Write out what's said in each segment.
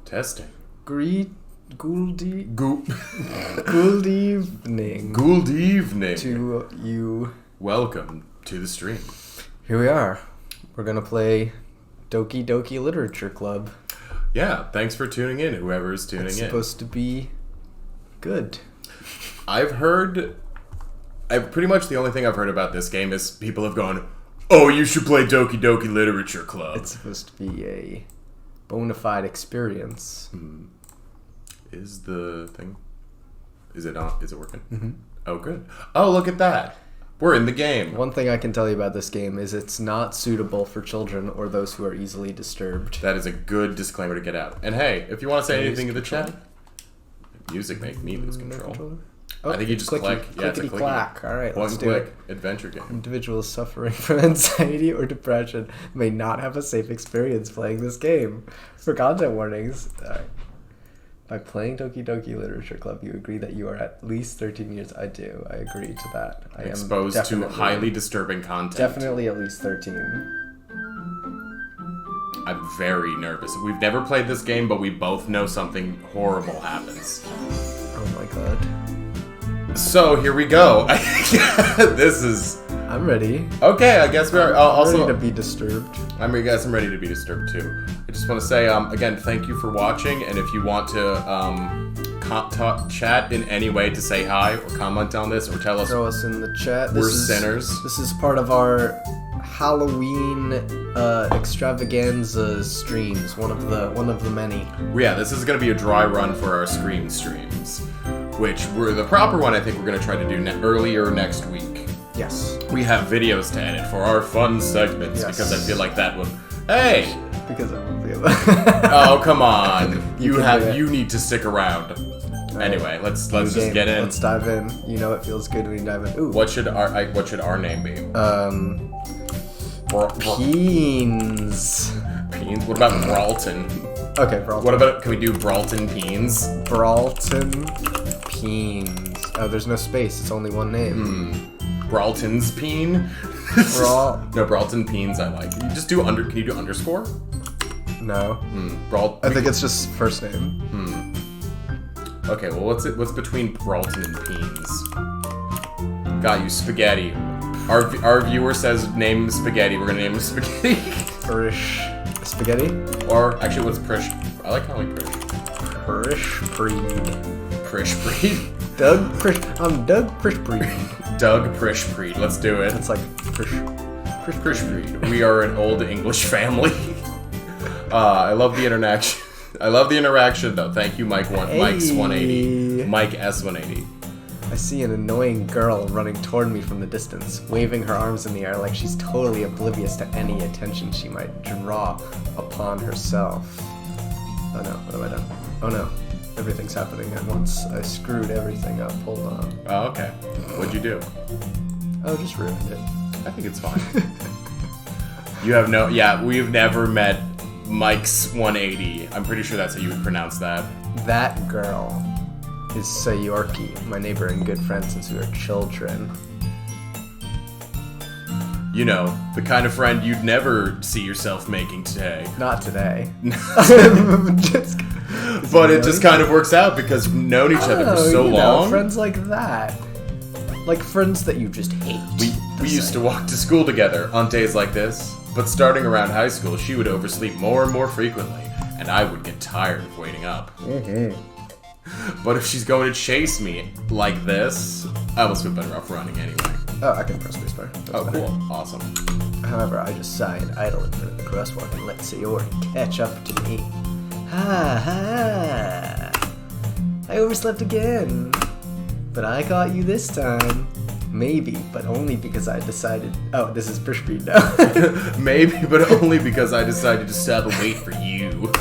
Testing. Good evening. Good evening. To you. Welcome to the stream. Here we are. We're going to play Doki Doki Literature Club. Yeah, thanks for tuning in, whoever is tuning in. It's supposed to be good. Pretty much the only thing I've heard about this game is people have gone, oh, you should play Doki Doki Literature Club. It's supposed to be a bona fide experience. Is the thing... Is it on? Is it working? Mm-hmm. Oh, good. Oh, look at that. We're in the game. One thing I can tell you about this game is it's not suitable for children or those who are easily disturbed. That is a good disclaimer to get out. And hey, if you want to say anything in the chat, music make me lose control. Oh, I think you just click. Yeah, it's a clicky. Clack. All right, let's do it. Adventure game. Individuals suffering from anxiety or depression may not have a safe experience playing this game. For content warnings, by playing Doki Doki Literature Club, you agree that you are at least 13 years. I do. I agree to that. I am exposed to highly disturbing content. Definitely at least 13. I'm very nervous. We've never played this game, but we both know something horrible happens. Oh my god. So, here we go. This is... I'm ready. Okay, I guess we're also... ready to be disturbed. I guess I'm ready to be disturbed, too. I just want to say, again, thank you for watching, and if you want to chat in any way to say hi, or comment on this, or tell us... Throw us in the chat. We're sinners. This is part of our Halloween extravaganza streams, one of the many. Yeah, this is going to be a dry run for our Scream streams, which were the proper one. I think we're going to try to do earlier next week. Yes. We have videos to edit for our fun segments, yes. Because I feel like that would... Hey! Because I won't be able Oh, come on. You need to stick around. Right. Anyway, let's just get in. Let's dive in. You know it feels good when you dive in. Ooh. What should our name be? Peens. Peens? What about Brawlton? Okay, Brawlton. What about, can we do Brawlton Peens? Brawlton Peens. Oh, there's no space. It's only one name. Brawlton's Peen? No, Brawlton Peens I like. Can you just do can you do underscore? No. I think it's just first name. Okay, well what's between Brawlton and Peens? Got you, Spaghetti. Our viewer says name Spaghetti. We're gonna name him Spaghetti. Prish Spaghetti? Or actually what's Prish? I like calling Prish. Prish Breed. Prish Breed? Doug Prish. I'm Doug Prish Breed. Doug Prish Breed. Let's do it. It's like Prish Breed. We are an old English family. I love the interaction. I love the interaction though. Thank you, Mike's 180. Mike S180. I see an annoying girl running toward me from the distance, waving her arms in the air like she's totally oblivious to any attention she might draw upon herself. Oh no, what have I done? Oh no. Everything's happening at once. I screwed everything up. Hold on. Oh, okay. What'd you do? Oh, just ruined it. I think it's fine. We've never met Mike's 180. I'm pretty sure that's how you would pronounce that. That girl is Sayorki, my neighbor and good friend since we were children. You know, the kind of friend you'd never see yourself making today. Not today. But it just kind of works out because we've known each other for so long. Friends like that. Like friends that you just hate. We used to walk to school together on days like this, but starting around high school, she would oversleep more and more frequently, and I would get tired of waiting up. But if she's going to chase me like this, I almost feel better off running anyway. Oh, I can press spacebar. Cool. Awesome. However, I just sigh and idle in front of the crosswalk and let Sayori catch up to me. Ha ha! I overslept again. But I caught you this time. Maybe, but only because I decided... Oh, this is Prish Breed now. Maybe, but only because I decided to stop and wait for you.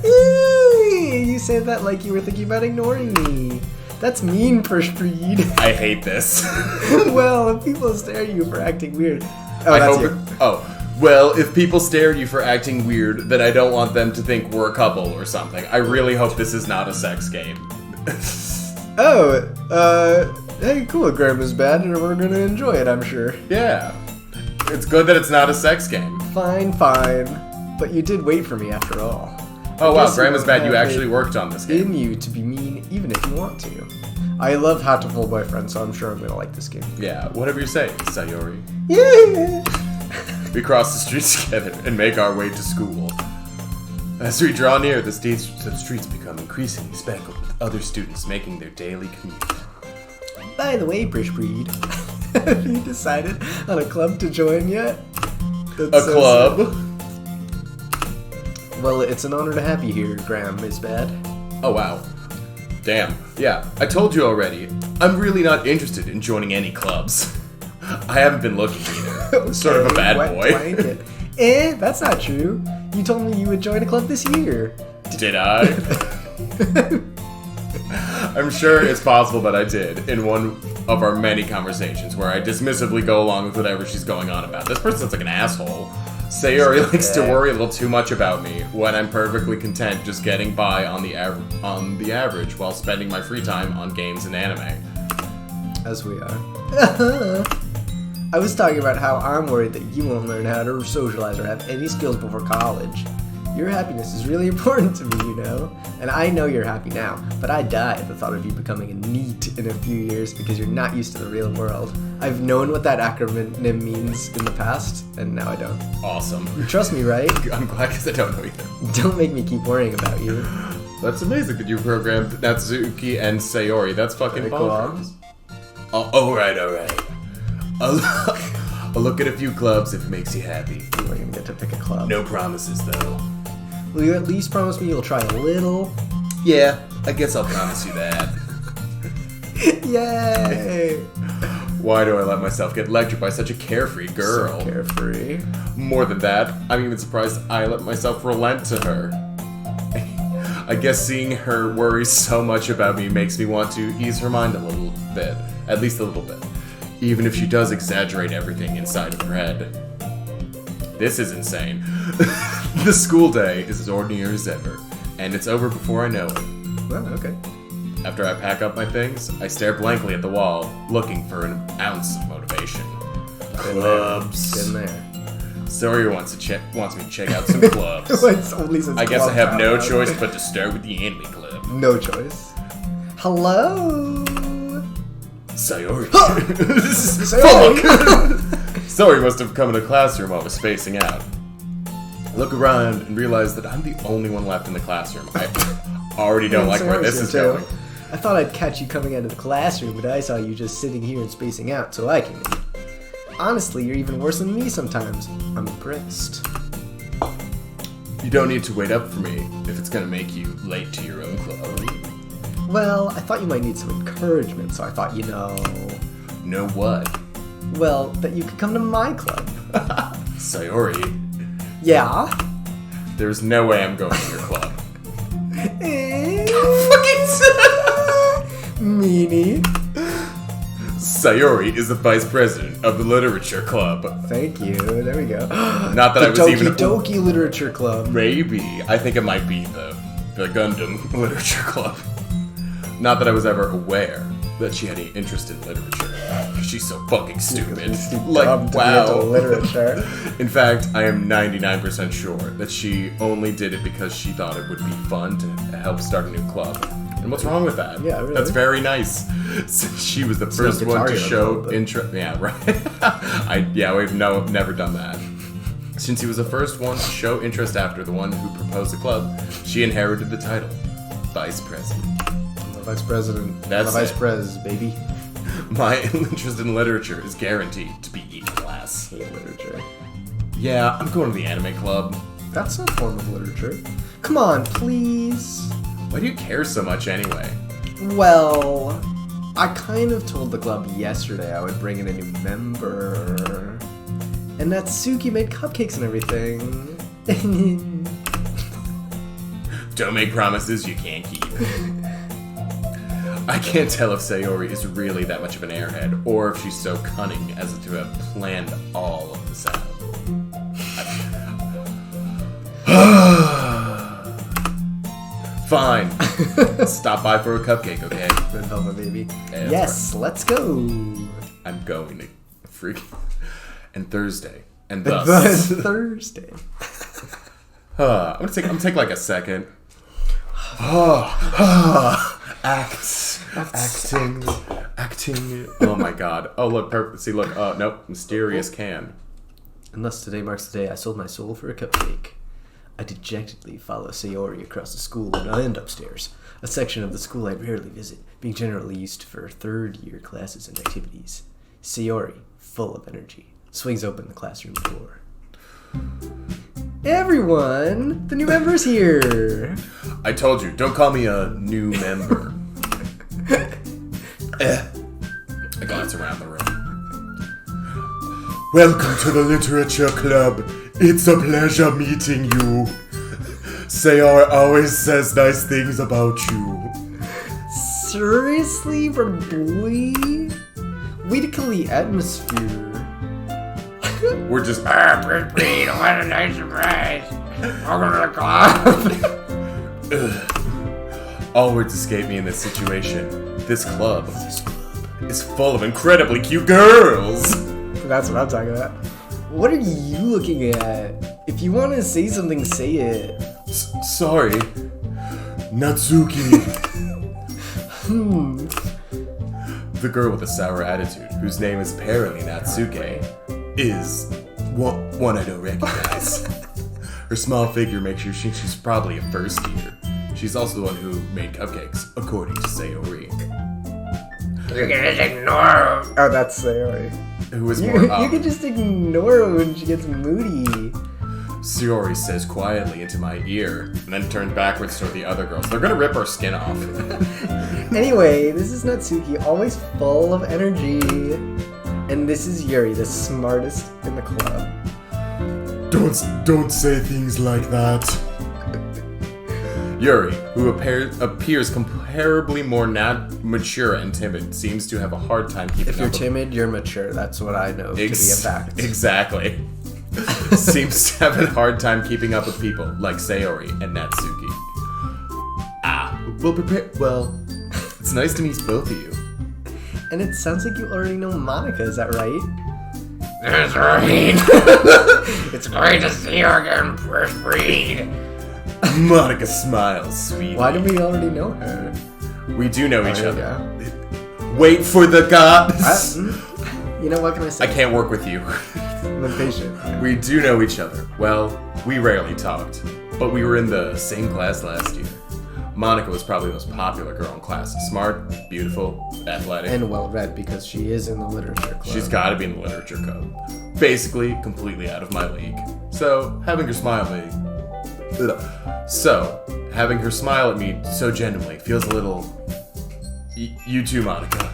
You said that like you were thinking about ignoring me. That's mean, Prish Breed. I hate this. Well, if people stare at you for acting weird... Oh, well, if people stare at you for acting weird, then I don't want them to think we're a couple or something. I really hope this is not a sex game. Hey, cool, Grandma's bad, and we're gonna enjoy it, I'm sure. Yeah. It's good that it's not a sex game. Fine. But you did wait for me after all. Oh wow, guess you Grandma's don't bad. You have actually it worked on this in game. you to be mean, even if you want to. I love Hatoful Boyfriend, so I'm sure I'm gonna like this game. Yeah, whatever you say, Sayori. Yeah. We cross the streets together and make our way to school. As we draw near, the streets become increasingly speckled with other students making their daily commute. By the way, Brish Breed, have you decided on a club to join yet? A club? Well, it's an honor to have you here, Graham, Miss Bad. Oh wow. Damn. Yeah, I told you already. I'm really not interested in joining any clubs. I haven't been looking either. Okay, Sort of a bad wet boy. blanket. That's not true. You told me you would join a club this year. Did I? I'm sure it's possible that I did in one of our many conversations where I dismissively go along with whatever she's going on about. This person sounds like an asshole. Sayori likes to worry a little too much about me when I'm perfectly content just getting by on the average while spending my free time on games and anime. As we are. I was talking about how I'm worried that you won't learn how to socialize or have any skills before college. Your happiness is really important to me, you know? And I know you're happy now, but I die at the thought of you becoming a NEET in a few years because you're not used to the real world. I've known what that acronym means in the past, and now I don't. Awesome. You trust me, right? I'm glad because I don't know either. Don't make me keep worrying about you. That's amazing that you programmed Natsuki and Sayori. That's fucking Very bonkers. Alright. I'll look at a few clubs if it makes you happy. We're gonna get to pick a club. No promises, though. Will you at least promise me you'll try a little? Yeah, I guess I'll promise you that. Yay! Why do I let myself get lectured by such a carefree girl? So carefree. More than that, I'm even surprised I let myself relent to her. I guess seeing her worry so much about me makes me want to ease her mind a little bit. At least a little bit. Even if she does exaggerate everything inside of her head. This is insane. The school day is as ordinary as ever, and it's over before I know it. Well, okay. After I pack up my things, I stare blankly at the wall, looking for an ounce of motivation. Clubs. Get in there. Sawyer wants me to check out some clubs. It's only since I guess I club have no time. choice but to start with the anime club. No choice. Hello. Sayori. Sayori. Fuck! Sayori must have come in the classroom while I was spacing out. I look around and realize that I'm the only one left in the classroom. I already don't like where this is going. I thought I'd catch you coming out of the classroom, but I saw you just sitting here and spacing out, so I came in. Honestly, you're even worse than me sometimes. I'm impressed. You don't need to wait up for me if it's gonna make you late to your own club. Well, I thought you might need some encouragement, so I thought, Know what? well, that you could come to my club. Sayori, Yeah? there's no way I'm going to your club. Meanie. Sayori is the vice president of the literature club. Thank you. There we go. Not that I was Doki even Doki Literature Club. Maybe. I think it might be the Gundam Literature Club. Not that I was ever aware that she had any interest in literature. She's so fucking stupid. Like, Dumb to be wow. into literature. In fact, I am 99% sure that she only did it because she thought it would be fun to help start a new club. And what's wrong with that? Yeah, really. That's very nice. Since she was the first no one to Guitar show Hero, but- interest. Yeah, right. We've never done that. Since he was the first one to show interest after the one who proposed the club, she inherited the title, Vice President. I'm the vice president. That's I'm the vice it. pres, baby. My interest in literature is guaranteed to be E-class. Hate literature. Yeah, I'm going to the anime club. That's a form of literature. Come on, please. Why do you care so much anyway? Well, I kind of told the club yesterday I would bring in a new member. And Natsuki made cupcakes and everything. Don't make promises you can't keep. I can't tell if Sayori is really that much of an airhead, or if she's so cunning as to have planned all of this out. Fine. Stop by for a cupcake, okay? Red Velvet Baby. Yeah, Yes, let's go. I'm going to freak. And Thursday. And Thus thus. Thursday. I'm gonna take like a second. Acting. Oh my god. Oh look, see, look. Nope, mysterious can. And thus today marks the day I sold my soul for a cupcake. I dejectedly follow Sayori across the school and upstairs, a section of the school I rarely visit, being generally used for third-year classes and activities. Sayori, full of energy, swings open the classroom door. Everyone! The new member's here! I told you, don't call me a new member. I glance around the room. Welcome to the Literature Club. It's a pleasure meeting you. Sayori always says nice things about you. Seriously, boy? Wait to kill the atmosphere. We're just... What a nice surprise. Welcome to the club. All words escape me in this situation. This club is full of incredibly cute girls. That's what I'm talking about. What are you looking at? If you want to say something, say it. Sorry. Natsuki. The girl with the sour attitude, whose name is apparently Natsuke, is one I don't recognize. Her small figure makes you think she's probably a first year. She's also the one who made cupcakes, according to Sayori. You can just ignore her. Oh, that's Sayori. Who is more You can just ignore her when she gets moody. Sayori says quietly into my ear, and then turns backwards toward the other girls. They're gonna rip our skin off. Anyway, this is Natsuki, always full of energy. And this is Yuri, the smartest in the club. Don't say things like that. Yuri, who appears comparably more mature and timid, seems to have a hard time keeping up. If you're timid, you're mature. That's what I know to be a fact. Exactly. Seems to have a hard time keeping up with people like Sayori and Natsuki. Well, it's nice to meet both of you. And it sounds like you already know Monica, is that right? That's right. It's great to see you again, first breed. Monica smiles sweetly. Why do we already know her? We do know each there other. Wait for the gods. You know, what can I say? I can't work with you. I'm impatient. We do know each other. Well, we rarely talked, but we were in the same class last year. Monica was probably the most popular girl in class. Smart, beautiful, athletic. And well-read, because she is in the literature club. She's got to be in the literature club. Basically, completely out of my league. So, having her smile at me so genuinely feels a little... You too, Monica.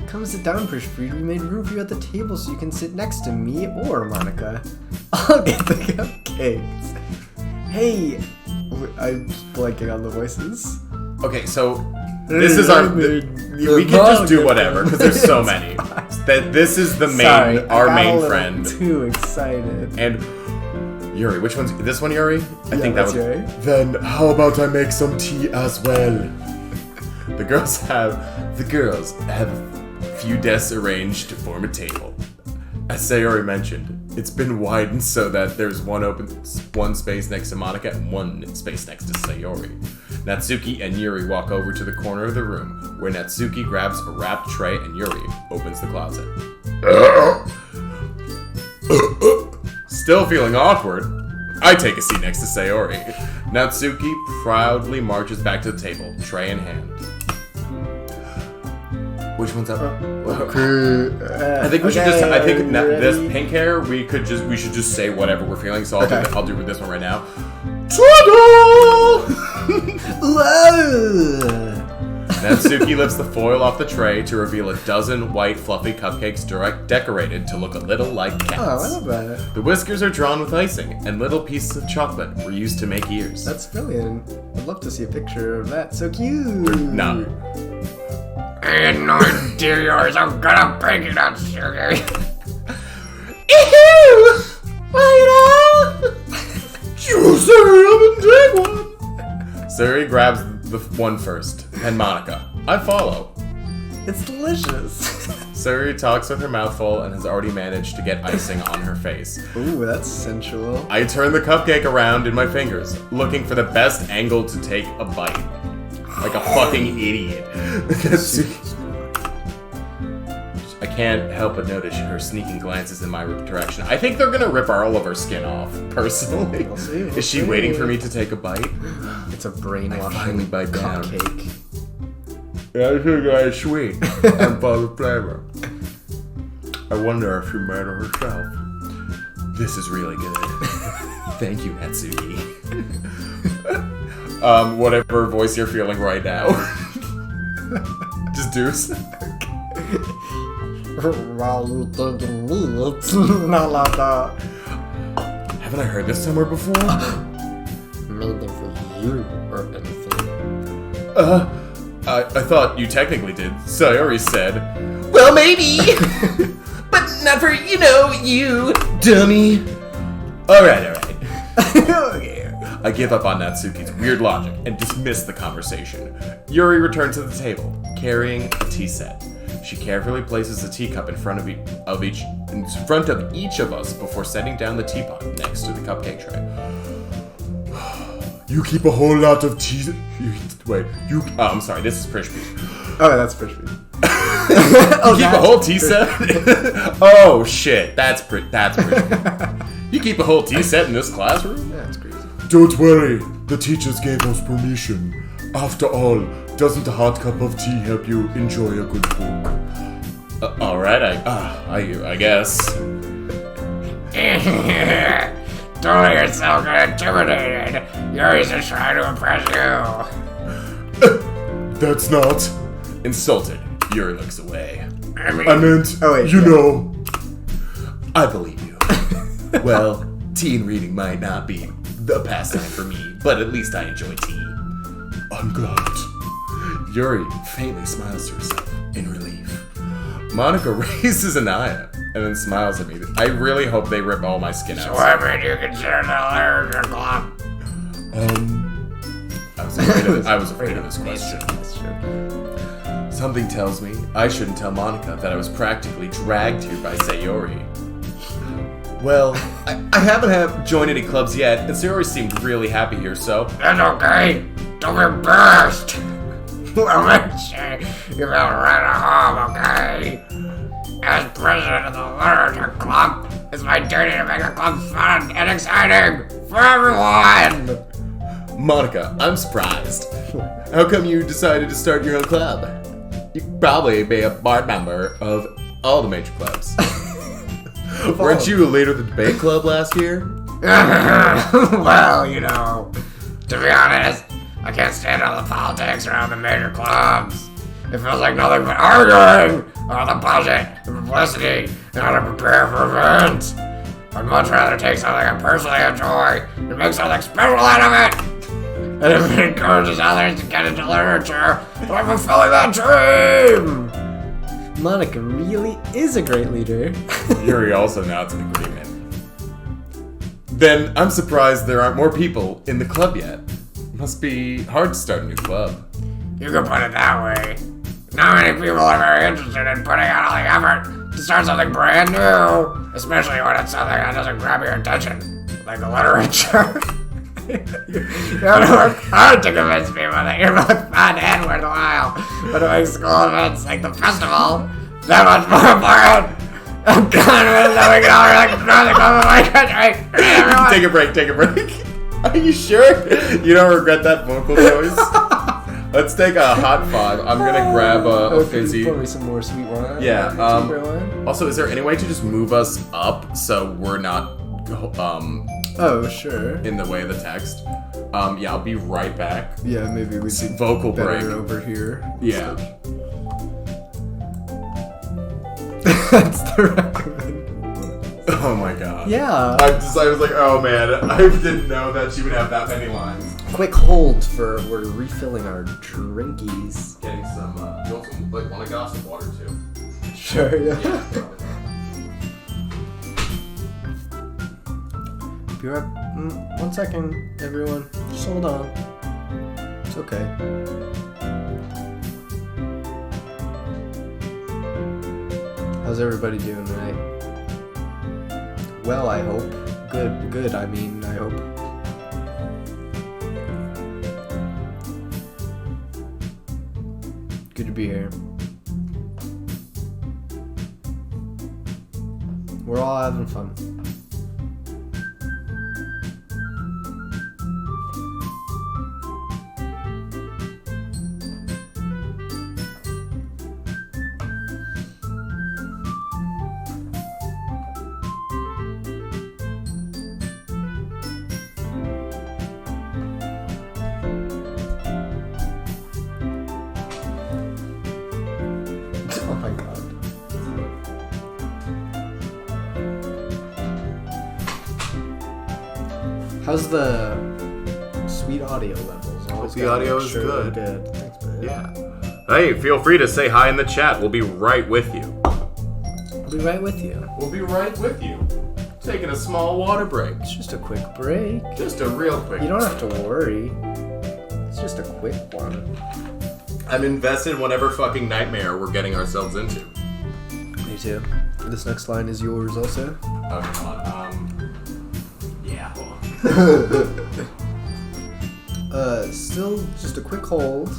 Come sit down, Prishpreet. We made room for you at the table so you can sit next to me or Monica. I'll get the cupcakes. Hey, I'm blanking on the voices. Okay, so this is our... we can just do whatever, because there's so many. This is the main, our main friend. Too excited. And Yuri, which one's this one, Yuri? I think that was Yuri. Then how about I make some tea as well? The girls have a few desks arranged to form a table. As Sayori mentioned, it's been widened so that there's one space next to Monica and one space next to Sayori. Natsuki and Yuri walk over to the corner of the room, where Natsuki grabs a wrapped tray and Yuri opens the closet. Still feeling awkward, I take a seat next to Sayori. Natsuki proudly marches back to the table, tray in hand. Which one's up? I think we should just. I think this pink hair. We should just say whatever we're feeling. So I'll do this one right now. Natsuki lifts the foil off the tray to reveal a dozen white fluffy cupcakes decorated to look a little like cats. Oh, I love that. The whiskers are drawn with icing, and little pieces of chocolate were used to make ears. That's brilliant. I'd love to see a picture of that. So cute. No. I had no idea yours. I'm gonna break it out, sugar. Take one. Suri grabs the one first, and Monica. I follow. It's delicious. Sayori talks with her mouth full and has already managed to get icing on her face. Ooh, that's sensual. I turn the cupcake around in my fingers, looking for the best angle to take a bite. Like a fucking idiot. I can't help but notice her sneaking glances in my direction. I think they're gonna rip all of her skin off, personally. We'll see, Is she waiting for me to take a bite? It's a brainwashing finally bite down. cupcake. Yeah, this is very sweet and full of flavor. I wonder if she made it herself. This is really good. Thank you, Natsuki. Whatever voice you're feeling right now. Just deuce. While you thinking me, it's not like that. Haven't I heard this somewhere before? Made them for you or anything. I thought you technically did. Sayori said, well, maybe. But not for, you, dummy. Alright. Okay. I give up on Natsuki's weird logic and dismiss the conversation. Yuri returns to the table, carrying a tea set. She carefully places a teacup in front of each of us before setting down the teapot next to the cupcake tray. You keep a whole lot of tea. I'm sorry. This is Prishpi. Oh, that's Prishpi. You keep a whole tea set. Oh shit, that's Prishpi. You keep a whole tea set in this classroom? That's crazy. Don't worry, the teachers gave us permission. After all, doesn't a hot cup of tea help you enjoy a good book? Alright, I guess. Don't get so intimidated. Yuri's just trying to impress you. That's not. Insulted, Yuri looks away. I mean, I meant, Oh, wait, you yeah. know. I believe you. Well, tea and reading might not be the pastime for me, but at least I enjoy tea. I'm glad. Yuri faintly smiles to herself in relief. Monica raises an eye and then smiles at me. I really hope they rip all my skin so out. what made you consider the literature club? I was afraid of this question. Something tells me I shouldn't tell Monica that I was practically dragged here by Sayori. Well, I haven't joined any clubs yet, and Sayori seemed really happy here, so... That's okay. Don't be embarrassed. I'll make sure you feel right at home, okay? As president of the literature club, it's my duty to make the club fun and exciting for everyone. Monica, I'm surprised. How come you decided to start your own club? You could probably be a board member of all the major clubs. Weren't you a leader of the debate club last year? Well, to be honest, I can't stand all the politics around the major clubs. It feels like nothing but arguing about the budget, the publicity, and how to prepare for events. I'd much rather take something I personally enjoy and make something special out of it. And if it encourages others to get into literature, I'm fulfilling that dream! Monica really is a great leader. Yuri also nods in agreement. Then I'm surprised there aren't more people in the club yet. Must be hard to start a new club. You could put it that way. Not many people are very interested in putting out all the effort to start something brand new, especially when it's something that doesn't grab your attention, like the literature. You have to work hard to convince people that you're both fun and worthwhile, but it makes school events like the festival that much more important. I'm confident that we can all really control the club of my country. Everyone. Take a break. Are you sure? You don't regret that vocal choice? Let's take a hot five. I'm gonna grab a fizzy. Pour me some more sweet wine. Yeah, Wine. Also, is there any way to just move us up so we're not Oh, sure. in the way of the text? Yeah, I'll be right back. Yeah, maybe we should Vocal better break. over here. Yeah. That's the recommend. Oh my god. Yeah. I was like, oh man, I didn't know that she would have that many lines. Quick hold for we're refilling our drinkies. Getting some, you also want a glass of water too. Sure, yeah. Probably. Be right. 1 second, everyone. Just hold on. It's okay. How's everybody doing tonight? Well, I hope. Good, I mean, I hope. Good to be here. We're all having fun. Oh my god. How's the sweet audio levels? Always The gotta audio make is sure good. they're good. Thanks, babe. Yeah. Hey, feel free to say hi in the chat. We'll be right with you. I'll be right with you. We'll be right with you. Taking a small water break. It's just a quick break. Just a real quick. You don't have to worry. It's just a quick one. I'm invested in whatever fucking nightmare we're getting ourselves into. Me too. This next line is yours also. Oh, come on. Yeah, hold on. Still just a quick hold.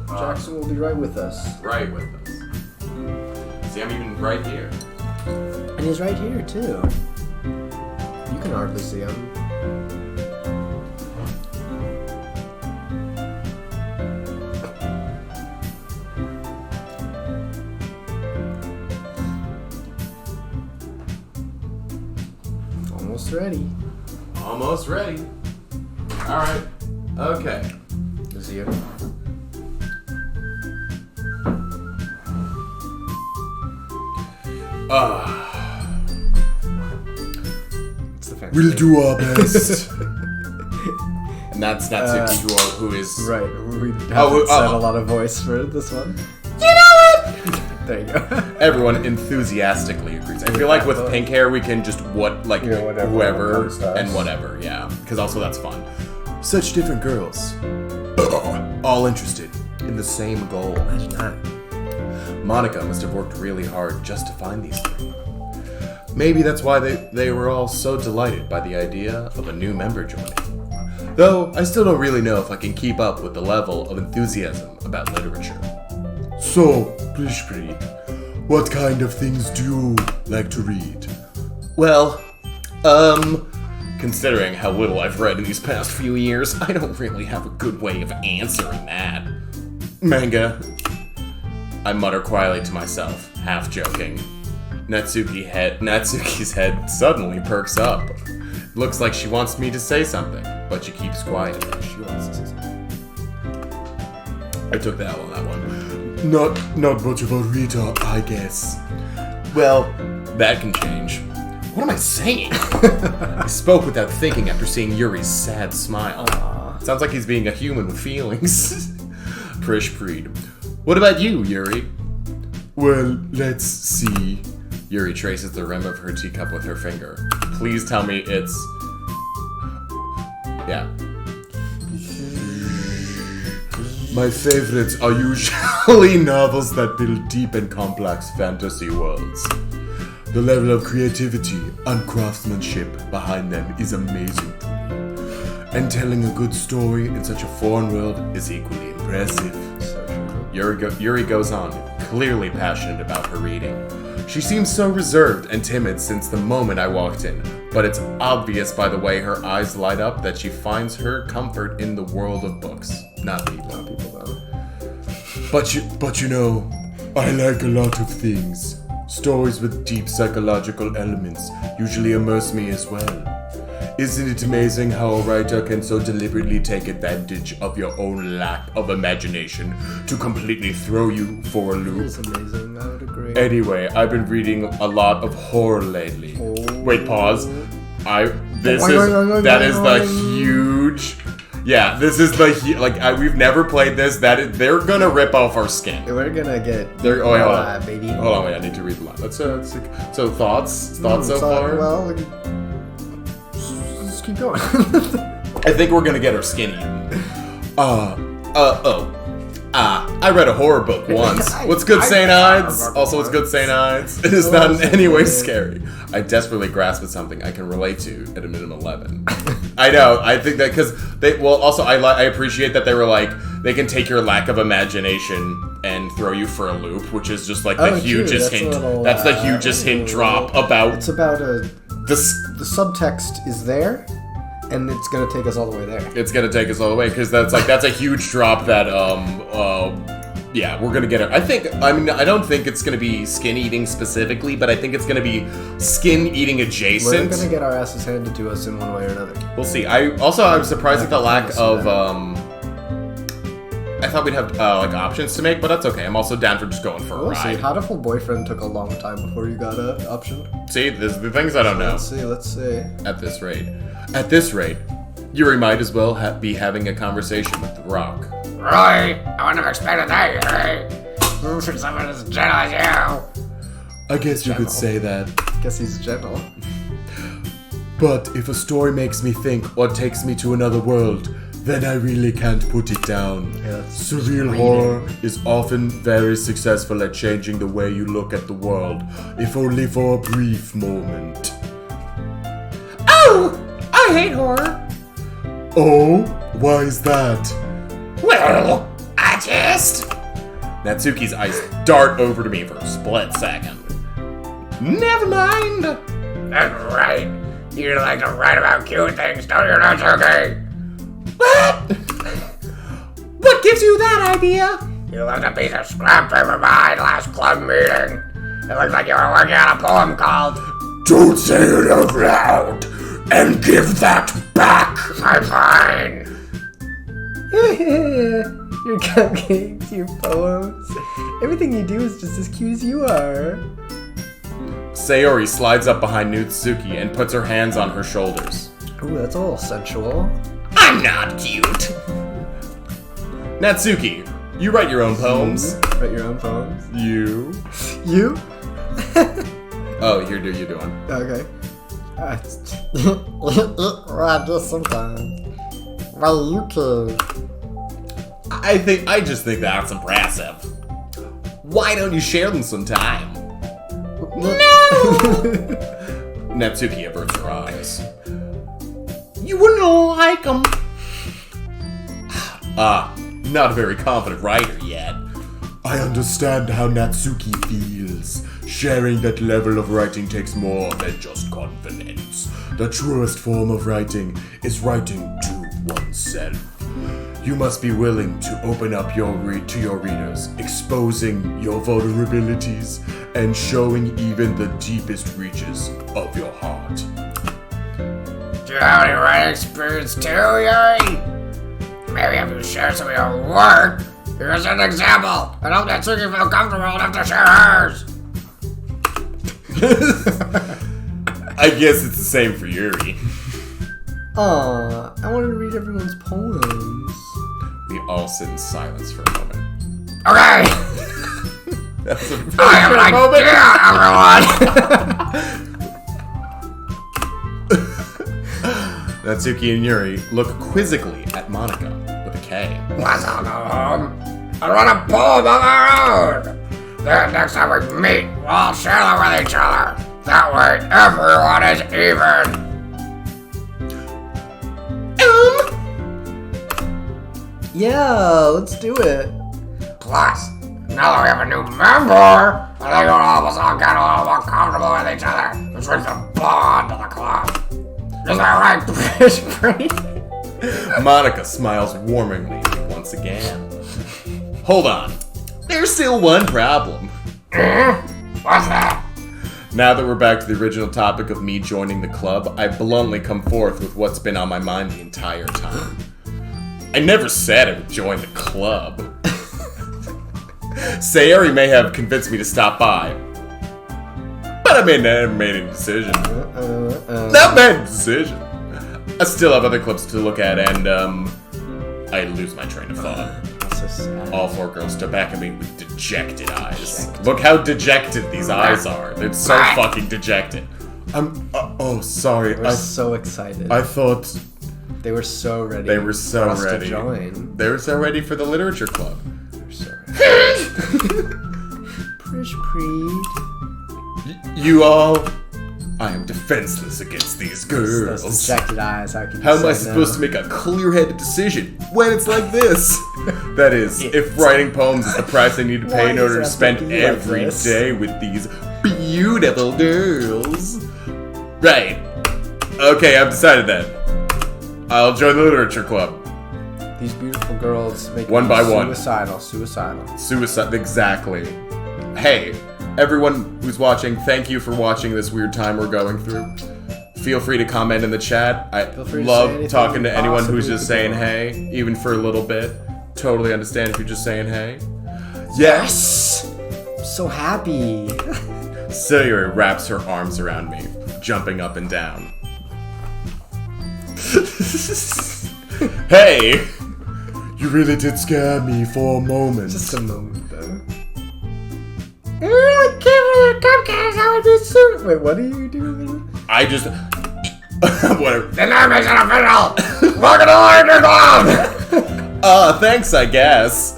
Jackson will be right with us. Right with us. See, I'm even right here. And he's right here too. You can hardly see him. Almost ready. Almost ready. Alright. Okay. Is he? It's the fancy We'll name. do our best. And that's Natsuki, who is... Right, we haven't said a lot of voice for this one. You know it! There you go. Everyone enthusiastically agrees. I feel like with pink hair, we can just whatever, whoever comes to us. and whatever, yeah. Because also that's fun. Such different girls. All interested in the same goal. Imagine that. Monica must have worked really hard just to find these three. Maybe that's why they were all so delighted by the idea of a new member joining. Though, I still don't really know if I can keep up with the level of enthusiasm about literature. So, Prishpri, what kind of things do you like to read? Well, considering how little I've read in these past few years, I don't really have a good way of answering that. Manga. I mutter quietly to myself, half joking. Natsuki's head suddenly perks up. Looks like she wants me to say something, but she keeps quiet. She wants to say something. I took that one. Not much of a reader, I guess. Well, that can change. What am I saying? I spoke without thinking after seeing Yuri's sad smile. Sounds like he's being a human with feelings. Prishpreed. What about you, Yuri? Well, let's see. Yuri traces the rim of her teacup with her finger. Please tell me it's... Yeah. My favorites are usually novels that build deep and complex fantasy worlds. The level of creativity and craftsmanship behind them is amazing to me. And telling a good story in such a foreign world is equally impressive. So true. Yuri goes on, clearly passionate about her reading. She seems so reserved and timid since the moment I walked in, but it's obvious by the way her eyes light up that she finds her comfort in the world of books, not people. But you know, I like a lot of things. Stories with deep psychological elements usually immerse me as well. Isn't it amazing how a writer can so deliberately take advantage of your own lack of imagination to completely throw you for a loop? It's amazing, I would agree. Anyway, I've been reading a lot of horror lately. Wait, pause. That is the huge... Yeah, this is the we've never played this. They're gonna rip off our skin. We're gonna get Wait, hold on. baby. Hold on, wait, I need to read the line. So thoughts so far? Well, just keep going. I think we're gonna get our skin eaten. I read a horror book once. What's good, St. Ides? Also, what's good, St. Ides? It is not in any way scary. I desperately grasp at something I can relate to at a minimum 11. I know. I think that because they. Well, also I appreciate that they were like they can take your lack of imagination and throw you for a loop, which is just like the hugest hint. That's the hugest hint drop about. It's about a. The subtext is there, and it's gonna take us all the way there. It's gonna take us all the way because that's a huge drop that yeah, we're gonna get it. I don't think it's gonna be skin eating specifically, but I think it's gonna be skin eating adjacent. We're gonna get our asses handed to us in one way or another. We'll see. I'm surprised at the lack of I thought we'd have like options to make, but that's okay. I'm also down for just going for a ride. See, Hatful Boyfriend took a long time before you got an option. See, there's the things I don't know. Let's see. At this rate, Yuri might as well be having a conversation with The Rock. Really? I wouldn't have expected that, Yuri. For someone as gentle as you. I guess you could say that. Guess he's gentle. But if a story makes me think or takes me to another world, then I really can't put it down. Yeah, Surreal horror is often very successful at changing the way you look at the world, if only for a brief moment. Oh! I hate horror. Oh? Why is that? Well, I just... Natsuki's eyes dart over to me for a split second. Never mind. That's right. You like to write about cute things, don't you, Natsuki? What? What gives you that idea? You left a piece of scrap paper behind last club meeting. It looked like you were working on a poem called... Don't say it out loud, and give that back! I'm fine. Your cupcakes, your poems. Everything you do is just as cute as you are. Sayori slides up behind Natsuki and puts her hands on her shoulders. Ooh, that's a little sensual. I'm not cute. Natsuki, you write your own poems. Write your own poems. You? Oh, you're doing. Okay. Right, just sometimes. Well, you can. I just think that's impressive. Why don't you share them sometime? No! Natsuki averts her eyes. You wouldn't like them. Not a very confident writer yet. I understand how Natsuki feels. Sharing that level of writing takes more than just confidence. The truest form of writing is writing to oneself. You must be willing to open up to your readers, exposing your vulnerabilities and showing even the deepest reaches of your heart. Do you have any writing experience too, Yuri? Maybe if you share some of your work, here's an example. I hope Natsuki feel comfortable enough to share hers. I guess it's the same for Yuri. Aw, I wanted to read everyone's poems. We all sit in silence for a moment. Okay. That's a I have an idea, everyone. Natsuki and Yuri look quizzically at Monica with a K. Let's all go home and write a poem of our own. Then next time we meet, we'll all share them with each other. That way, everyone is even. Yeah, let's do it. Plus, now that we have a new member, I think we'll all of us all get a little more comfortable with each other, which brings a bond to the club. Is that right, Pretty? Monica smiles warmingly once again. Hold on. There's still one problem. What's that? Now that we're back to the original topic of me joining the club, I bluntly come forth with what's been on my mind the entire time. I never said I would join the club. Sayori may have convinced me to stop by, but I never made a decision. Not made a decision. I still have other clubs to look at, and I lose my train of thought. So sad. All four girls stood back at me with dejected eyes. Look how dejected these eyes are. They're so fucking dejected. Oh, sorry. We're so excited. I thought they were so ready. They were so for us ready. to join. They were so ready for the literature club. They're so ready. Prish Preed. You all... I am defenseless against these girls. Those distracted eyes. How can you How am I say supposed to make a clear-headed decision when it's like this? That is, if writing poems is the price I need to pay in order to spend every day with these beautiful girls. Right. Okay, I've decided that. I'll join the literature club. These beautiful girls make One me by one. Suicidal. Suicide, exactly. Hey, everyone who's watching, thank you for watching this weird time we're going through. Feel free to comment in the chat. I Feel free to say love anything talking to anyone who's possibly just could saying go. hey, even for a little bit. Totally understand if you're just saying hey. Yes! I'm so happy. Sayuri wraps her arms around me, jumping up and down. Hey! You really did scare me for a moment. Just a moment, though. You really came with your cupcakes, I would be super. Wait, what are you doing? I just... Whatever. Then that makes it official. Welcome to the literature club. Thanks, I guess.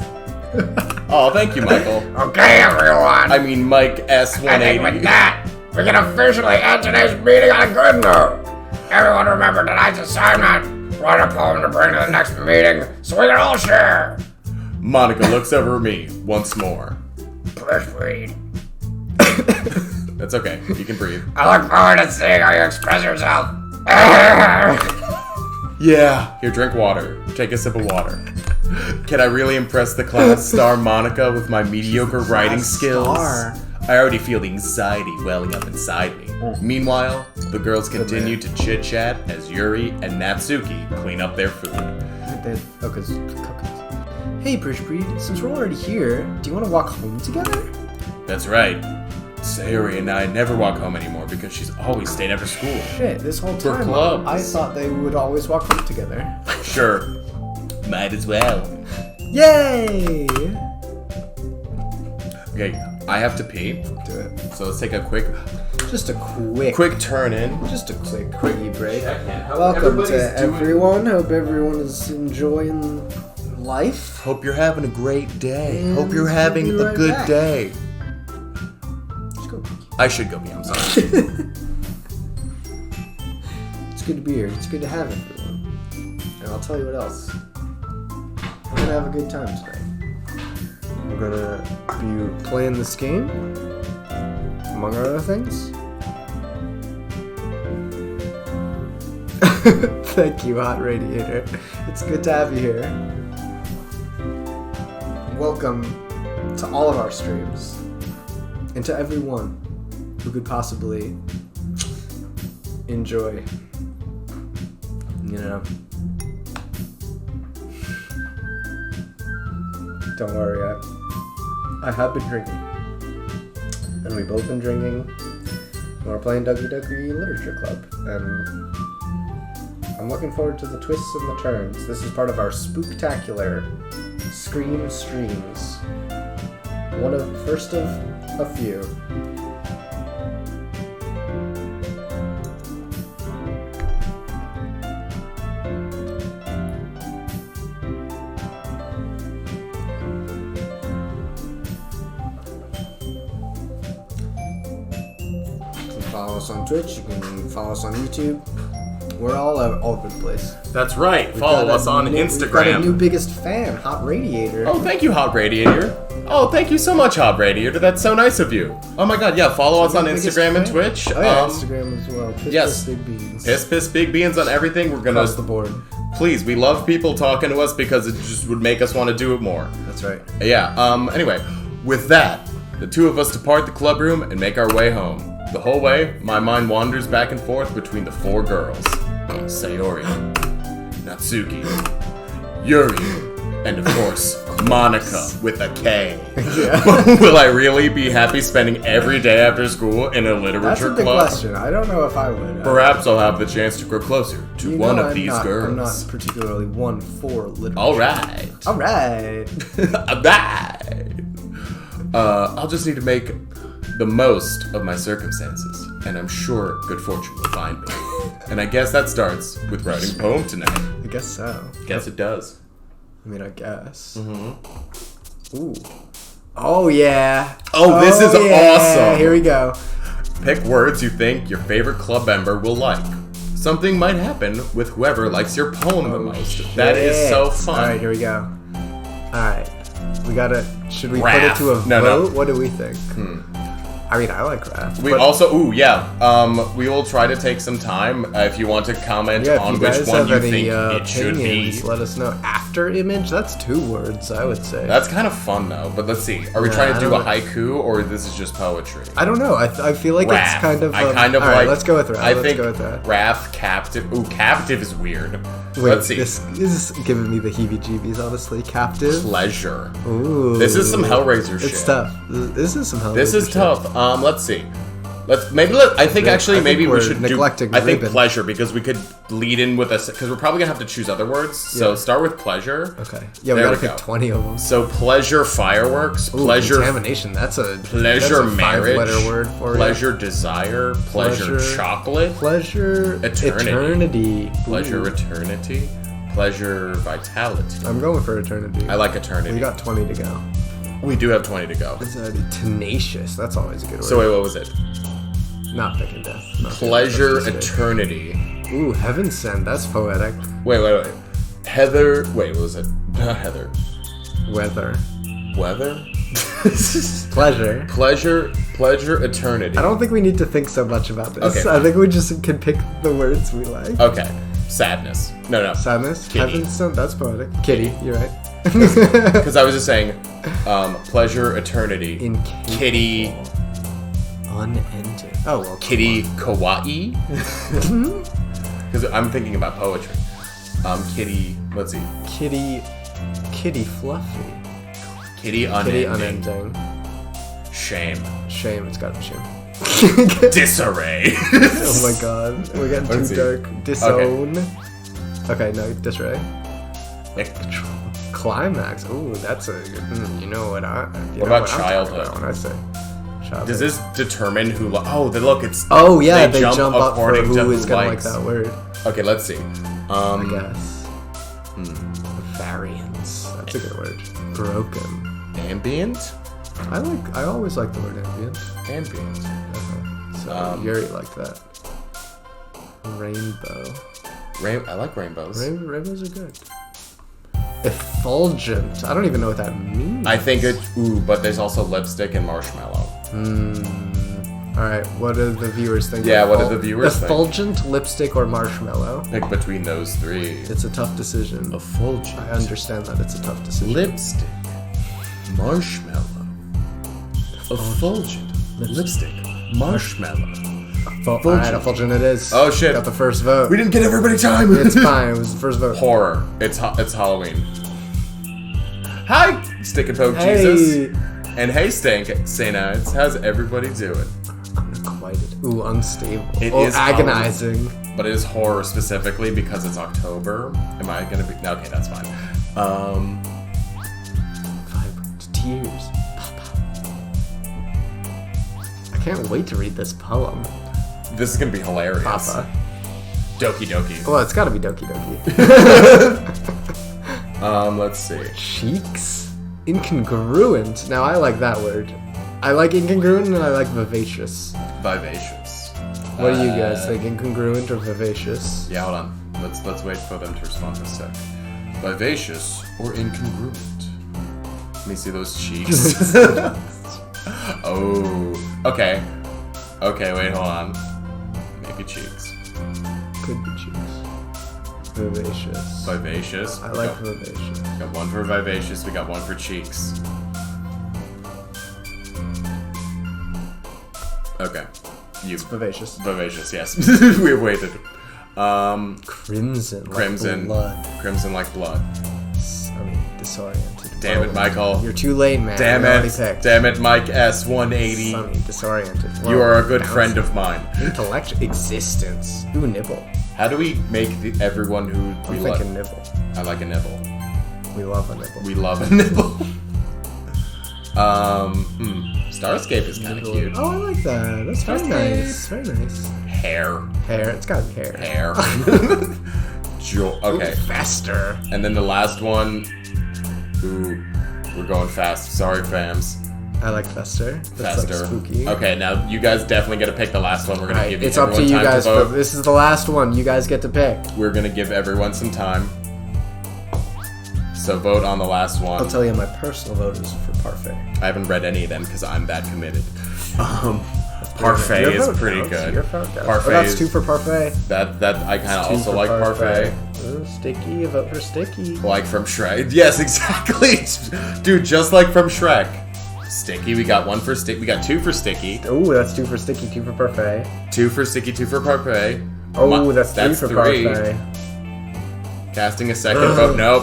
Oh, thank you, Michael. Okay, everyone. I mean, Mike I think with S180. that, we can officially end today's meeting on a good note. Everyone remember tonight's assignment. Write a poem to bring to the next meeting so we can all share. Monica looks over at me once more. Please read. That's okay. You can breathe. I look forward to seeing how you express yourself. Yeah. Here, drink water. Take a sip of water. Can I really impress the class star Monica with my mediocre writing skills? star. I already feel the anxiety welling up inside me. Meanwhile, the girls continue to chit-chat as Yuri and Natsuki clean up their food. Cookies. Hey, Prish Preed, since we're already here, do you want to walk home together? That's right. Sayuri and I never walk home anymore because she's always stayed after school. Shit, this whole For time clubs. I thought they would always walk home together. Sure. Might as well. Yay! Okay, I have to pee, Do it. so let's take a quick Just a quick turn in. Just a quick break. Hope Welcome everybody's to doing- everyone. Hope everyone is enjoying life. Hope you're having a great day. And Hope you're we'll having be a right good back. day. Just go. I should go pee, I'm sorry. It's good to be here. It's good to have everyone. And I'll tell you what else. We're gonna have a good time today. We're gonna be playing this game, among other things. Thank you, Hot Radiator. It's good to have you here. Welcome to all of our streams, and to everyone who could possibly enjoy, you know. Don't worry, I have been drinking. And we've both been drinking. And we're playing Doki Doki Literature Club. And I'm looking forward to the twists and the turns. This is part of our spooktacular Scream streams. First of a few. Follow us on Twitch. You can follow us on YouTube. We're all over the place. That's right. We've Follow got us on We've got a new Instagram. biggest fan, Hot Radiator. Oh, thank you, Hot Radiator. Oh, thank you so much, Hot Radiator. That's so nice of you. Oh my god, yeah, follow us on New biggest Instagram and fan? Twitch. Oh yeah, Instagram as well. Piss, yes. Piss, Big Beans. Piss Big Beans on everything. We're gonna Across the board. please. We love people talking to us because it just would make us want to do it more. That's right. Yeah. Anyway, with that, the two of us depart the club room and make our way home. The whole way, my mind wanders back and forth between the four girls: Sayori, Natsuki, Yuri, and of course, Monica with a K. Yeah. Will I really be happy spending every day after school in a That's literature a big club? question. I don't know if I would. Perhaps I'll have the chance to grow closer to You one know of I'm these not, girls. I'm not particularly one for literature. All right. All right. All right. I'll just need to make the most of my circumstances, and I'm sure good fortune will find me. And I guess that starts with writing a poem tonight. I guess so. Guess it does. I mean, I guess. Mm-hmm. Ooh. Oh, yeah. Oh, this is awesome. Here we go. Pick words you think your favorite club member will like. Something might happen with whoever likes your poem the most. That is so fun. Alright, here we go. Alright. We gotta... Should we Raph. put it to a vote? No. What do we think? I mean, I like Raph. We but- also, we will try to take some time if you want to comment Yeah, on if you which guys one have you any think it should be. opinions, let us know. After image, that's 2 words, I would say. That's kind of fun though, but let's see. Are we Yeah, trying to I do a don't know. haiku or this is just poetry? I don't know. I feel like it's Raph. kind of. I kind of alright, like. let's go with Raph. I Let's think go with that. Raph, captive. Ooh, captive is weird. Wait, Let's see. this is giving me the heebie-jeebies, honestly. Captive. Pleasure. Ooh. This is some Hellraiser shit. It's tough. This is some Hellraiser This is shit. tough. Let's see. I think I think we we're should do. neglecting I think ribbon. pleasure because we could lead in with us because we're probably gonna have to choose other words. So Yeah. start with pleasure. Okay. Yeah, we There gotta we pick go. 20 of them. So pleasure fireworks, Ooh, pleasure contamination. That's a pleasure marriage, 5-letter word for pleasure desire, pleasure Pleasure. chocolate, you. Pleasure. Eternity. Eternity. pleasure Ooh. eternity, pleasure vitality. I'm going for eternity. I like eternity. We got 20 to go. We do have 20 to go. It's tenacious. That's always a good word. So wait, what was it? Not picking death. Not picking Pleasure death, that's a mistake. eternity. Ooh, heaven sent. That's poetic. Wait. Heather. Wait, what was it? Not Heather. Weather. Weather. Pleasure. Pleasure eternity. I don't think we need to think so much about this. Okay, I fine. think we just can pick the words we like. Okay. Sadness. No. Sadness. Kitty. Heaven sent. That's poetic. Kitty. You're right. Because I was just saying, pleasure eternity. In Kitty. Unending. Oh well. Kitty kawaii. Because I'm thinking about poetry. Kitty. Let's see. Kitty fluffy. Kitty Kitty unending. unending. Shame. Shame. It's gotta be shame. Disarray. Oh my god. We're getting Let's too see. dark. Disown. Okay, no, disarray. Climax. Ooh, that's a good. You know what I. What about childhood? When I say childhood. Does this determine who? Look, it's. Oh yeah, they jump up for according to who is gonna likes. like that word. Okay, let's see. I guess. Variance. That's a good word. Broken. Ambient. I always like the word ambient. Ambient. So Yuri liked that. Rainbow. I like rainbows. Rainbows are good. Effulgent. I don't even know what that means. I think it. Ooh, but there's also lipstick and marshmallow. Alright, what do the viewers think? Yeah, what do the viewers think? Effulgent, lipstick, or marshmallow? Pick between those three. It's a tough decision. Effulgent. I understand that it's a tough decision. Lipstick. Marshmallow. Effulgent. Lipstick. Marshmallow. Alright, effulgent it is. Oh, shit. Got the first vote. We didn't get everybody time. It's fine, it was the first vote. Horror. It's Halloween. Hi, Stick and Poke Hey. Jesus. And hey, Say Nights. How's everybody doing? Unrequited. Ooh, unstable. It oh, is agonizing. But it is horror specifically because it's October. Am I gonna be? No, okay, that's fine. Vibrant tears. I can't wait to read this poem. This is gonna be hilarious. Papa. Doki Doki. Well, it's gotta be Doki Doki. Let's see. Cheeks? Incongruent. Now, I like that word. I like incongruent and I like vivacious. Vivacious. What do you guys think? Incongruent or vivacious? Yeah, hold on. Let's wait for them to respond for a sec. Vivacious or incongruent? Let me see those cheeks. Oh. Okay. Okay, wait, hold on. Maybe cheeks. Could be cheeks. Vivacious. Vivacious. I like vivacious. Got one for vivacious, we got one for cheeks. Okay. You. Vivacious. Vivacious, yes. We waited. Crimson. Crimson. Like blood. Crimson like blood. I mean, disoriented. Damn it, Michael. You're too late, man. Damn You already it. picked. Damn it, Mike S180. Sunny, disoriented. You are a good Bouncing. friend of mine. Intellect existence. Ooh, nibble. How do we make everyone who we I'm love? thinking nibble. I like a nibble. We love a nibble. We love a nibble. Starscape is kind of cute. Oh, I like that. That's very Starscape. nice. Very nice. Hair. Hair. It's got hair. Hair. Okay. Ooh, fester. And then the last one. Ooh. We're going fast. Sorry, fams. I like Fester. That's Faster. like spooky. Okay, now you guys definitely get to pick the last one. We're gonna give It's up to everyone you time guys. to vote. This is the last one. You guys get to pick. We're gonna give everyone some time. So vote on the last one. I'll tell you, my personal vote is for Parfait. I haven't read any of them because I'm that committed. Parfait Your is vote pretty counts. good. Your vote counts. Parfait that's is- 2 for Parfait. That I kind of 2 also for like Parfait. Ooh, Sticky, a vote for Sticky. Like from Shrek. Yes, exactly. Dude, just like from Shrek. Sticky, we got 1 for Sticky. We got 2 for Sticky. Ooh, that's 2 for Sticky, 2 for Parfait. 2 for Sticky, 2 for Parfait. Oh, that's 3 for three. Parfait. Casting a second vote. No,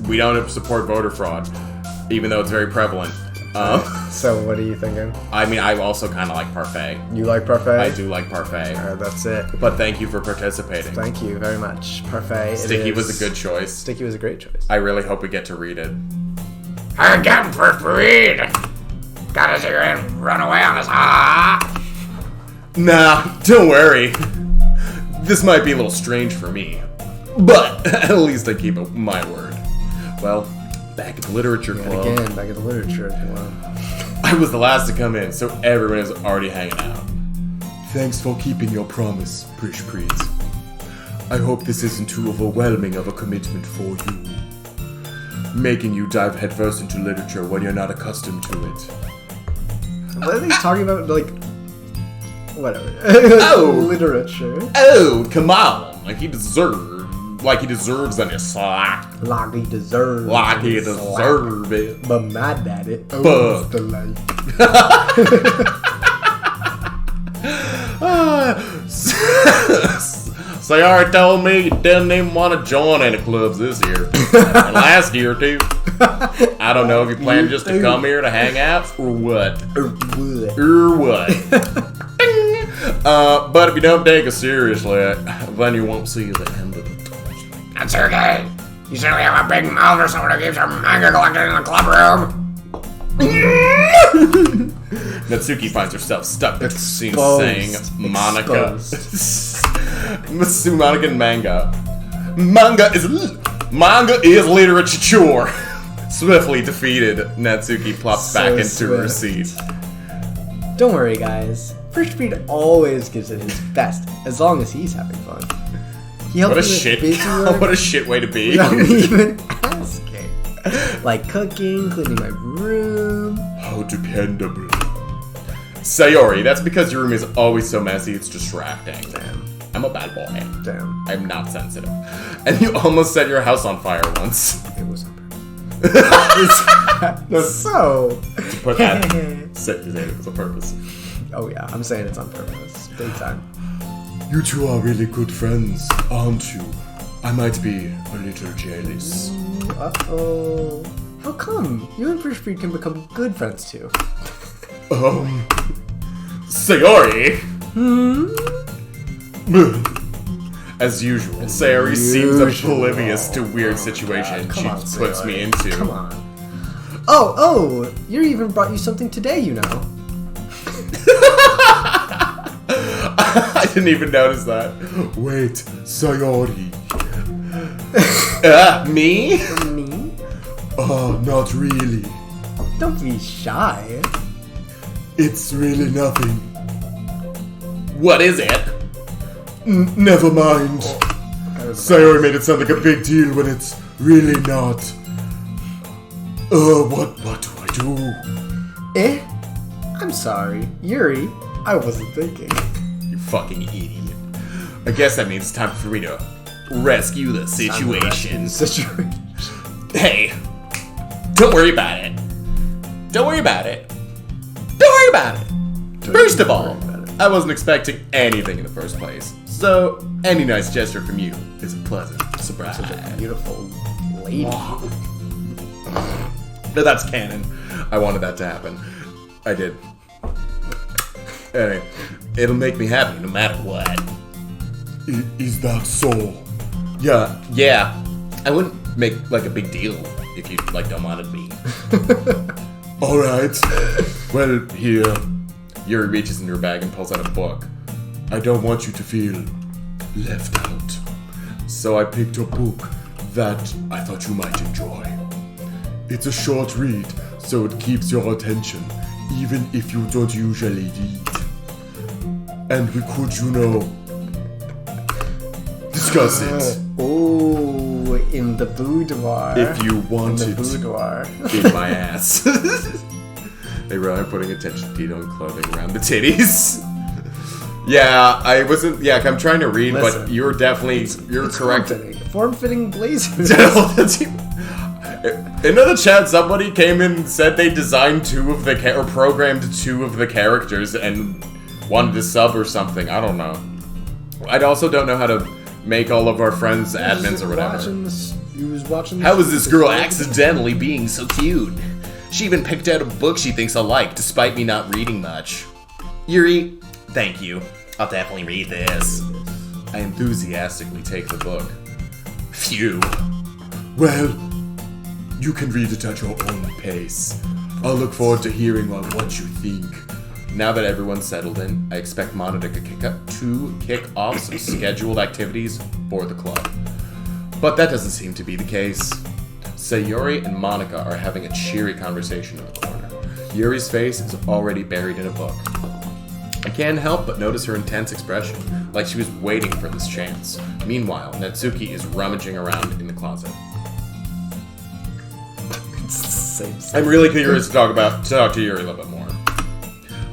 we don't support voter fraud, even though it's very prevalent. So, what are you thinking? I mean, I also kind of like Parfait. You like Parfait? I do like Parfait. That's it. But thank you for participating. Thank you very much. Parfait. it Sticky was is- a good choice. Sticky was a great choice. I really hope we get to read it. Again, first read. Gotta see you run away on us, Nah, don't worry. This might be a little strange for me, but at least I keep my word. Well, back at the Literature Club. Again, back at the Literature Club. I was the last to come in, so everyone is already hanging out. Thanks for keeping your promise, Prish Preet. I hope this isn't too overwhelming of a commitment for you. Making you dive headfirst into literature when you're not accustomed to it. What are they talking about? Like, whatever. Oh! Literature. Oh, come on! Like he deserves any slack. Like he deserves. Like he slack. deserve it. But my daddy But- owns the light. Sayara told me you didn't even want to join any clubs this year. And last year, too. I don't know if you plan just to come here to hang out or what. Or what. But if you don't take us seriously, then you won't see the end of it. That's okay. You certainly have a big mouth for someone who keeps her manga collected in the club room. Natsuki finds herself stuck between Exposed. saying Monica. Exposed. Monica and manga. Manga is literature. Swiftly defeated, Natsuki plops So back into her swift. seat. Don't worry, guys. First Breed always gives it his best, as long as he's having fun. He helps What a me with shit! busy work What a shit way to be. without me even asking. Like cooking, cleaning my room. How dependable. Sayori, that's because your room is always so messy. It's distracting. Damn. I'm a bad boy. Damn. I'm not sensitive. And you almost set your house on fire once. It was on purpose. So. Put that. Set it was a purpose. Oh yeah, I'm saying it's on purpose. Big time. You two are really good friends, aren't you? I might be a little jealous. Uh-oh. How come? You and First Breed can become good friends too. Sayori. As usual, Sayori seems oblivious to weird situations she Come on, puts me Sayori. into. Come on. Oh, you even brought you something today, you know. I didn't even notice that. Wait, Sayori. Me? Me? Oh, not really. Don't be shy. It's really nothing. What is it? Never mind. Sayori made it sound like a big deal when it's really not. What do I do? I'm sorry. Yuri, I wasn't thinking. You fucking idiot. I guess that means it's time for me to rescue the situation. Hey, don't worry about it. Don't worry about it. Don't worry about it. First of all, I wasn't expecting anything in the first place. So, any nice gesture from you is a pleasant surprise. Beautiful lady. But that's canon. I wanted that to happen. I did. Anyway, it'll make me happy no matter what. Is that so? Yeah. I wouldn't make like a big deal if you like don't want me. Alright. Well, here. Yuri reaches in her bag and pulls out a book. I don't want you to feel left out. So I picked a book that I thought you might enjoy. It's a short read, so it keeps your attention, even if you don't usually read. And we could, discuss it. Oh, in the boudoir. If you in want the it. boudoir. In my ass. They really are putting attention to detail and clothing around the titties. Yeah, I wasn't. Yeah, I'm trying to read, Listen, but you're definitely you're correct. Form-fitting blazers. In the chat, somebody came in and said they designed or programmed 2 of the characters and wanted to sub or something. I don't know. I also don't know how to make all of our friends admins or whatever. He was watching. How is this girl accidentally being so cute? She even picked out a book she thinks I'll like, despite me not reading much. Yuri, thank you. I'll definitely read this. I enthusiastically take the book. Phew. Well, you can read it at your own pace. I'll look forward to hearing what you think. Now that everyone's settled in, I expect Monica to kick off some scheduled activities for the club. But that doesn't seem to be the case. Sayori and Monica are having a cheery conversation in the corner. Yuri's face is already buried in a book. I can't help but notice her intense expression, like she was waiting for this chance. Meanwhile, Natsuki is rummaging around in the closet. Same. I'm really curious to talk to Yuri a little bit more.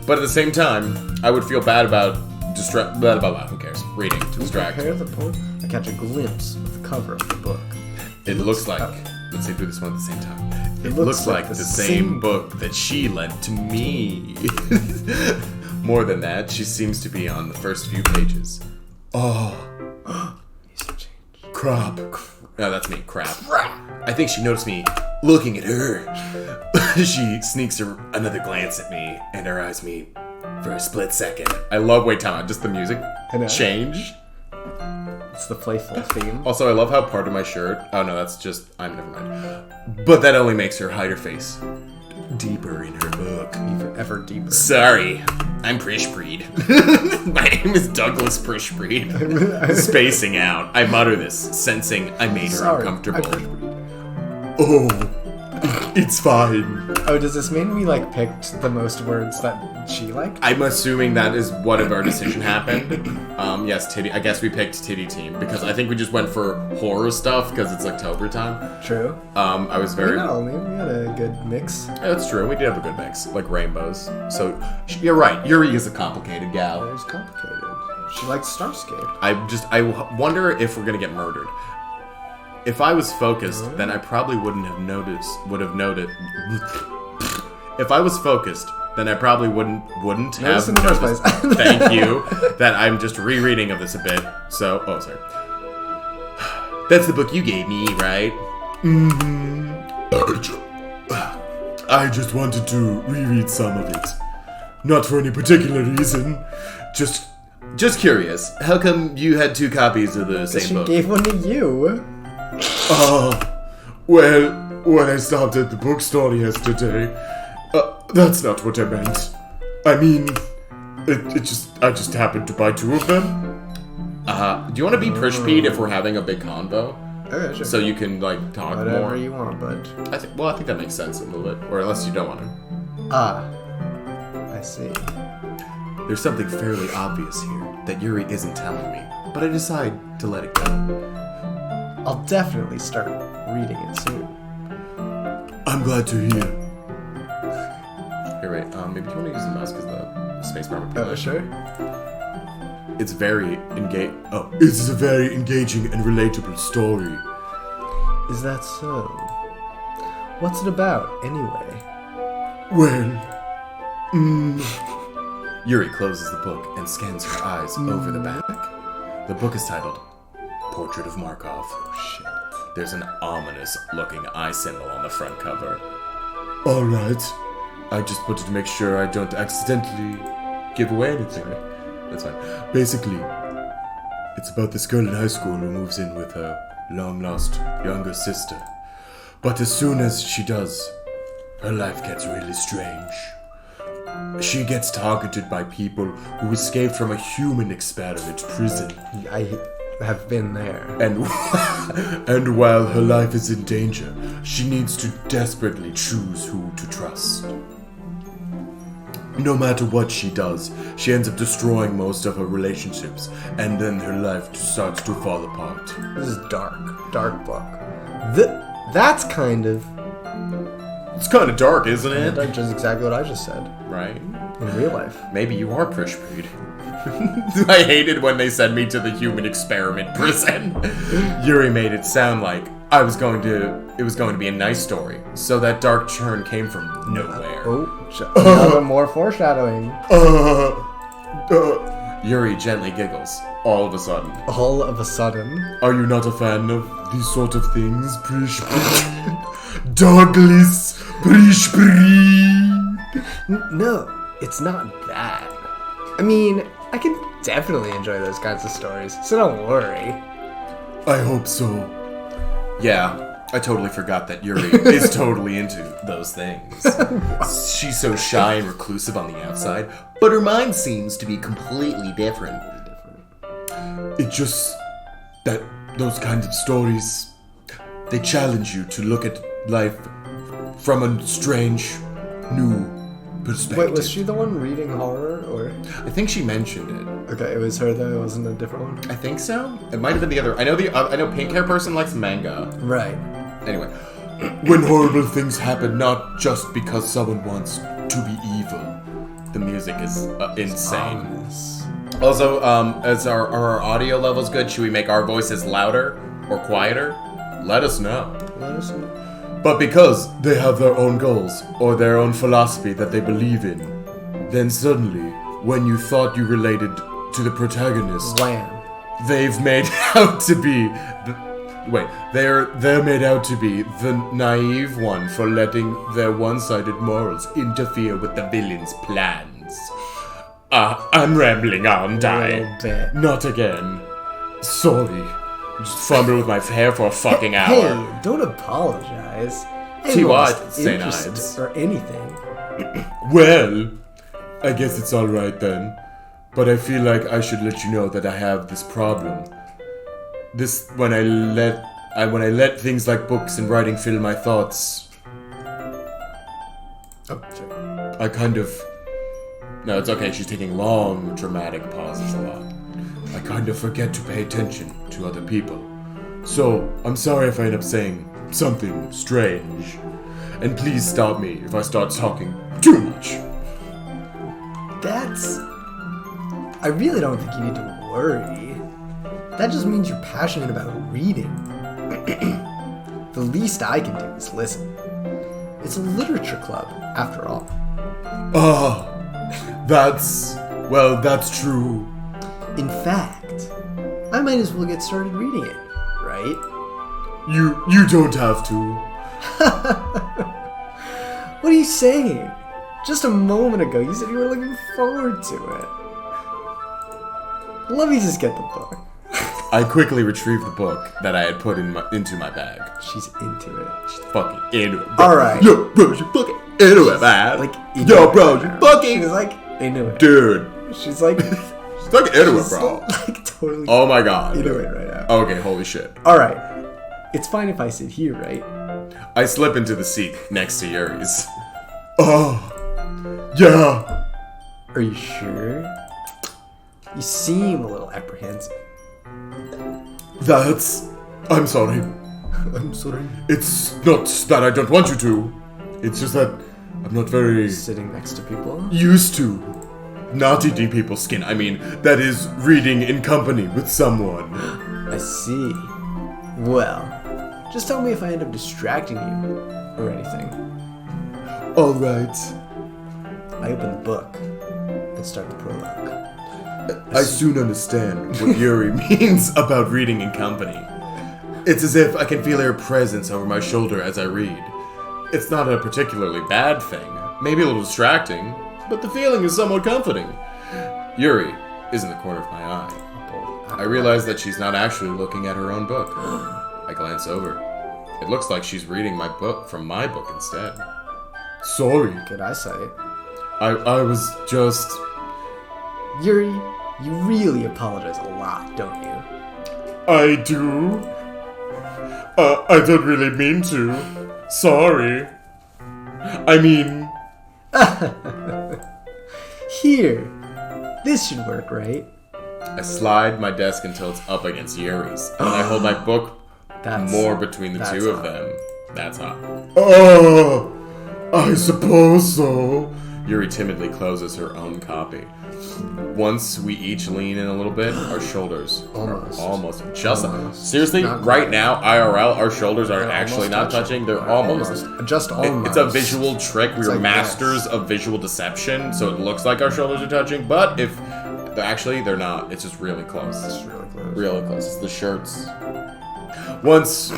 But at the same time, I would feel bad about who cares? Reading to distract. Compare the poem. I catch a glimpse of the cover of the book. It looks like, let's say do this one at the same time. It looks like the same book that she lent to me. More than that, she seems to be on the first few pages. Oh, crap. No, that's me, crap. I think she noticed me looking at her. She sneaks another glance at me, and her eyes meet for a split second. I love, wait, time out, just the music change. It's the playful theme. Also, I love how part of my shirt, oh no, that's just, never mind. But that only makes her hide her face deeper in her book. Even ever deeper. Sorry, I'm Prishbreed. My name is Douglas Prishbreed. Spacing out. I mutter this, sensing I made her uncomfortable. Oh, it's fine. Oh, does this mean we picked the most words that she liked? I'm assuming that is what if our decision happened. Yes, titty. I guess we picked Titty Team because I think we just went for horror stuff because it's October time. True. I was very. Not only we had a good mix. Yeah, that's true. We did have a good mix, like rainbows. So you're right. Yuri is a complicated gal. It's complicated. She likes Starscape. I wonder if we're gonna get murdered. If I was focused, then I probably wouldn't have noticed. If I was focused, then I probably wouldn't have in the first noticed. place. Thank you. That I'm just rereading of this a bit. So, oh sorry. That's the book you gave me, right? Mm-hmm. I just wanted to reread some of it. Not for any particular reason. Just curious. How come you had 2 copies of the same book? She gave one to you. Well, when I stopped at the bookstore yesterday, that's not what I meant. I mean, I just happened to buy 2 of them. Do you want to be Prishbreed if we're having a big convo? Okay, sure. So you can talk Whatever more. you want, bud. I think that makes sense a little bit, or unless you don't want to. I see. There's something fairly obvious here that Yuri isn't telling me, but I decide to let it go. I'll definitely start reading it soon. I'm glad to hear. Here, wait. Maybe you want to use the mouse because the spacebar would be Oh, sure. It's very engaging. Oh, It's a very engaging and relatable story. Is that so? What's it about, anyway? Well, Yuri closes the book and scans her eyes over the back. The book is titled Portrait of Markov. Oh, shit. There's an ominous-looking eye symbol on the front cover. alright. I just wanted to make sure I don't accidentally give away anything. That's fine. Basically, it's about this girl in high school who moves in with her long-lost younger sister. But as soon as she does, her life gets really strange. She gets targeted by people who escaped from a human experiment prison. have been there. And, and while her life is in danger, she needs to desperately choose who to trust. No matter what she does, she ends up destroying most of her relationships, and then her life starts to fall apart. This is dark book. That's kind of... It's kind of dark, isn't it? That's just exactly what I just said. Right? In real life. Maybe you are Prish Breed. I hated when they sent me to the human experiment prison. Yuri made it sound like it was going to be a nice story. So that dark churn came from nowhere. Oh, more foreshadowing. Yuri gently giggles, all of a sudden. All of a sudden. Are you not a fan of these sort of things, Prish? Douglas Prish Breed? No, it's not that. I mean, I can definitely enjoy those kinds of stories, so don't worry. I hope so. Yeah, I totally forgot that Yuri is totally into those things. She's so shy and reclusive on the outside, but her mind seems to be completely different. It's just that those kinds of stories, they challenge you to look at life from a strange, new perspective. Wait, was she the one reading horror, or? I think she mentioned it. Okay, it was her though, it wasn't a different one? I think so. It might have been the other. I know pink hair person likes manga. Right. Anyway, When horrible things happen, not just because someone wants to be evil. the music is insane. Ominous. Also, as are our audio levels good? Should we make our voices louder or quieter? Let us know. Let us know. But because they have their own goals or their own philosophy that they believe in, then suddenly, when you thought you related to the protagonist, Wham. they've made out to be they're made out to be the naive one for letting their one-sided morals interfere with the villain's plans. I'm rambling, aren't A I? little bit. Not again. Sorry. Just fumbled with my hair for a fucking hour. Hey, don't apologize. See what, Everyone's St. interested Ives? or anything. Well, I guess it's alright then. But I feel like I should let you know that I have this problem. When I let things like books and writing fill my thoughts, Oh, sorry. I kind of... No, it's okay, she's taking long, dramatic pauses a lot. I kind of forget to pay attention to other people. So, I'm sorry if I end up saying something strange. And please stop me if I start talking too much. I really don't think you need to worry. That just means you're passionate about reading. The least I can do is listen. It's a literature club, after all. That's true. In fact, I might as well get started reading it, right? You don't have to. What are you saying? Just a moment ago, you said you were looking forward to it. Let me just get the book. I quickly retrieved the book that I had put into my bag. She's into it. She's fucking into it. Bro. Alright. Yo, bro, you fucking into it, man. Like, into Yo, it bro, right you now. fucking... She's like, into it. Dude. She's like, She's fucking into it, she's bro. like totally Oh my god. into it right now. Okay, holy shit. Alright. It's fine if I sit here, right? I slip into the seat next to Yuri's. Yeah. Are you sure? You seem a little apprehensive. I'm sorry. I'm sorry. It's not that I don't want you to. It's just that I'm not very Sitting next to people? used to not eating people's skin. I mean, that is reading in company with someone. I see. Well, just tell me if I end up distracting you or anything. All right. I open the book and start the prologue. I soon understand what Yuri means about reading in company. It's as if I can feel her presence over my shoulder as I read. It's not a particularly bad thing, maybe a little distracting, but the feeling is somewhat comforting. Yuri is in the corner of my eye. I realize that she's not actually looking at her own book. I glance over. It looks like she's reading my book from my book instead. Sorry. Good eyesight. I was just... Yuri, you really apologize a lot, don't you? I do. I don't really mean to. Sorry. I mean... Here. This should work, right? I slide my desk until it's up against Yuri's, and I hold my book more between the two of them. That's hot. Oh, I suppose so. Yuri timidly closes her own copy. Once we each lean in a little bit, our shoulders are almost just... Seriously, right now, IRL, our shoulders are actually not touching. They're almost. Just almost. It's a visual trick. We are masters of visual deception, so it looks like our shoulders are touching, but if... Actually, they're not. It's just really close. It's really close. Really close. It's the shirts. Once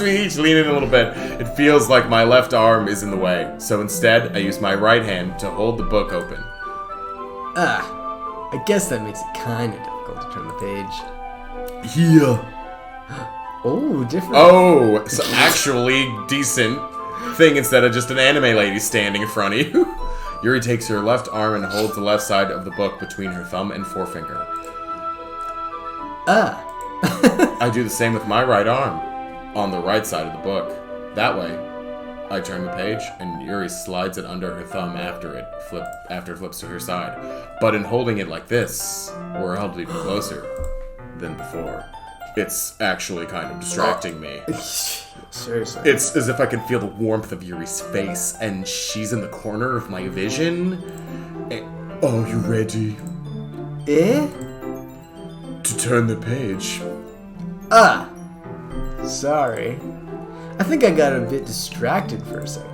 we each lean in a little bit, it feels like my left arm is in the way. So instead, I use my right hand to hold the book open. I guess that makes it kind of difficult to turn the page. Here. Oh, different. Oh, so actually decent thing instead of just an anime lady standing in front of you. Yuri takes her left arm and holds the left side of the book between her thumb and forefinger. I do the same with my right arm on the right side of the book. That way, I turn the page and Yuri slides it under her thumb after it flips to her side. But in holding it like this, we're held even closer than before. It's actually kind of distracting me. Seriously. It's as if I can feel the warmth of Yuri's face, and she's in the corner of my vision. Are you ready to turn the page? Sorry. I think I got a bit distracted for a second.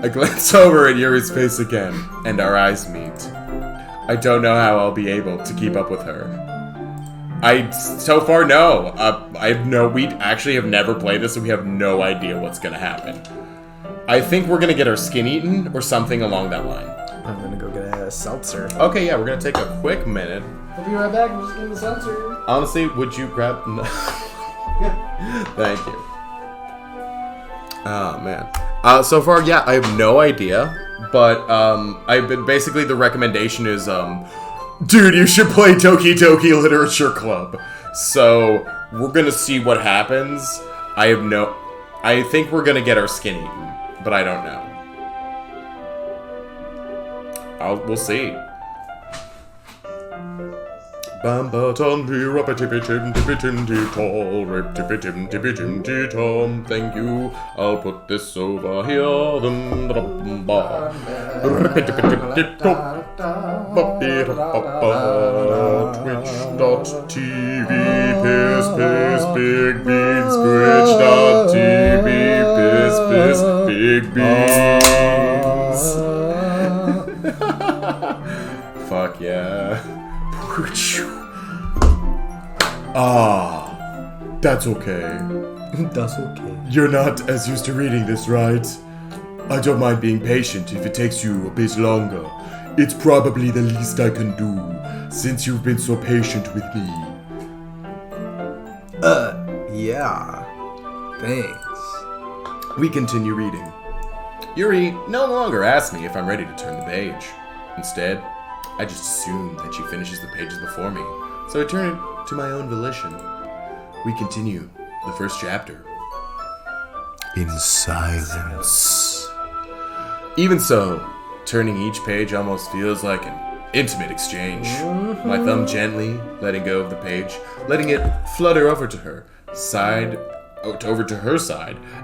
I glance over at Yuri's face again, and our eyes meet. I don't know how I'll be able to keep up with her. So far, no. We actually have never played this, so we have no idea what's gonna happen. I think we're gonna get our skin eaten, or something along that line. I'm gonna go get a seltzer. Okay, yeah, we're gonna take a quick minute. I'll be right back. I'm just getting the seltzer. Honestly, would you grab... No. Thank you. Oh, man. So far, yeah, I have no idea, but, basically the recommendation is, dude, you should play Doki Doki Literature Club. So, we're gonna see what happens. I think we're gonna get our skin eaten, but I don't know. We'll see. Bamba tumby rubba tippy tim tippy tim tall rip tippy tim tom. Thank you. I'll put this over here. Twitch.tv piss big beans. Twitch.tv piss big beans. Fuck yeah. That's okay. That's okay. You're not as used to reading this, right? I don't mind being patient if it takes you a bit longer. It's probably the least I can do, since you've been so patient with me. Yeah. Thanks. We continue reading. Yuri no longer asks me if I'm ready to turn the page. Instead, I just assume that she finishes the pages before me, so I turn it to my own volition. We continue the first chapter. In silence. Even so, turning each page almost feels like an intimate exchange. My thumb gently letting go of the page, letting it flutter over to her side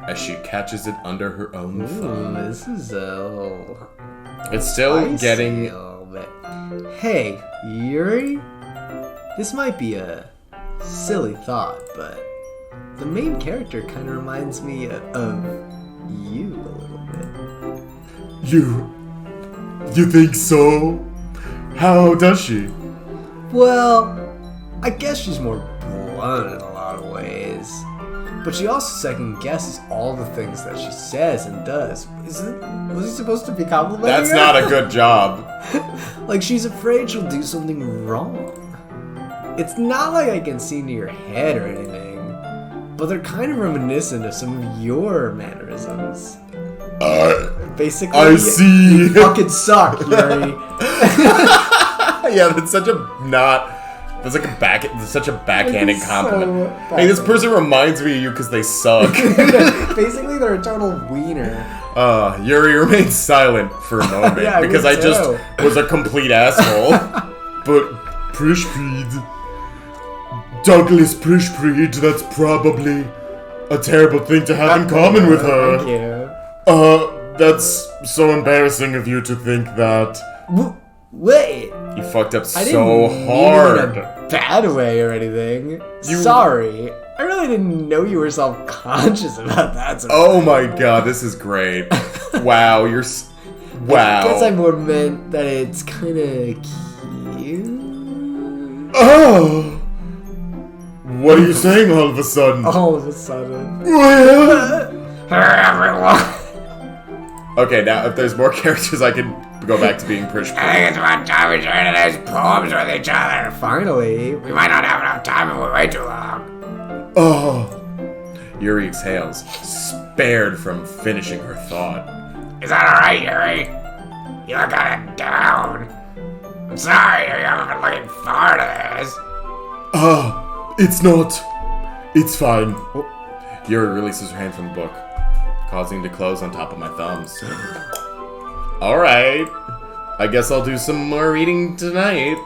as she catches it under her own thumb. This is It's still getting... Hey, Yuri? This might be a silly thought, but the main character kind of reminds me of you a little bit. You think so? How does she? Well, I guess she's more blunt in a lot of ways. But she also second guesses all the things that she says and does. Was he supposed to be complimenting That's her? not a good job. Like she's afraid she'll do something wrong. It's not like I can see into your head or anything, but they're kind of reminiscent of some of your mannerisms. Basically, I see. You fucking suck, Yuri. Yeah, that's such a not That's like such a backhanded It's so compliment. Hey, this person reminds me of you because they suck. Basically, they're a total wiener. Yuri remained silent for a moment Yeah, me because I just too. was a complete asshole. But Prishpreed, Douglas Prishpreed, that's probably a terrible thing to have in common with her. Thank you. That's so embarrassing of you to think that. Wait, You fucked up I didn't so mean it in hard. a bad way or anything. Sorry. I really didn't know you were self-conscious about that. So Oh my god, this is great. Wow, wow. I guess I more meant that it's kind of cute. Oh! What are you saying all of a sudden? All of a sudden. Hey, everyone. Okay, now if there's more characters, I can go back to being Prish. I think it's about time we share today's poems with each other. Finally. We might not have enough time if we wait too long. Oh, Yuri exhales, spared from finishing her thought. Is that alright, Yuri? You look kinda down. I'm sorry, you haven't been looking forward to this. it's not. It's fine. Yuri releases her hand from the book, causing it to close on top of my thumbs. Alright, I guess I'll do some more reading tonight.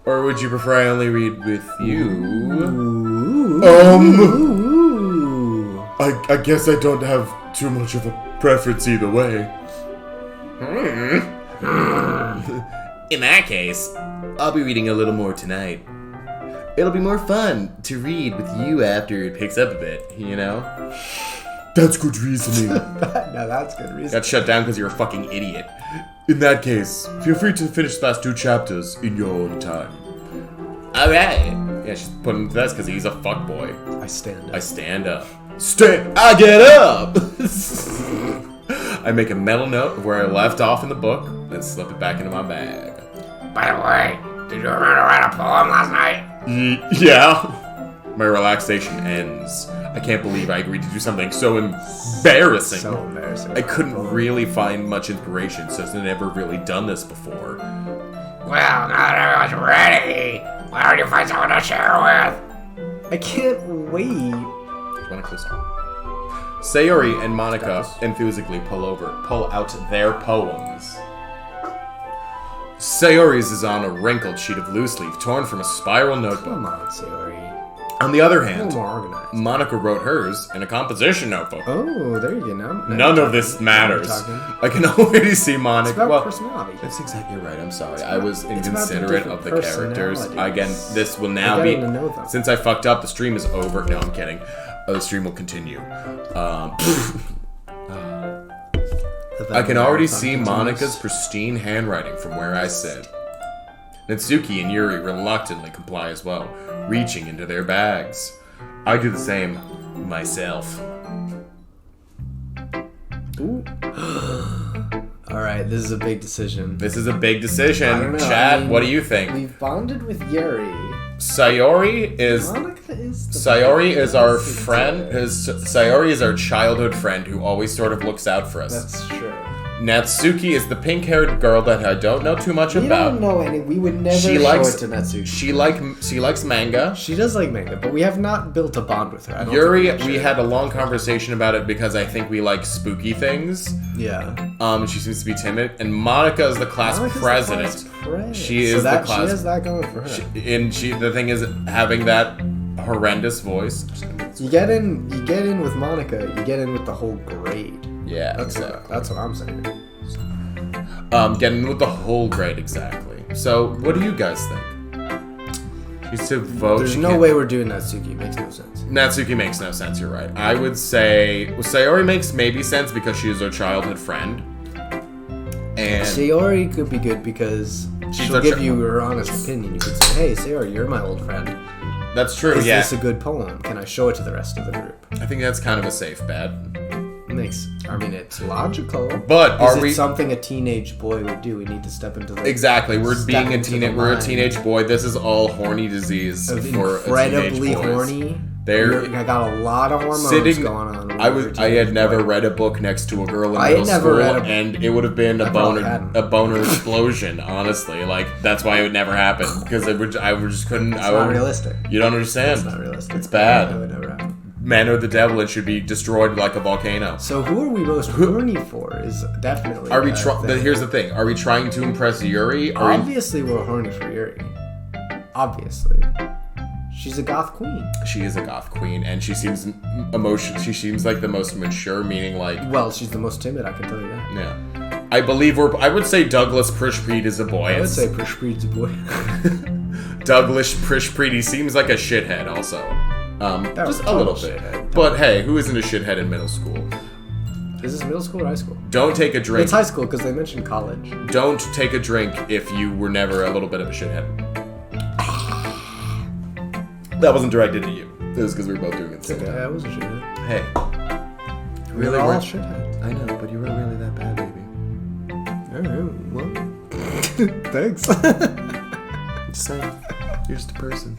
Or would you prefer I only read with you? I guess I don't have too much of a preference either way. In that case, I'll be reading a little more tonight. It'll be more fun to read with you after it picks up a bit, you know? That's good reasoning. Now that's good reason. Got shut down because you're a fucking idiot. In that case, feel free to finish the last 2 chapters in your own time. Alright. Yeah, she's putting to this because he's a fuckboy. I stand I up. stand up. I get up! I make a mental note of where I left off in the book, then slip it back into my bag. By the way, did you remember to write a poem last night? Yeah. My relaxation ends. I can't believe I agreed to do something so embarrassing. So embarrassing. I couldn't really find much inspiration since I'd never really done this before. Well, now that everyone's ready, why don't you find someone to share with? I can't wait. Sayori and Monica enthusiastically pull out their poems. Sayori's is on a wrinkled sheet of loose leaf torn from a spiral notebook. Come on, Sayori. On the other A hand, little more organized. Monica wrote hers in a composition notebook. Oh, there you go. Now None you're of this talking. matters. Now you're talking. I can already see Monica. It's about well, personality. that's exactly right. I'm sorry. I was it's about the inconsiderate of the different characters. personalities. Again, this will now You're be. getting to know them. Since I fucked up, the stream is over. No, I'm kidding. The stream will continue. I can already see Monica's pristine handwriting from where I sit. Natsuki and Yuri reluctantly comply as well, reaching into their bags. I do the same myself. Alright, this is a big decision. This is a big I don't decision. know, Chad, I mean, what do you think? We've bonded with Yuri. Sayori is Monica is the Sayori is our thing to friend. do. Sayori is our childhood friend who always sort of looks out for us. That's true. Natsuki is the pink-haired girl that I don't know too much We about. don't know any. We would never She show likes- it to Natsuki. She likes manga. She does like manga, but we have not built a bond with her. I don't Yuri, think we should. had a long conversation about it because I think we like spooky things. Yeah. And she seems to be timid. And Monica is the class Monica's the president. class president. She So is that, the class. She has that going for her. The thing is, having that horrendous voice. You get in with Monica. You get in with the whole grade. Yeah, That's exactly. that's what I'm saying. Getting with the whole grade exactly. So, what do you guys think? She's to vote. There's she no can't- way we're doing Natsuki. It makes no sense. Natsuki makes no sense. You're right. I would say Sayori makes maybe sense because she is our childhood friend. And Sayori could be good because She's she'll our give chi- you her honest opinion. You could say, "Hey, Sayori, you're my old friend. that's true. Is Yeah, this a good poem? Can I show it to the rest of the group?" I think that's kind of a safe bet. It's logical. But are Is it we something a teenage boy would do? We need to step into the exactly? We're step being a into the teenage. We're a line teenage boy. This is all horny disease of for a incredibly teenage boys. horny I got a lot of hormones going on. I had never read a book next to a girl in middle school, and it would have been a boner explosion. Honestly, like that's why it would never happen because I just couldn't. It's not realistic. You don't understand. It's not realistic. It's bad. It would never happen. Men are the devil and should be destroyed like a volcano. So who are we most horny for? Is definitely. Here's the thing: are we trying to impress Yuri? Obviously, we're horny for Yuri. Obviously. She's a goth queen. She is a goth queen, and she seems emotional. She seems like the most mature, meaning like. Well, she's the most timid. I can tell you that. Yeah, I believe I would say Douglas Prishpreet is a boy. I would say Prishpreet's a boy. Douglas Prishpreet. He seems like a shithead, also. Just a little bit. Shithead. But hey, who isn't a shithead in middle school? Is this middle school or high school? Don't take a drink. It's high school because they mentioned college. Don't take a drink if you were never a little bit of a shithead. That wasn't directed at you. It was because we were both doing it at the same time. Yeah, I was a shithead. Hey. Really, we're all shitheads. I know, but you weren't really that bad, baby. Alright, well. Thanks. I'm just saying. You're just a person.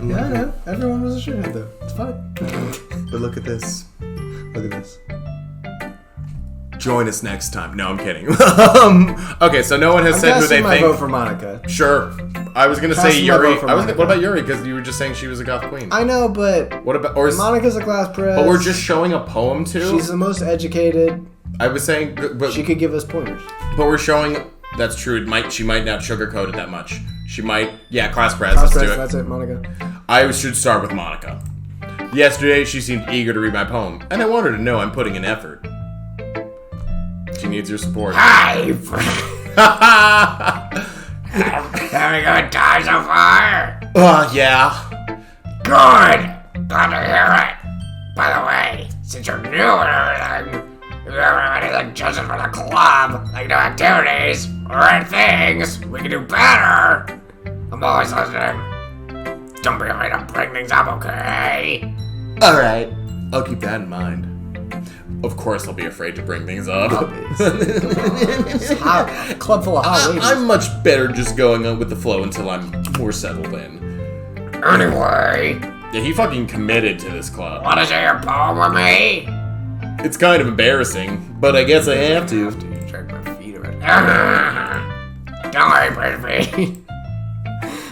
Yeah, I know. Everyone was a shithead, though. It's fine. But look at this. Look at this. Join us next time. No, I'm kidding. Okay, so no one has said who they my think. vote for Monica. Sure. I was gonna say Casting my Yuri. vote for What Monica. about Yuri? Because you were just saying she was a goth queen. I know, but What about Monica's a class press. But we're just showing a poem too. She's the most educated. I was saying, but She could give us pointers. But we're showing. That's true. She might not sugarcoat it that much. She might. Yeah, class press. Class Let's press, do it. that's it, Monica. I should start with Monica. Yesterday, she seemed eager to read my poem, and I want her to know I'm putting in effort. She needs your support. Hi! Having a good time so far? Yeah. Good! Glad to hear it. By the way, since you're new and everything, if you ever have any suggestions for the club, like new activities or things we can do better, I'm always listening. Don't be afraid to bring things up, okay? Alright. I'll keep that in mind. Of course I'll be afraid to bring things up. It's hot. Club full of hot ladies. I'm much better just going on with the flow until I'm more settled in. Anyway, Yeah, he fucking committed to this club. wanna share your poem with me? It's kind of embarrassing, but I guess I have to. You drag my feet around. Don't worry, Frisbee.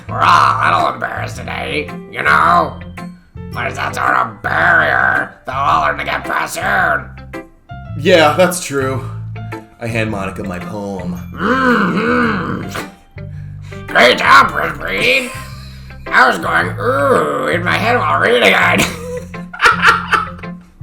We're all a little embarrassed today, you know? But it's that sort of barrier that we'll all learn to get past soon. Yeah, that's true. I hand Monica my poem. Great job, Frisbee. I was going, ooh, in my head while reading it.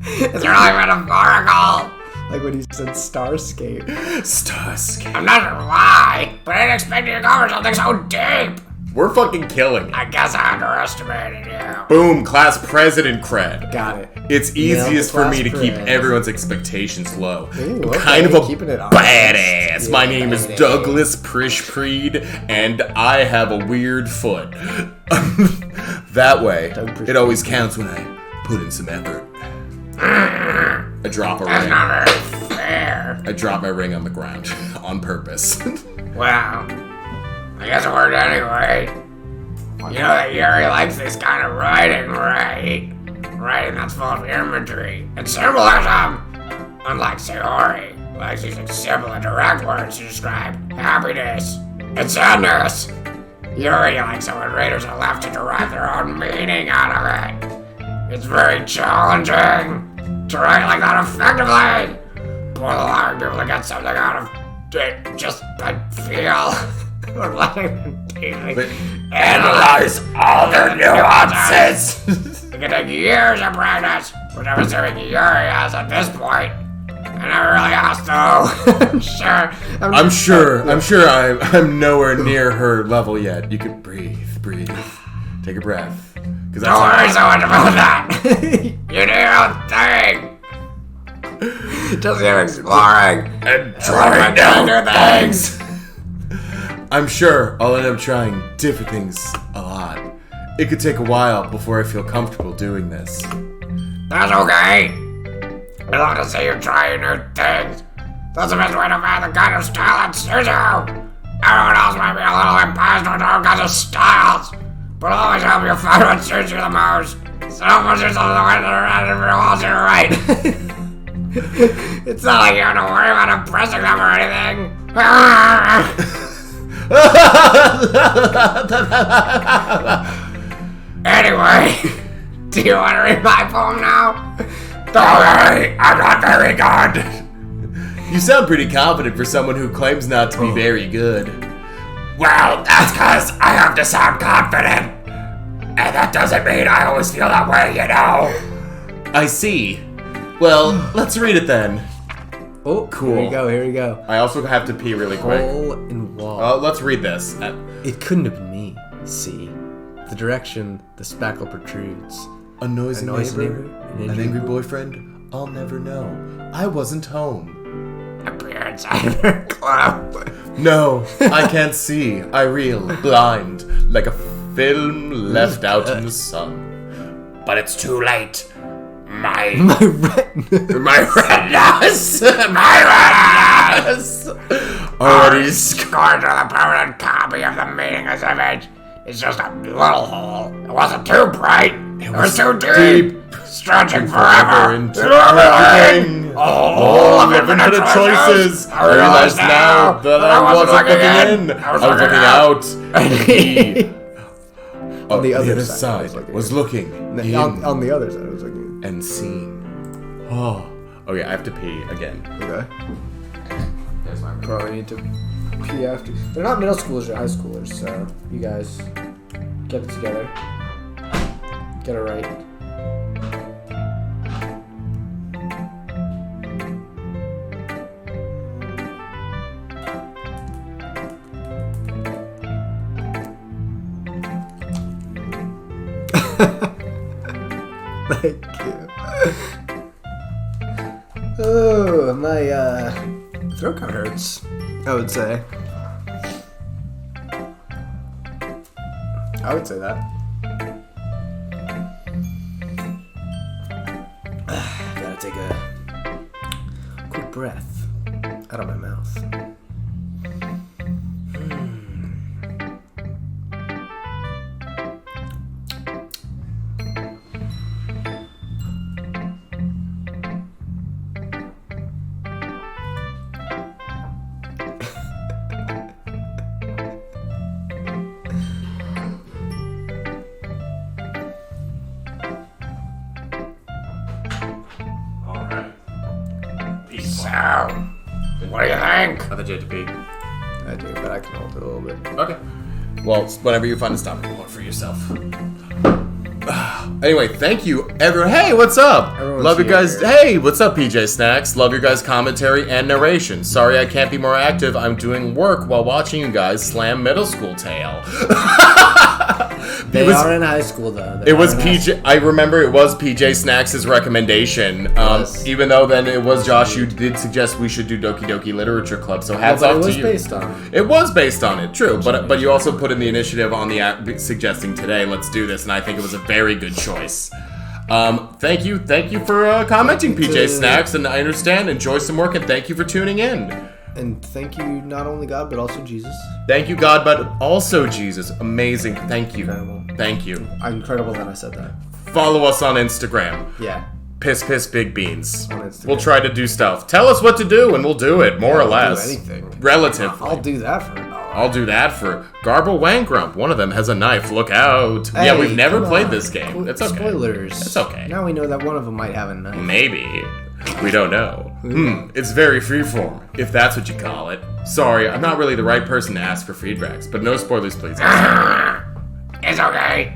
It's really metaphorical. Like when he said Starscape. Starscape. I'm not sure why, but I didn't expect you to cover something so deep. We're fucking killing it. I guess I underestimated you. Boom, class president cred. Got it. It's easiest for class me to keep pres. everyone's expectations low. Ooh, I'm okay, kind of a keeping it honest. badass. My Yeah, name is badass. Douglas Prishpreet, and I have a weird foot. That way, Doug Prishpreet. it always counts when I put in some effort. I drop a That's ring. not very fair. I drop my ring on the ground on purpose. Well, I guess it worked anyway. You know that Yuri likes this kind of writing, right? Writing that's full of imagery and symbolism. Unlike Sayori, who likes using simple and direct words to describe happiness and sadness. Yuri likes it when readers are left to derive their own meaning out of it. It's very challenging to write like that effectively, but allowing people to get something out of it just by feel. Or letting them deeply analyze all their nuances. It can take years of practice, which I'm assuming Yuri has at this point. And never really has to. I'm sure I'm nowhere near her level yet. You can breathe. Take a breath. Don't worry so much about that. You do your own thing. Just keep exploring and trying new things. I'm sure I'll end up trying different things a lot. It could take a while before I feel comfortable doing this. That's okay. I love to see you try new things. That's the best way to find the kind of style that suits you. Everyone else might be a little impressed with all kinds of styles, but I'll always help you find what suits you the most. So don't push yourself to the way to the right if you're all to the right. It's not like you have to worry about impressing them or anything. Anyway, do you want to read my poem now? Don't worry, I'm not very good. You sound pretty confident for someone who claims not to be very good. Well, that's because I have to sound confident. And that doesn't mean I always feel that way, you know? I see. Well, let's read it then. Oh, Cool. Here we go. I also have to pee really quick. Hole in wall. Let's read this. It couldn't have been me. See, the direction the spackle protrudes. A noisy noisy neighbor, neighbor, an angry boyfriend, I'll never know. I wasn't home. Appearance Cyber Club. No, I can't see. I reel, blind, like a film left out in the sun. But it's too late. My retina. My retinas! My retinas! Already scored with a permanent copy of the meaningless image. It's just a little hole. It wasn't too bright. It was too deep. Stretching forever into everything. all of infinite choices. I realize now that I wasn't looking in. I was looking out. And he, On the other side, was looking in On the other side, I was looking. and seen. Oh, okay. I have to pee again. Okay. There's my Probably need to pee after. They're not middle schoolers, they're high schoolers, so you guys get it together. Get it right. Thank you. Oh, my throat kind of hurts, I would say. I would say that. Gotta take a quick breath out of my mouth. So, what do you think? I thought you had to pee. I do, but I can hold it a little bit. Okay. Well, whenever you find a stopping point for yourself. Anyway, thank you, everyone. Hey, what's up? Everyone's Love you guys. here. Hey, what's up, PJ Snacks? Love your guys' commentary and narration. Sorry I can't be more active. I'm doing work while watching you guys slam middle school tail. They are in high school, though. It was PJ. I remember it was PJ Snacks' recommendation. Yes. Even though then it was Josh who did suggest we should do Doki Doki Literature Club. So hats off to you. It was based on. It was based on it, true. But you also put in the initiative on the app suggesting today, let's do this, and I think it was a very good choice. Thank you for commenting, PJ Snacks, and I understand. Enjoy some work, and thank you for tuning in. And thank you, not only God, but also Jesus. Thank you, God, but also Jesus. Amazing. Thank you. Incredible. Thank you. Incredible that I said that. Follow us on Instagram. Yeah. Piss Big Beans. On Instagram. We'll try to do stuff. Tell us what to do, and we'll do it, more or less. Do anything. Relatively. I'll do that for $1. I'll do that for Garble Wangrump. One of them has a knife. Look out. Yeah, we've never come played on. this game. It's okay. Spoilers. It's okay. Now we know that one of them might have a knife. Maybe. We don't know. It's very freeform, if that's what you call it. Sorry, I'm not really the right person to ask for feedbacks, but no spoilers, please. It's okay.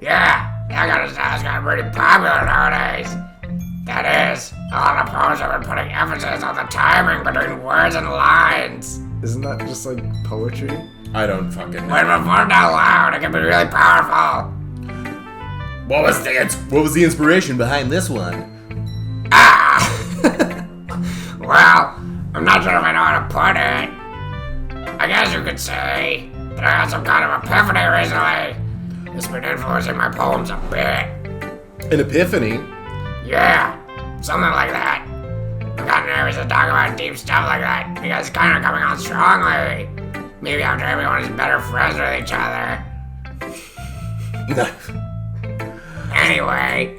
Yeah, I gotta say, it's gotten pretty popular nowadays. That is, a lot of poems have been putting emphasis on the timing between words and lines. Isn't that just like poetry? I don't fucking know. When performed out loud, it can be really powerful. What was the inspiration behind this one? Well, I'm not sure if I know how to put it. I guess you could say that I had some kind of epiphany recently. It's been influencing my poems a bit. An epiphany? Yeah, something like that. I'm kind of nervous to talk about deep stuff like that because it's kind of coming on strongly. Maybe after everyone is better friends with each other. Anyway,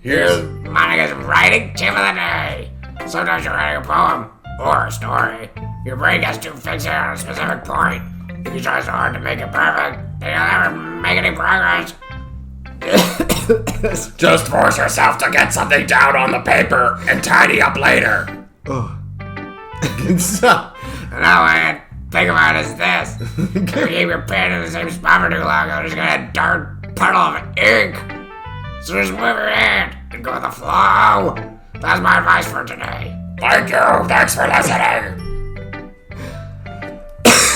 here's Monica's writing tip of the day. Sometimes you're writing a poem or a story. Your brain gets too fixated on a specific point. If you try so hard to make it perfect, then you'll never make any progress. Just force yourself to get something down on the paper and tidy up later. Oh. Now I think about it as this. If you keep your pen in the same spot for too long, you'll just get a dark puddle of ink. So just move your hand and go with the flow. That's my advice for today. Thank you. Thanks for listening.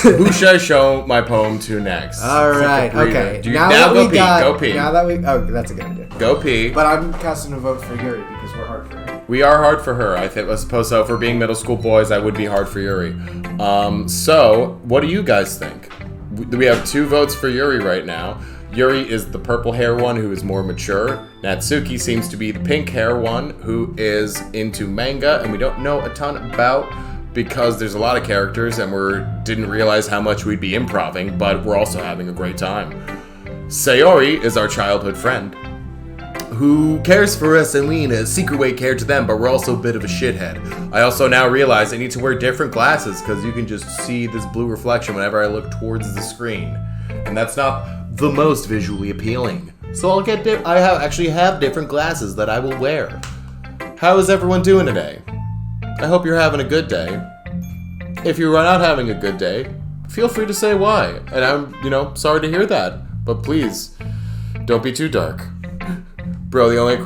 Who should I show my poem to next? All right. Okay. Now go pee. Go pee. Now that we... Oh, that's a good idea. Go pee. But I'm casting a vote for Yuri because we're hard for her. We are hard for her. I suppose so. For being middle school boys, I would be hard for Yuri. So, what do you guys think? We have 2 votes for Yuri right now. Yuri is the purple hair one who is more mature. Natsuki seems to be the pink hair one who is into manga and we don't know a ton about because there's a lot of characters and we didn't realize how much we'd be improvising, but we're also having a great time. Sayori is our childhood friend who cares for us and we in a secret way care to them, but we're also a bit of a shithead. I also now realize I need to wear different glasses because you can just see this blue reflection whenever I look towards the screen. And that's not the most visually appealing. So I'll get I actually have different glasses that I will wear. How is everyone doing today? I hope you're having a good day. If you're not having a good day, feel free to say why. And I'm, sorry to hear that. But please, don't be too dark. Bro, there's only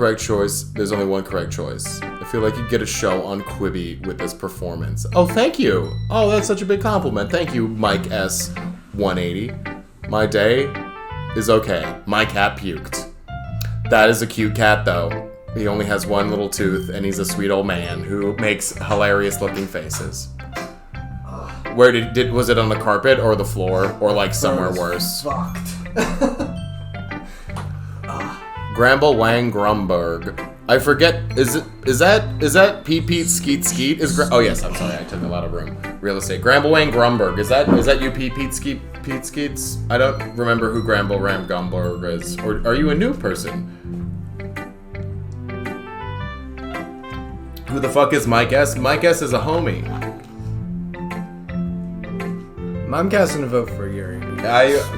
one correct choice. I feel like you get a show on Quibi with this performance. Oh, thank you. Oh, that's such a big compliment. Thank you, Mike S180. My day is okay. My cat puked. That is a cute cat, though. He only has one little tooth, and he's a sweet old man who makes hilarious-looking faces. Where was it on the carpet or the floor or like somewhere worse? Fucked. Gramble Wang Grumberg. I forget. Is that Pete Pete Skeet Skeet? Oh yes, I'm sorry. I took a lot of room. Real estate. Gramble Wang Grumberg. Is that you Pete Pete Skeet Pete Skeets? I don't remember who Gramble Ram Grumberg is. Or are you a new person? Who the fuck is Mike S? Mike S is a homie. I'm casting a vote for Yuri.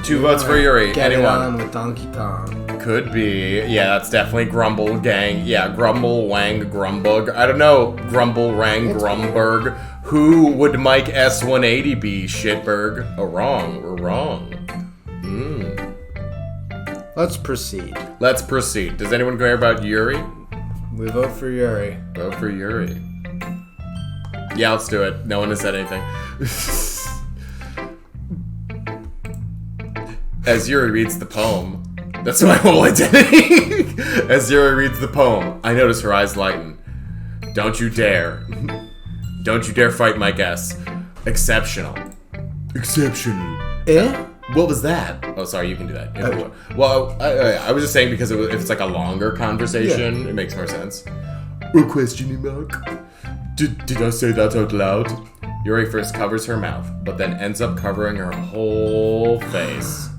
2 votes for Yuri. Get Anyone? it on with Donkey Kong. Could be. Yeah, that's definitely Grumble Gang. Yeah, Grumble Wang Grumbug. I don't know. Grumble Rang Grumberg. Who would Mike S180 be? Shitberg. Oh, wrong. We're wrong. Let's proceed. Let's proceed. Does anyone care about Yuri? We vote for Yuri. Vote for Yuri. Yeah, let's do it. No one has said anything. As Yuri reads the poem, that's my whole identity. As Yuri reads the poem, I notice her eyes lighten. Don't you dare. Don't you dare fight Mike S. Exceptional. Exceptional. What was that? Oh, sorry, you can do that. Okay. Well, I was just saying because if it's like a longer conversation, it makes more sense. A question mark? Did I say that out loud? Yuri first covers her mouth, but then ends up covering her whole face.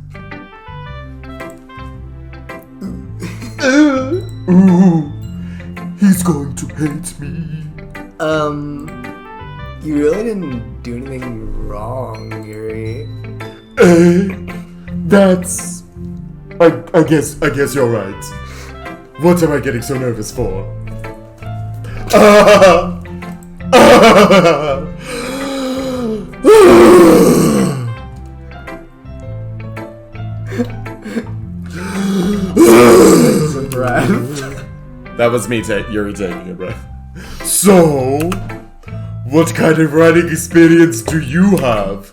Ooh, he's going to hate me. You really didn't do anything wrong, Yuri. That's... I guess you're right. What am I getting so nervous for? Some breath. That was me, Yuri taking a breath. So, what kind of writing experience do you have?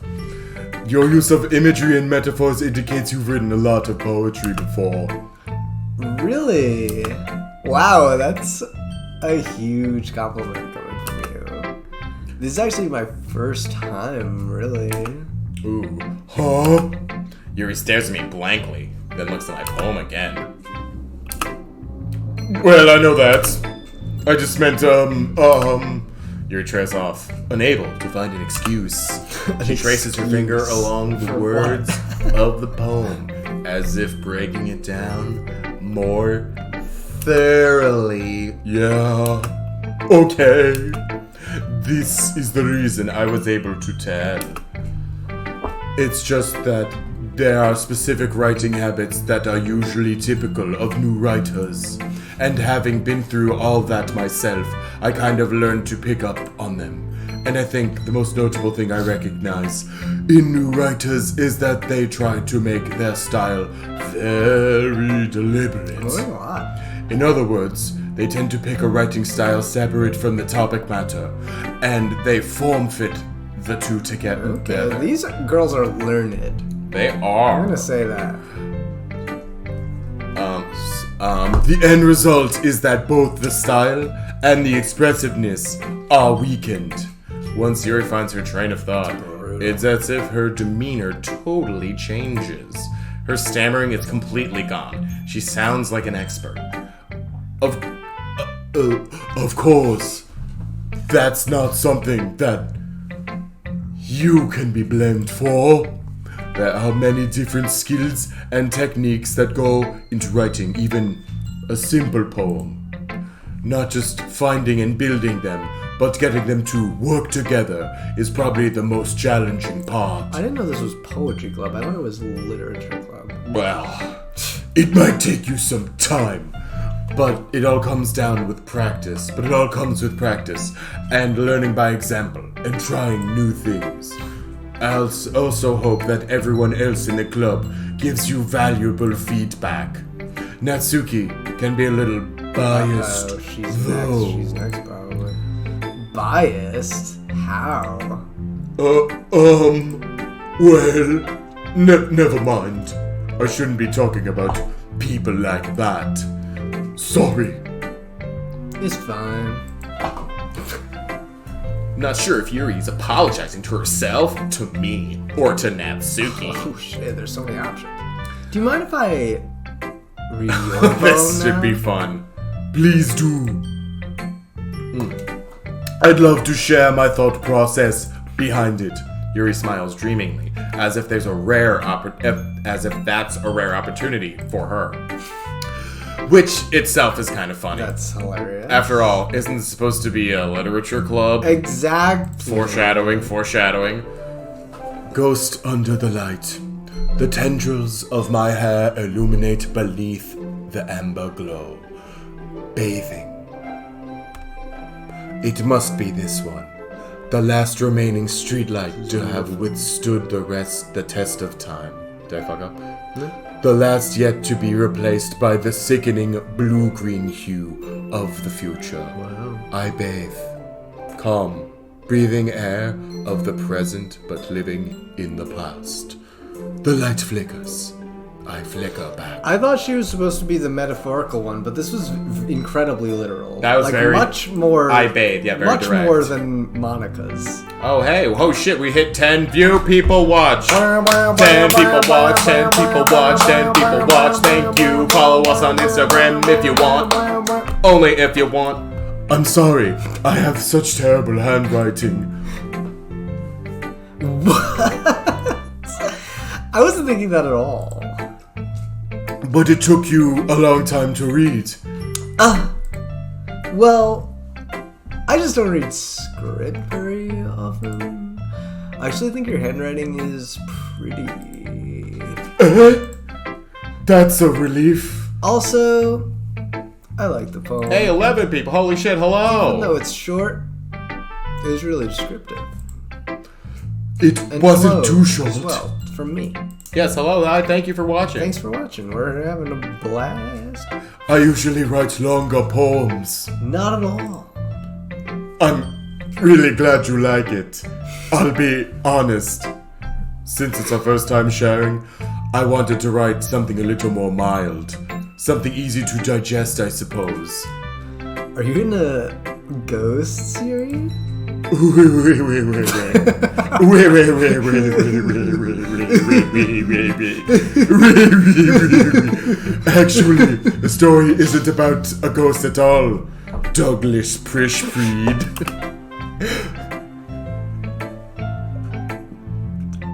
Your use of imagery and metaphors indicates you've written a lot of poetry before. Really? Wow, that's a huge compliment coming from you. This is actually my first time, really. Ooh. Huh? Yuri stares at me blankly, then looks at my poem again. Well, I know that. I just meant, Yuri trails off, unable to find an excuse. She traces her finger along the words of the poem, as if breaking it down more? Thoroughly. Yeah. Okay. This is the reason I was able to tell. It's just that there are specific writing habits that are usually typical of new writers. And having been through all that myself, I kind of learned to pick up on them. And I think the most notable thing I recognize in new writers is that they try to make their style very deliberate. Going on. In other words, they tend to pick a writing style separate from the topic matter, and they form fit the two together. Okay, these girls are learned. They I'm are. gonna say that. The end result is that both the style and the expressiveness are weakened. Once Yuri finds her train of thought, it's as if her demeanor totally changes. Her stammering is completely gone. She sounds like an expert. Of course, that's not something that you can be blamed for. There are many different skills and techniques that go into writing even a simple poem. Not just finding and building them, but getting them to work together is probably the most challenging part. I didn't know this was poetry club. I thought it was literature club. Well, it might take you some time, but it all comes down with practice. But it all comes with practice and learning by example and trying new things. I also hope that everyone else in the club gives you valuable feedback. Natsuki can be a little biased, Oh, she's though. next. She's next, probably. Biased? How? Well, never mind. I shouldn't be talking about people like that. Sorry. It's fine. Not sure if Yuri's apologizing to herself, to me, or to Natsuki. Oh shit, there's so many options. Do you mind if I read your This poem should now? be fun. Please do. I'd love to share my thought process behind it. Yuri smiles dreamingly, as if that's a rare opportunity for her. Which itself is kind of funny. That's hilarious. After all, isn't this supposed to be a literature club? Exactly. Foreshadowing. Ghost under the light. The tendrils of my hair illuminate beneath the amber glow. Bathing. It must be this one. The last remaining streetlight to have withstood the test of time. Did I fuck up? The last yet to be replaced by the sickening blue-green hue of the future. Wow. I bathe. Calm, breathing air of the present but living in the past. The light flickers. I flicker back. I thought she was supposed to be the metaphorical one, but this was incredibly literal. That was like, very- much more. I bathe, yeah, very much direct. more than Monica's. Oh, hey, oh shit, we hit 10 people watch. 10 people watch, 10 people watch, 10 people watch, thank you. Follow us on Instagram if you want. Only if you want. I'm sorry. I have such terrible handwriting. I wasn't thinking that at all. But it took you a long time to read. Well, I just don't read script very often. I actually think your handwriting is pretty. That's a relief. Also, I like the poem. Hey, 11 people, holy shit, hello. Even though it's short, it was really descriptive. It And wasn't hello too short. as well, from me. Yes, hello, hi, thank you for watching. Thanks for watching. We're having a blast. I usually write longer poems. Not at all. I'm really glad you like it. I'll be honest. Since it's our first time sharing, I wanted to write something a little more mild. Something easy to digest, I suppose. Are you in a ghost series? Actually, the story isn't about a ghost at all. Douglas Prishfried.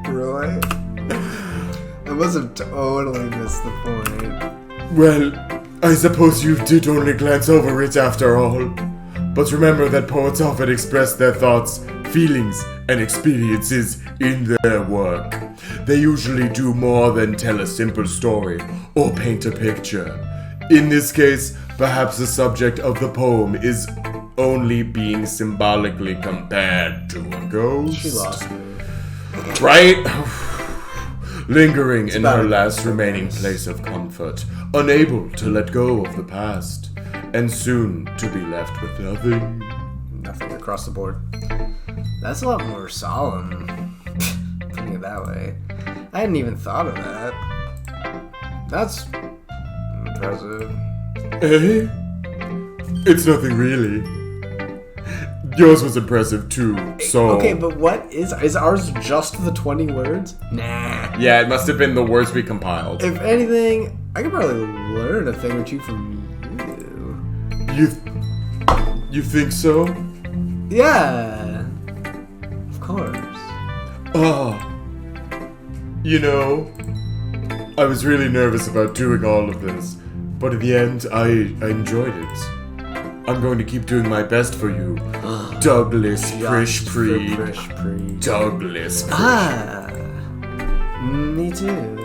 Really? I must have totally missed the point. Well, I suppose you did only glance over it after all. But remember that poets often express their thoughts, feelings, and experiences in their work. They usually do more than tell a simple story or paint a picture. In this case, perhaps the subject of the poem is only being symbolically compared to a ghost. She lost me. Right? Lingering in about her it. last remaining place of comfort, unable to let go of the past, and soon to be left with nothing. Nothing across the board. That's a lot more solemn. Putting it that way. I hadn't even thought of that. That's impressive. Eh? It's nothing really. Yours was impressive too, so... Okay, but what is ours just the 20 words? Nah. Yeah, it must have been the words we compiled. If anything, I could probably learn a thing or two from you. You think so? Yeah. Of course. You know, I was really nervous about doing all of this, but in the end, I enjoyed it. I'm going to keep doing my best for you, Douglas Prishpreed. Douglas Prish. Ah. Me too.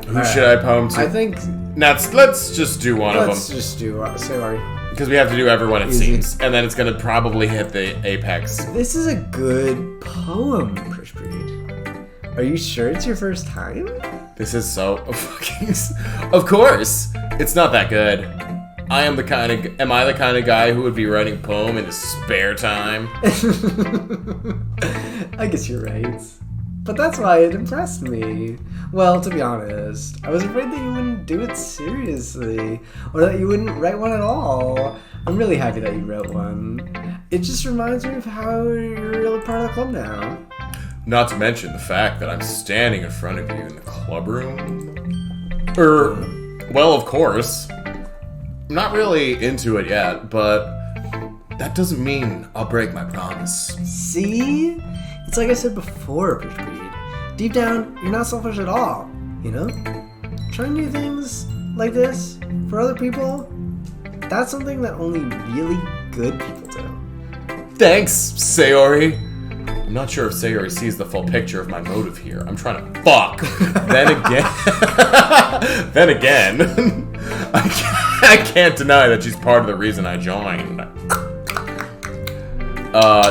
Who should I poem to? I think Let's just do one let's of them. just do sorry. Because we have to do everyone, it Easy. seems. And then it's going to probably hit the apex. This is a good poem, Prishpreed. Are you sure it's your first time? This is so fucking... Of course! It's not that good. Am I the kind of guy who would be writing a poem in his spare time? I guess you're right. But that's why it impressed me. Well, to be honest, I was afraid that you wouldn't do it seriously, or that you wouldn't write one at all. I'm really happy that you wrote one. It just reminds me of how you're really part of the club now. Not to mention the fact that I'm standing in front of you in the club room. Well, of course. I'm not really into it yet, but that doesn't mean I'll break my promise. See? It's like I said before, Prishpreed. Deep down, you're not selfish at all, you know? Trying new things like this for other people, that's something that only really good people do. Thanks, Sayori. I'm not sure if Sayori sees the full picture of my motive here. I'm trying to fuck. Then again, I can't deny that she's part of the reason I joined.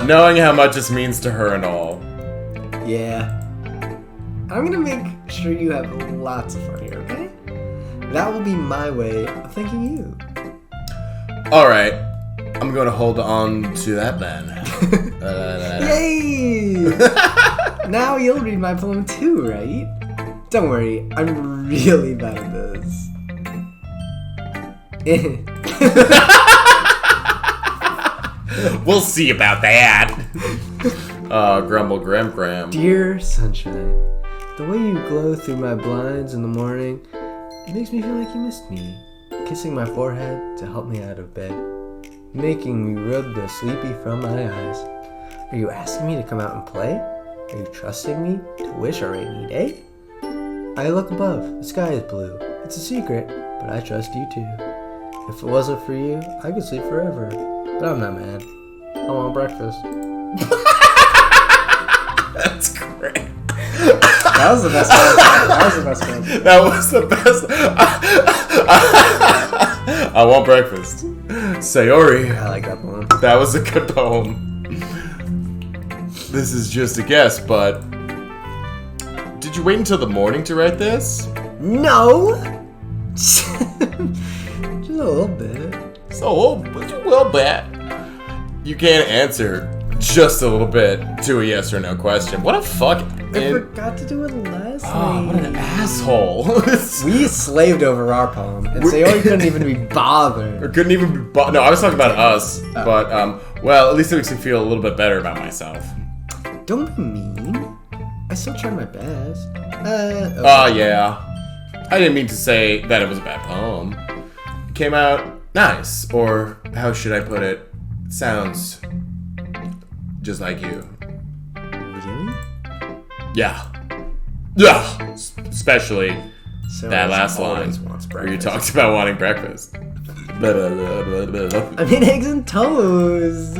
Knowing how much this means to her and all. Yeah. I'm gonna make sure you have lots of fun here, okay? That will be my way of thanking you. Alright, I'm gonna hold on to that then. Yay! Now you'll read my poem too, right? Don't worry, I'm really bad at this. We'll see about that. Grumble gram. Dear sunshine, the way you glow through my blinds in the morning, it makes me feel like you missed me. Kissing my forehead to help me out of bed, making me rub the sleepy from my eyes. Are you asking me to come out and play? Are you trusting me to wish a rainy day? I look above, the sky is blue. It's a secret, but I trust you too. If it wasn't for you, I could sleep forever. But I'm not mad. I want breakfast. That's great. That was the best one. That was the best one. That was the best. I want breakfast. Sayori. I like that poem. That was a good poem. This is just a guess, but did you wait until the morning to write this? No! Just a little bit. So, but you will bet. You can't answer just a little bit to a yes or no question. What a fuck. I forgot to do it last Oh, night. what an asshole. We slaved over our poem, and Sayori couldn't even be bothered. Or couldn't even be. No, I was talking about us. But, well, at least it makes me feel a little bit better about myself. Don't be mean. I still tried my best. Oh, yeah. I didn't mean to say that it was a bad poem. It came out nice, or how should I put it? It sounds just like you. Really? Yeah. Yeah. Especially That last line always wants where you breakfast. talked about wanting breakfast. I made eggs and toast.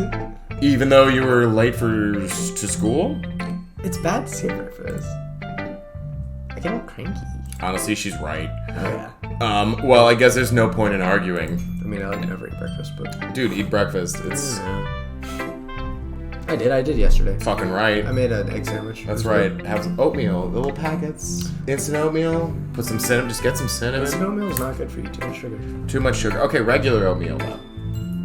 Even though you were late to school? It's bad to skip breakfast. I get all cranky. Honestly, she's right. Oh yeah. Well, I guess there's no point in arguing. I mean, I would never eat breakfast, but Dude, eat breakfast. It's I did yesterday. fucking right. I made an egg sandwich. That's It was right. good. Have some oatmeal, little packets, instant oatmeal. Put some cinnamon. Just get some cinnamon. Instant oatmeal is not good for you. Too much sugar. Too much sugar. Okay, regular oatmeal though.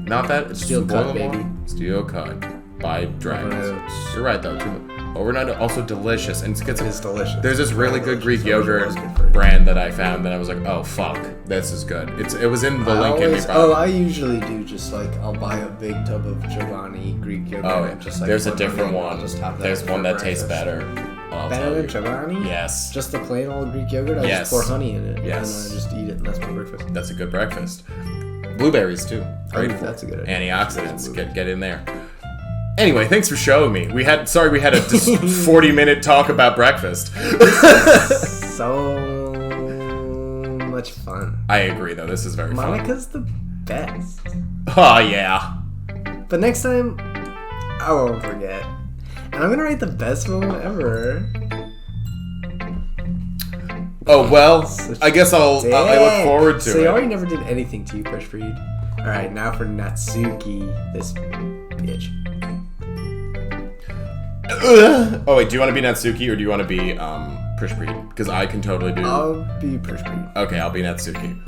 Not that. It's Steel just cut, boil them baby. all. Steel cut by Dragons. Overnight oats. You're right though. Too much. Overnight oats also delicious and it's It's delicious. There's this really good Greek Delicious. yogurt It's good for you. brand that I found that I was like, oh fuck, this is good. It was in the link in me. I usually do just like I'll buy a big tub of Chobani Greek yogurt. Oh, and just like there's a put it in different and I'll one. Just have that There's for one that tastes breakfast. better. I'll Better tell than you. Chobani? Yes. Just the plain old Greek yogurt. I Yes. just pour honey in it. Yes. And I just eat it, and that's my breakfast. That's a good breakfast. Blueberries too. Great Oh, for that's a good idea. antioxidants. Get in there. Anyway, thanks for showing me. We had a 40-minute talk about breakfast. So much fun. I agree though. This is very fun. Monica's the best. Oh yeah. But next time, I won't forget. And I'm gonna write the best moment ever. Oh well. I guess I look forward to So you it. already never did anything to you, Push Breed. Alright, now for Natsuki, this bitch. Oh wait, do you want to be Natsuki or do you want to be Prishpreet? Because I can totally do. I'll be Push Breed. Okay, I'll be Natsuki.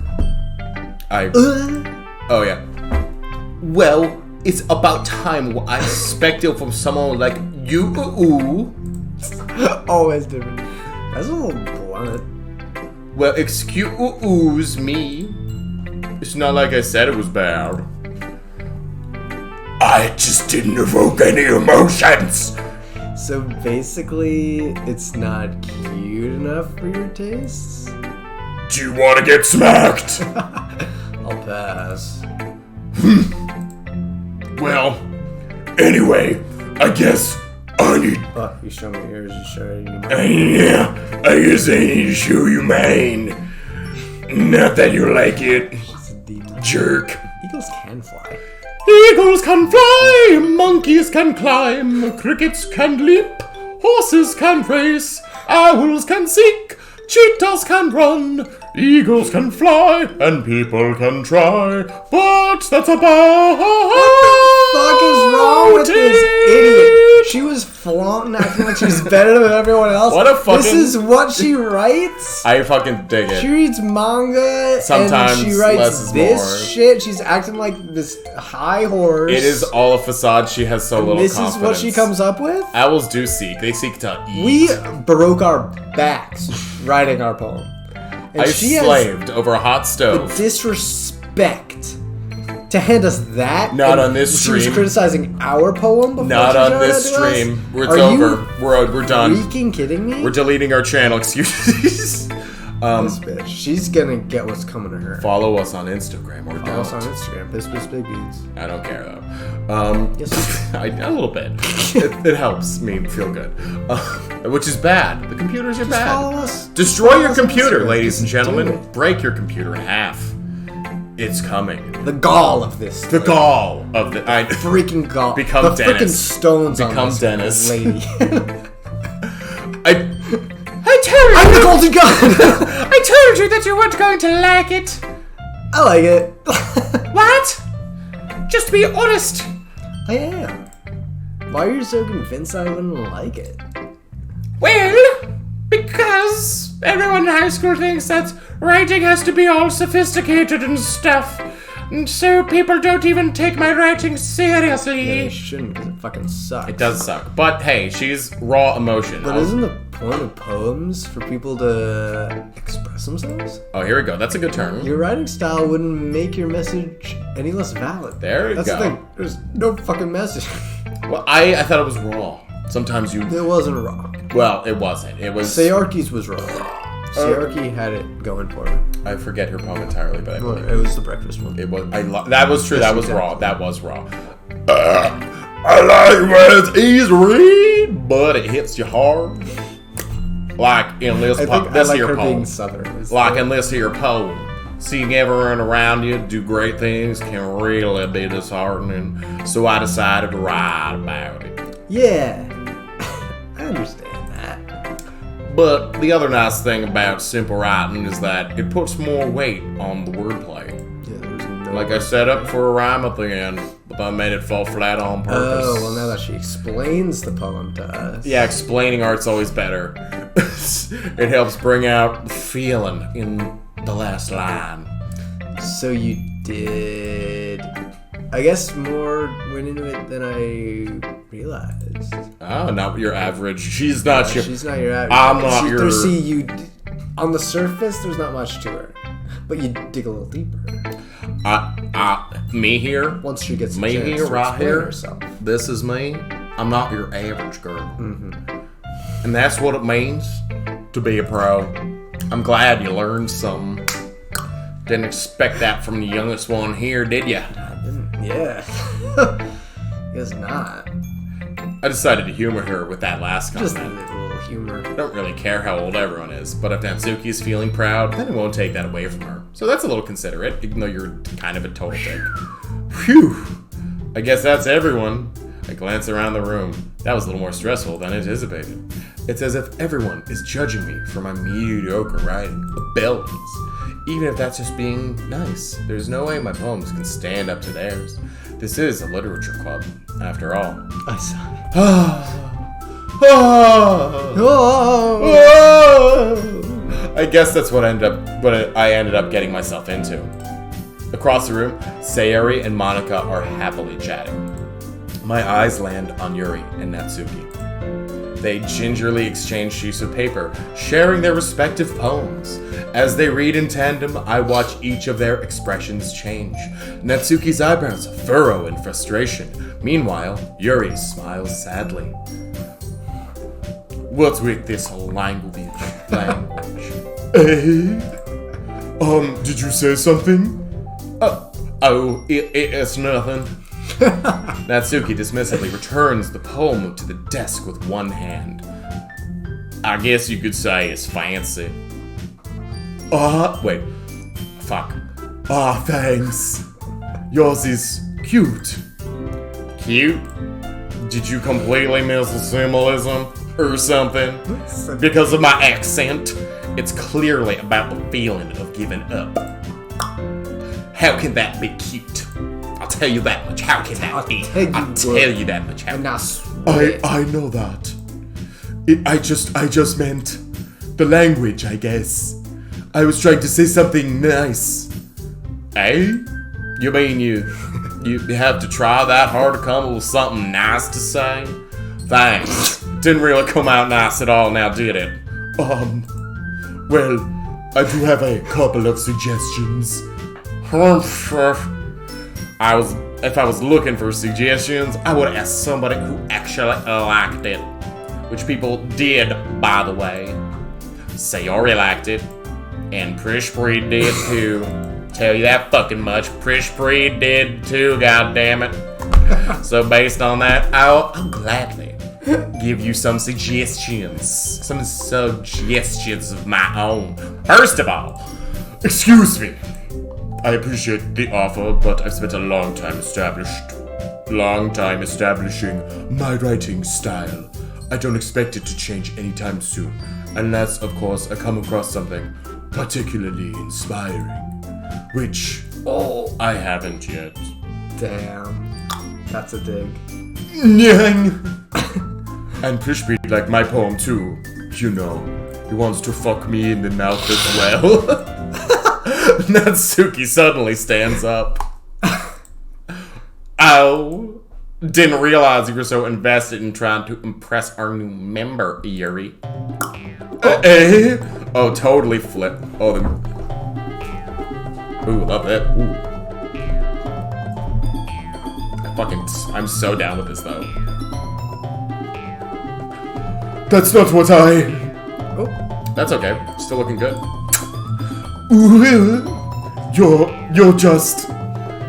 Oh yeah. Well, it's about time I expected from someone like you. Always different. That's a little blunt. Well, excuse me. It's not like I said it was bad. I just didn't evoke any emotions. So basically, it's not cute enough for your tastes? Do you want to get smacked? I'll pass. Well, anyway, I guess I need. Oh, you show me yours, you show you mine. Yeah, I guess I need to show you mine. Not that you like it, It's a demon. jerk. Eagles can fly. Eagles can fly, monkeys can climb, crickets can leap, horses can race, owls can seek, cheetahs can run, eagles can fly, and people can try, but that's about Fuck is wrong with this idiot? She was flaunting, acting like she was better than everyone else. What a fucking- This is what she writes? I fucking dig She it. reads manga Sometimes and she less writes is this more. shit. She's acting like this high horse. It is all a facade. She has so little This confidence. is what she comes up with? Owls do seek. They seek to eat. We broke our backs writing our poem. And I she has slaved over a hot the stove. disrespect to hand us that. Not and on this She was stream. criticizing our poem before Not she on showed this it to us? stream. It's Are over. you We're done. freaking kidding me? We're deleting our channel. Excuses. This bitch. She's gonna get what's coming to her. Follow us on Instagram or Follow us on don't. Instagram. Piss Big Beans. I don't care though. Yes, a little bit. It helps me feel good, which is bad. The computers are bad. follow us. Destroy Follow your us on computer, Instagram. ladies and Just do gentlemen. it. Break your computer in half. It's coming. The gall of this. The gall of the. Freaking gall. Become the freaking Dennis. stones on Become this Dennis. lady. I told you. I'm the golden gun. I told you that you weren't going to like it. I like it. What? Just be honest. I am. Why are you so convinced I wouldn't like it? Well, because everyone in high school thinks that writing has to be all sophisticated and stuff. And so people don't even take my writing seriously. You shouldn't, because it fucking sucks. It does suck. But hey, she's raw emotion. But isn't the point of poems for people to express themselves? Oh, here we go. That's a good term. Your writing style wouldn't make your message any less valid. There you That's go. the thing. There's no fucking message. Well, I thought it was raw. Sometimes you... It wasn't wrong. Well, it wasn't. It was... Sayarki's was wrong. Sayarki had it going for her. I forget her poem entirely, but I Well, believe it was the breakfast one. it was... that was true. That was Yes, raw. That was raw. I like when it's easy to read, but it hits you hard. Like in this I think I this like here her poem. being southern. Like in this here poem. Seeing everyone around you do great things can really be disheartening. So I decided to write about it. Yeah, I understand that. But the other nice thing about simple writing is that it puts more weight on the wordplay. Yeah, there's no. Like I set up for a rhyme at the end, but I made it fall flat on purpose. Oh, well, now that she explains the poem to us. Yeah, explaining art's always better. It helps bring out the feeling in the last line. So you did, I guess, more went into it than I realized. Oh, not your average. She's not your. She's not your average. I'm not your. See, on the surface, there's not much to her, but you dig a little deeper. Me here. Once she gets a Me chance here, to right explain here. herself. This is me. I'm not your average girl. And that's what it means to be a pro. I'm glad you learned something. Didn't expect that from the youngest one here, did ya? Yeah. Guess not. I decided to humor her with that last Just a comment. little humor. I don't really care how old everyone is, but if Natsuki's feeling proud, then I won't take that away from her. So that's a little considerate, even though you're kind of a total dick. Phew! I guess that's everyone. I glance around the room. That was a little more stressful than anticipated. It's as if everyone is judging me for my mediocre writing abilities. Even if that's just being nice. There's no way my poems can stand up to theirs. This is a literature club, after all. I saw. I guess that's what I ended up getting myself into. Across the room, Sayori and Monica are happily chatting. My eyes land on Yuri and Natsuki. They gingerly exchange sheets of paper, sharing their respective poems. As they read in tandem, I watch each of their expressions change. Natsuki's eyebrows furrow in frustration. Meanwhile, Yuri smiles sadly. What's with this language? Did you say something? It's nothing. Natsuki dismissively returns the poem to the desk with one hand. I guess you could say it's fancy. Wait. Fuck. Thanks. Yours is cute. Cute? Did you completely miss the symbolism or something? Because of my accent, it's clearly about the feeling of giving up. How can that be cute? I'll tell you that much. How can that be? I'll tell you that much. How? I know that. I just meant the language, I guess. I was trying to say something nice. Eh? You mean you have to try that hard to come up with something nice to say? Thanks. Didn't really come out nice at all now, did it? Well, I do have a couple of suggestions. If I was looking for suggestions, I would ask somebody who actually liked it. Which people did, by the way. Sayori liked it. And Prishpreet did too. Tell you that fucking much. Prishpreet did too, goddammit. So based on that, I'll gladly give you some suggestions. Some suggestions of my own. First of all, Excuse me. I appreciate the offer, but I've spent a long time establishing my writing style. I don't expect it to change anytime soon, unless, of course, I come across something particularly inspiring, which I haven't yet. Damn. That's a dig. And Prishpreet liked my poem too. You know, he wants to fuck me in the mouth as well. Natsuki suddenly stands up. Oh, didn't realize you were so invested in trying to impress our new member, Yuri. Oh, totally flip. Oh, ooh, love it. Ooh. I'm so down with this though. That's not what I... Oh, that's okay. Still looking good. You're just...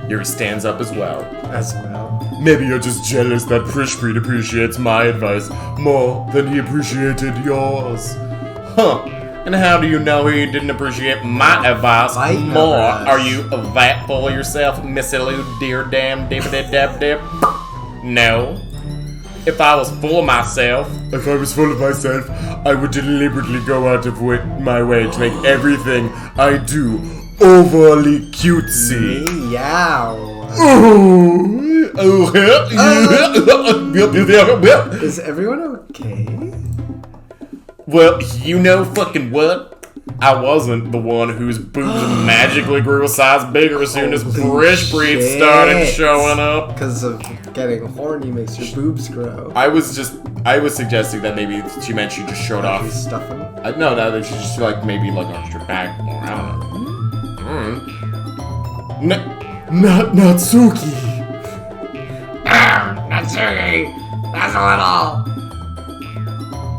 Yuri stands up as well. As well. Maybe you're just jealous that Prishpreet appreciates my advice more than he appreciated yours. Huh. And how do you know he didn't appreciate my advice Fight more? over us. Are you that full of yourself, Missy Lou, dear damn dippity dab dip? No. If I was full of myself, If I was full of myself, I would deliberately go out of my way to make everything I do overly cutesy. Meow. Is everyone okay? Well, you know fucking what? I wasn't the one whose boobs magically grew a size bigger as soon as Holy British breed shit. started showing up. Because of getting horny makes your boobs grow. I was suggesting that maybe she meant she just showed off. She's stuffing. No, that she just like maybe like arched her back more. I don't know. Not Natsuki. Natsuki, that's a little.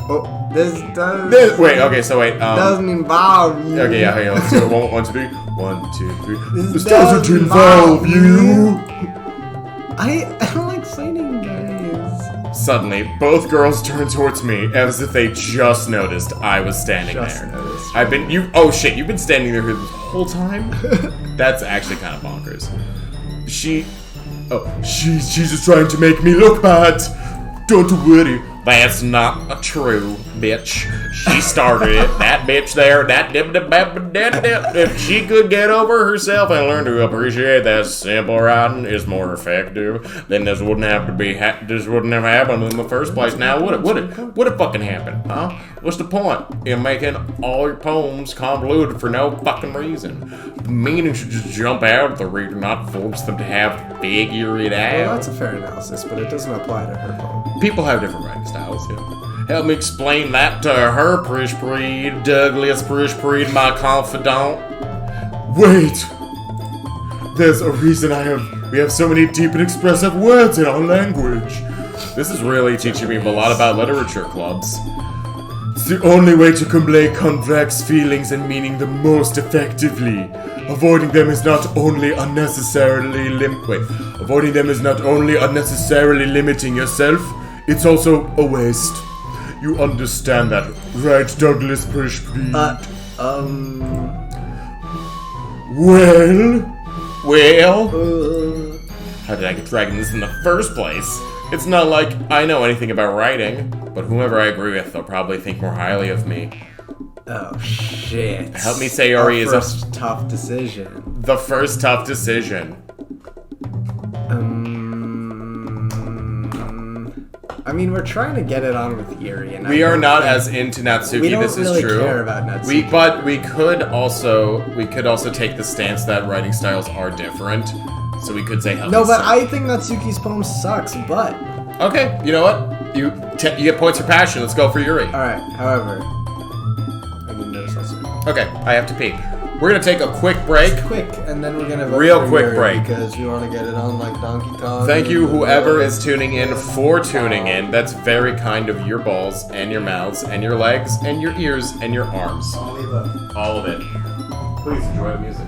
Oh, this does. Wait, okay, so wait. Doesn't involve you. Okay, yeah, let's do it. One, two, three. 1, 2, 3. This Doesn't involve you. I don't like fighting guys. Suddenly, both girls turned towards me as if they just noticed I was standing Just there. noticed. You've been standing there this whole time? That's actually kind of bonkers. She's just trying to make me look bad. Don't worry. That's not true, bitch. She started it. That bitch there, that dip. If she could get over herself and learn to appreciate that simple writing is more effective, then this wouldn't have happened in the first place. Now, would it fucking happen, huh? What's the point in making all your poems convoluted for no fucking reason? The meaning should just jump out of the reader, not force them to have figure it out. Well, that's a fair analysis, but it doesn't apply to her poem. People have different writing styles, yeah. Help me explain that to her, Prish Preed, Douglas Prish Preed, my confidant. Wait. There's a reason we have so many deep and expressive words in our language. This is really teaching me a lot about literature clubs. It's the only way to convey complex feelings and meaning the most effectively. Avoiding them is not only unnecessarily limiting yourself, it's also a waste. You understand that, right, Douglas Prishpreed? Well, How did I get dragged in this in the first place? It's not like I know anything about writing, but whoever I agree with, they'll probably think more highly of me. Oh shit. Help me say Ori is first tough decision. the first tough decision. I mean, we're trying to get it on with Yuri, and We are not as into Natsuki. We don't this really is true. care about Natsuki. But we could also take the stance that writing styles are different. So we could say Help No, Me but Say. I think Natsuki's poem sucks. But Okay, you know what? You get points for passion. Let's go for Yuri. all right. However, I didn't notice that soon. Okay, I have to pee. We're gonna take a quick break. Quick, and then we're gonna vote Real for quick Yuri break. because we want to get it on like Donkey Kong. Thank you, whoever is tuning in, for tuning in. That's very kind of your balls and your mouths and your legs and your ears and your arms. All of it. Please enjoy the music.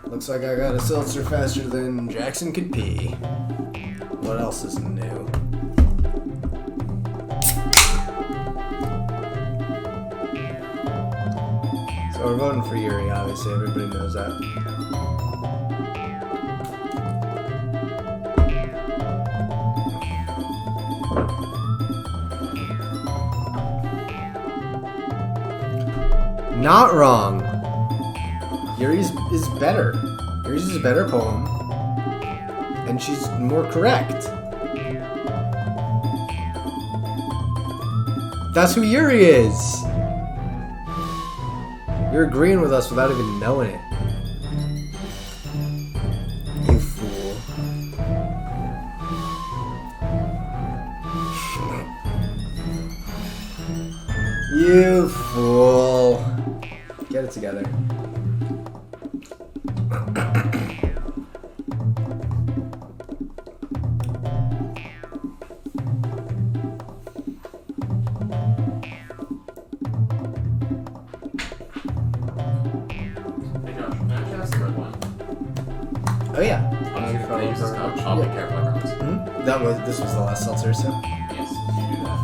Looks like I got a seltzer faster than Jackson could pee. What else is new? So we're voting for Yuri, obviously. Everybody knows that. Not wrong. Yuri's is better. Yuri's is a better poem. And she's more correct. That's who Yuri is. You're agreeing with us without even knowing it. You fool. You fool. Get it together. Oh yeah. I'll be careful, I promise. This was the last seltzer, so. Yes, you do that.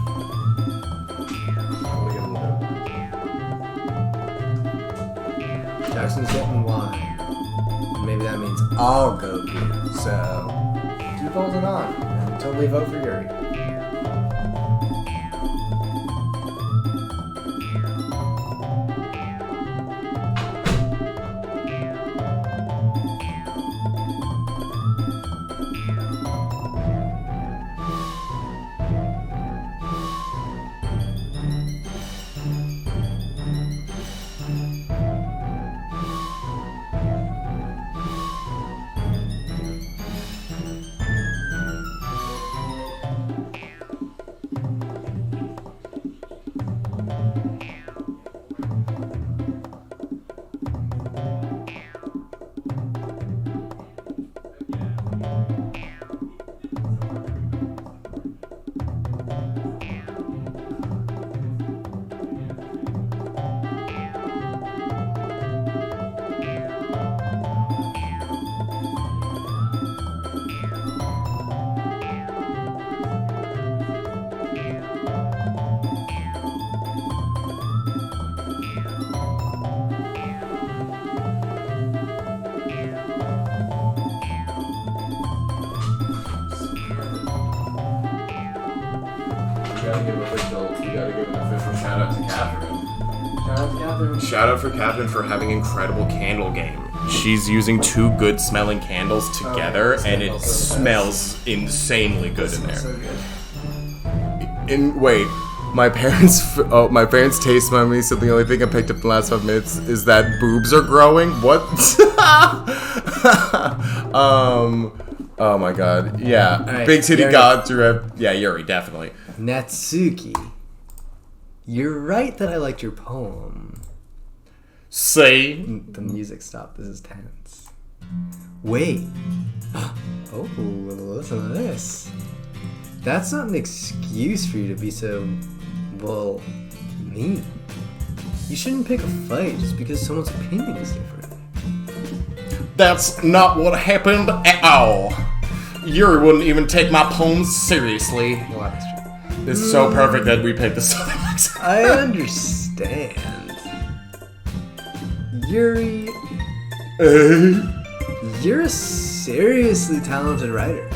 Jackson's getting wine. Maybe that means I'll go blue. So keep holding on and totally vote for Yuri. You gotta give an official shout out to Catherine. Shout out for Catherine for having incredible candle game. She's using 2 good smelling candles together, and it smells insanely good in there. So good. Wait, my parents' taste memory said the only thing I picked up in the last 5 minutes is that boobs are growing. What? Oh my god. Yeah. Right, Big titty Yuri. gods are yeah, Yuri, definitely. Natsuki, you're right that I liked your poem. Say. The music stopped. This is tense. Wait. Oh, listen to this. That's not an excuse for you to be so, well, mean. You shouldn't pick a fight just because someone's opinion is different. That's not what happened at all. Yuri wouldn't even take my poems seriously. Well, that's true. It's so perfect that we picked this up. I understand. Yuri, you're a seriously talented writer.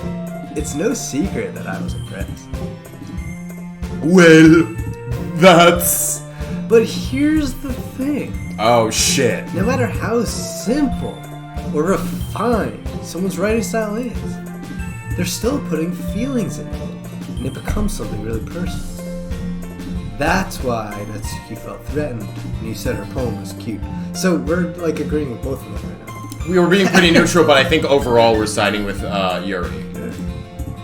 It's no secret that I was impressed. Well, that's... But here's the thing. Oh, shit. No matter how simple or refined someone's writing style is, they're still putting feelings in it, and it becomes something really personal. That's why Natsuki felt threatened when you said her poem was cute. So we're like agreeing with both of them right now. We were being pretty neutral, but I think overall we're siding with Yuri.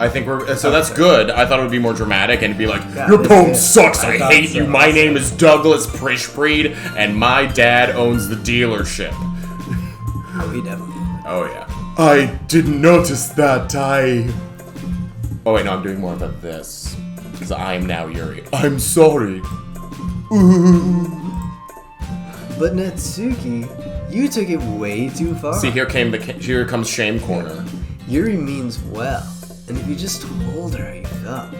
I think we're... So that's good. I thought it would be more dramatic and be like, your poem sucks, I hate you, my name is Douglas Prishbreed, and my dad owns the dealership. Oh, he definitely did. Oh, yeah. I didn't notice that. Oh, wait, no, I'm doing more about this. Because I am now Yuri. I'm sorry. But Natsuki, you took it way too far. See, here comes shame corner. Yuri means well, and if you just told her how you felt,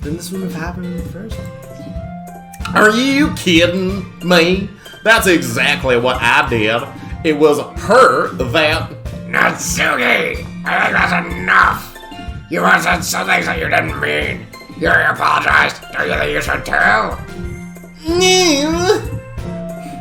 then this wouldn't have happened in the first place. Are you kidding me? That's exactly what I did. It was her that... Natsuki! I think that's enough! You once said some things that you didn't mean. Yuri apologized. Don't you think you should too?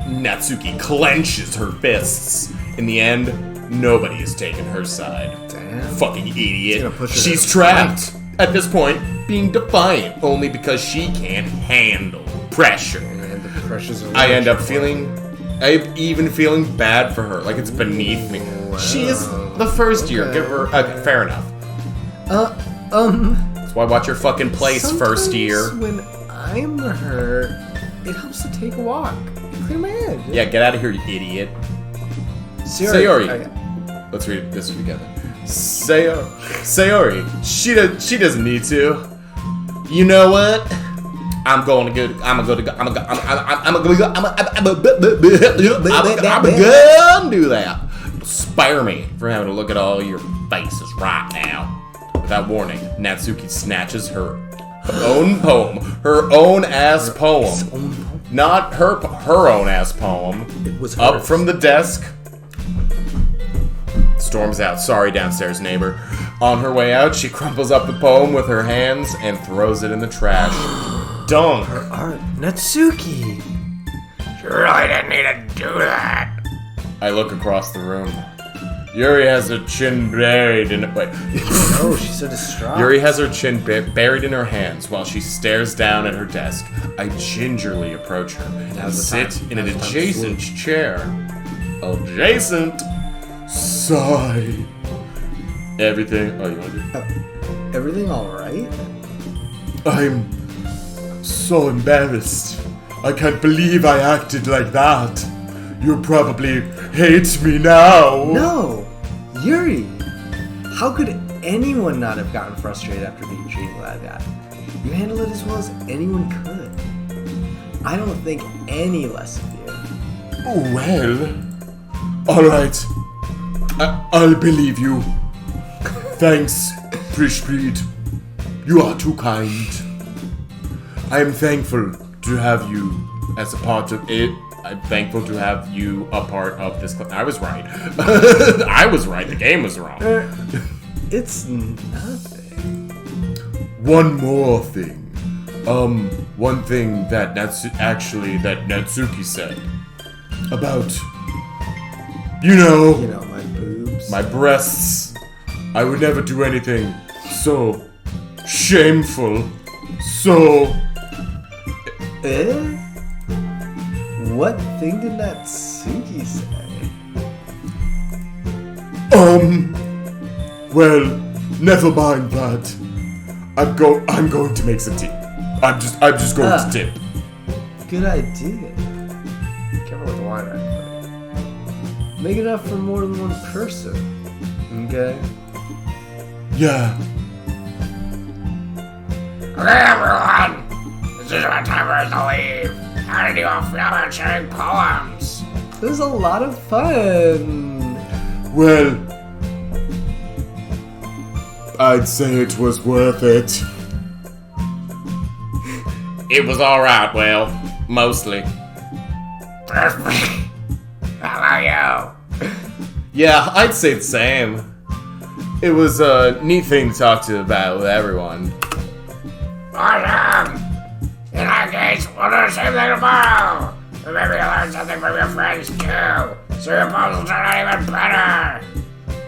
Natsuki clenches her fists. In the end, nobody is taking her side. Damn. Fucking idiot. push her She's to the trapped, at this point, being defiant only because she can't handle pressure. And the pressure's I end up even feeling bad for her, like it's beneath me. She is the first year. Give her fair enough. That's why watch your fucking place, first year. When I'm her, it helps to take a walk. Pretty mad. Yeah, get out of here, you idiot. Sayori. Sayori. Let's read this together. Sayori. She doesn't need to. You know what? I'm gonna go do that. Spare me for having to look at all your faces right now. Without warning, Natsuki snatches her own poem, her own ass poem, not her own ass poem, It was up hers. from the desk. Storms out. Sorry, downstairs neighbor. On her way out, she crumples up the poem with her hands and throws it in the trash. Dunk. Art. Natsuki. You really didn't need to do that. I look across the room. Yuri has her chin buried in... Wait. Oh, she's so distraught. Yuri has her chin buried in her hands while she stares down at her desk. I gingerly approach her and sit in an adjacent chair. Adjacent. Sigh. Everything... Oh, you want to do... Everything alright? I'm so embarrassed. I can't believe I acted like that. You probably hate me now. No! Yuri! How could anyone not have gotten frustrated after being treated like that? You handle it as well as anyone could. I don't think any less of you. Well, alright. I'll believe you. Thanks, Prishpreet. You are too kind. I am thankful to have you as a part of it. I'm thankful to have you a part of this club. I was right. I was right. The game was wrong. It's nothing. One more thing. One thing that Natsuki said about, You know, my boobs. my breasts. I would never do anything so shameful, so... Eh? What thing did Natsuki say? Well, never mind that. I'm going to make some tea. I'm just going to tip. Good idea. Careful with the wine right quick. Make enough for more than one person. Okay? Yeah. Okay, everyone. This is my time for us to leave. How did you all feel about sharing poems? It was a lot of fun. Well, I'd say it was worth it. It was alright, well, mostly. Perfect. How about you? Yeah, I'd say the same. It was a neat thing to talk to about with everyone. Awesome. In that case, we'll do the same thing tomorrow. And maybe you'll learn something from your friends too. So your poems will turn out even better.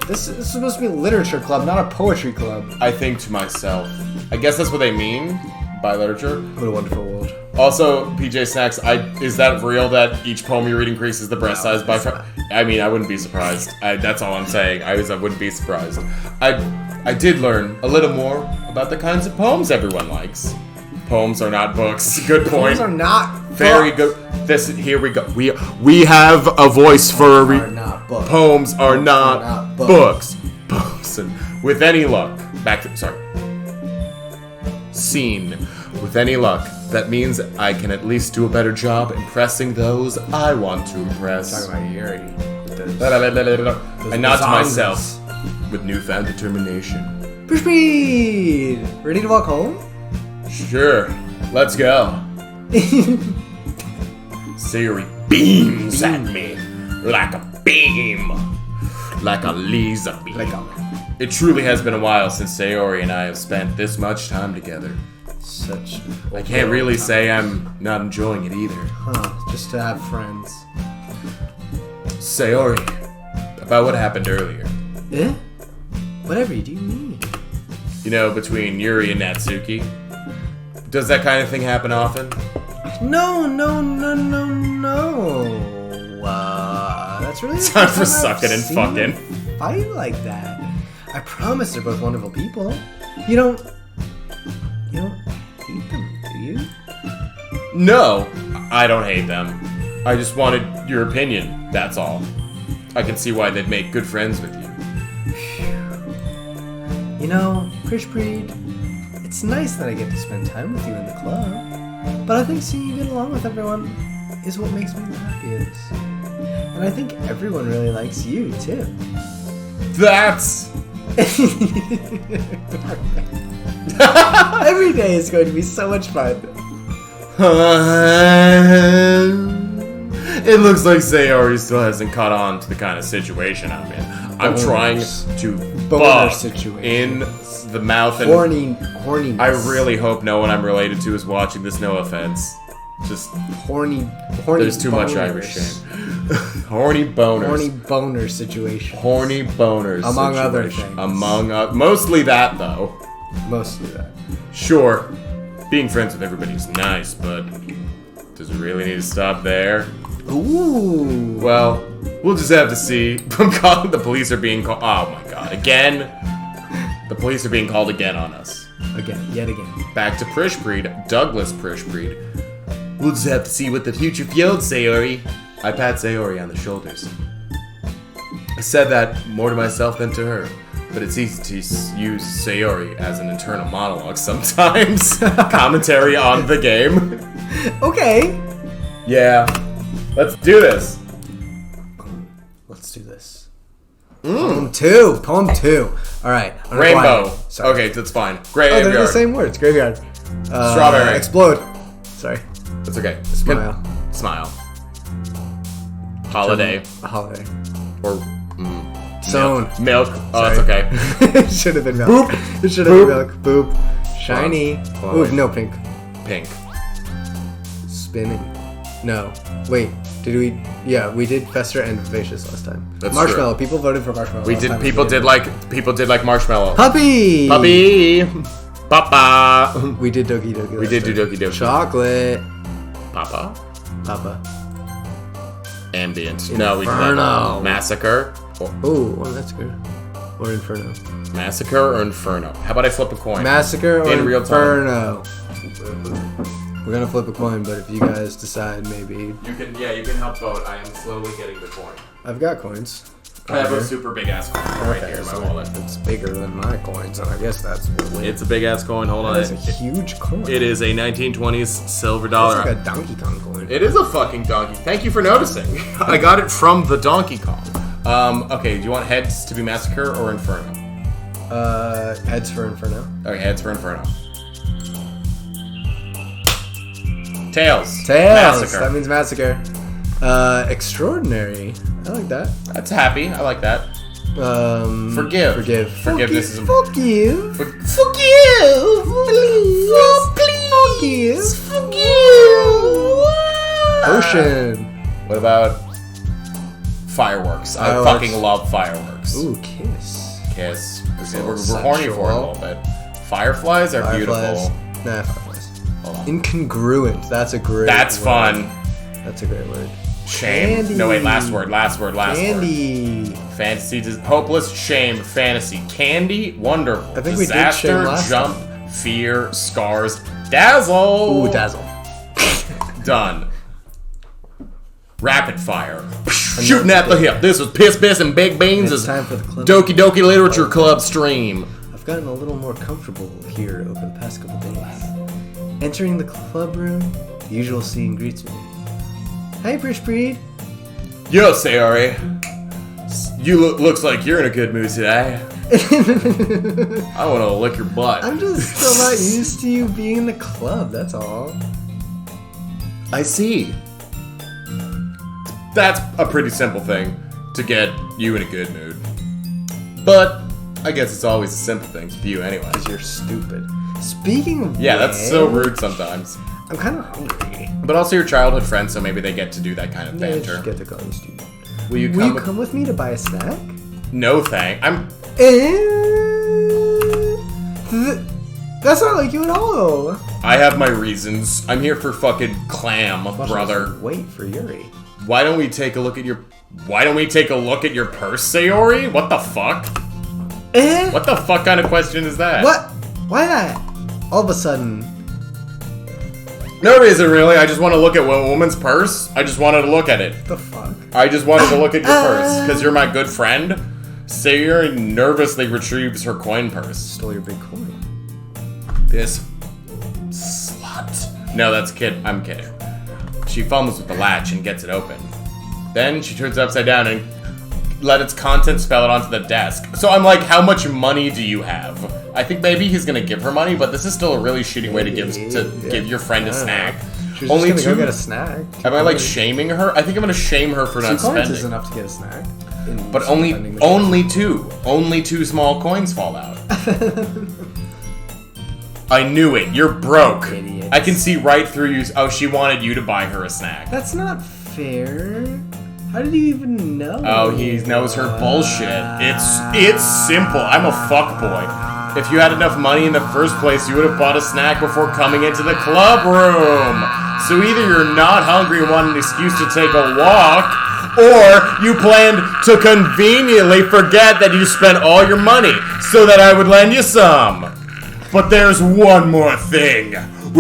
This is supposed to be a literature club, not a poetry club. I think to myself, I guess that's what they mean by literature. What a wonderful world. Also, PJ Snacks, is that real that each poem you read increases the breast size by... I mean, I wouldn't be surprised. That's all I'm saying. I wouldn't be surprised. I did learn a little more about the kinds of poems everyone likes. Poems are not books. Good point. Poems are not Very books. good. Here we go. We have a voice for a Are not books. Poems are Poems not, are not books. Books. And with any luck, Scene. With any luck, that means I can at least do a better job impressing those I want to impress. Talking about Yuri. With those- And not to bazongas. myself, with newfound determination. Push speed! Ready to walk home? Sure, let's go. Sayori beams at me like a beam, like a laser beam. It truly has been a while since Sayori and I have spent this much time together. Such. I can't really say I'm not enjoying it either. Huh, just to have friends. Sayori, about what happened earlier. Eh? Whatever you do mean. You know, between Yuri and Natsuki. Does that kind of thing happen often? No. That's really Time the for first time I've sucking and seen fucking. them fight like that. I promise they're both wonderful people. You don't hate them, do you? No, I don't hate them. I just wanted your opinion, that's all. I can see why they'd make good friends with you. You know, Krish Breed, it's nice that I get to spend time with you in the club, but I think seeing you get along with everyone is what makes me the happiest. And I think everyone really likes you, too. That's... Every day is going to be so much fun. It looks like Sayori still hasn't caught on to the kind of situation I'm in. I'm trying to fuck in the mouth and... Horniness. I really hope no one I'm related to is watching this, no offense. Just... Horny There's too much boners. Irish shame. Horny boners. Horny boner situation. Horny boners. Among other situation. things. Mostly that, though. Mostly that. Sure, being friends with everybody is nice, but does it really need to stop there? Ooh. Well, we'll just have to see. The police are being called. Oh my god, again? The police are being called again on us. Yet again. Back to Prishbreed, Douglas Prishbreed. We'll just have to see what the future yields, Sayori. I pat Sayori on the shoulders. I said that more to myself than to her, but it's easy to use Sayori as an internal monologue sometimes. Commentary on the game. Okay. Yeah. Let's do this. Let's do this. Poem 2. All right. Rainbow. Sorry. Okay, that's fine. Oh, Graveyard. they're the same words. Graveyard. Strawberry. Explode. Sorry. That's okay. Smile. Smile. Holiday. Holiday. Or Sown. milk. Oh, that's okay. It should have been milk. Boop. It should have been milk. Boop. Shiny. Hold Ooh, on. no pink. Pink. Spinning. No. Wait. Did we? Yeah, we did Fester and Vivacious last time. That's Marshmallow. People voted for Marshmallow. We last did. time. People did like marshmallow. Puppy. Puppy. Papa. We did Doki Doki. We did do Doki Doki. Chocolate. Papa. Papa. Ambient. No, we did Inferno. that. Massacre. Ooh, well, that's good. Or Inferno. Massacre or Inferno? How about I flip a coin? Massacre or In real time. Inferno. We're gonna flip a coin, but if you guys decide, maybe You can help vote. I am slowly getting the coin. I've got coins. I have a Over. super big ass coin right here in my so wallet. it's bigger than my coins, and I guess that's what wins. It's a big ass coin. Hold on. That's a huge coin. It is a 1920s silver It's dollar. like a Donkey Kong coin. It is a fucking donkey. Thank you for noticing. I got it from the Donkey Kong. Okay, do you want heads to be Massacre or Inferno? Heads for Inferno. Okay, heads for Inferno. Tails. Tails. That Massacre. means Massacre. Extraordinary. I like that. That's happy. I like that. Forgive. Forgive. Forgiveness is Fuck you. Fuck you! Please! Fuck you! Ocean. What about fireworks? I Fireworks. fucking love fireworks. Ooh, kiss. Kiss. little We're horny for it a little bit. Fireflies are beautiful. Nah, fireflies. Hold on. Incongruent. That's a great That's word. fun. That's a great word. Shame. Candy. No, wait, last word. Candy. Fantasy, hopeless, shame, fantasy. Candy, wonderful. I think we did Disaster, shame last jump, fear, scars, dazzle. Ooh, dazzle. Done. Rapid fire. Shooting at the hip. This was Piss, Piss, and Big Beans. It's time for the club. Doki Doki Literature Club stream. I've gotten a little more comfortable here over the past couple days. Entering the club room, the usual scene greets me. Hey, British Breed. Yo, Sayori. Looks like you're in a good mood today. I want to lick your butt. I'm just still not used to you being in the club, that's all. I see. That's a pretty simple thing to get you in a good mood. But I guess it's always a simple thing to you anyway. Because you're stupid. Speaking of Yeah, that's so which, rude sometimes. I'm kind of hungry. But also your childhood friends, so maybe they get to do that kind of Yeah, banter. just get to call you stupid. Will you Will you with- come with me to buy a snack? No, thank. That's not like you at all. I have my reasons. I'm here for fucking clam, brother. Wait for Yuri. Why don't we take a look at your purse, Sayori? What the fuck? What the fuck kind of question is that? What? Why that? All of a sudden. No reason, really. I just want to look at a woman's purse. I just wanted to look at it. The fuck? I just wanted to look at your purse, because you're my good friend. Sayori nervously retrieves her coin purse. Stole your big coin. This slut. No, that's a kid. I'm kidding. She fumbles with the latch and gets it open. Then she turns it upside down and let its contents spell it onto the desk. So I'm like, how much money do you have? I think maybe he's gonna give her money, but this is still a really shitty way to give your friend a snack. She's Only just gonna two. go get a snack. Am I like shaming her? I think I'm gonna shame her for not 2 coins spending. is enough to get a snack. But only two small coins fall out. I knew it. You're broke. Idiots. I can see right through you. Oh, she wanted you to buy her a snack. That's not fair. How did you even know? Oh, he knows her bullshit. It's simple. I'm a fuckboy. If you had enough money in the first place, you would have bought a snack before coming into the club room. So either you're not hungry and want an excuse to take a walk, or you planned to conveniently forget that you spent all your money so that I would lend you some. But there's one more thing.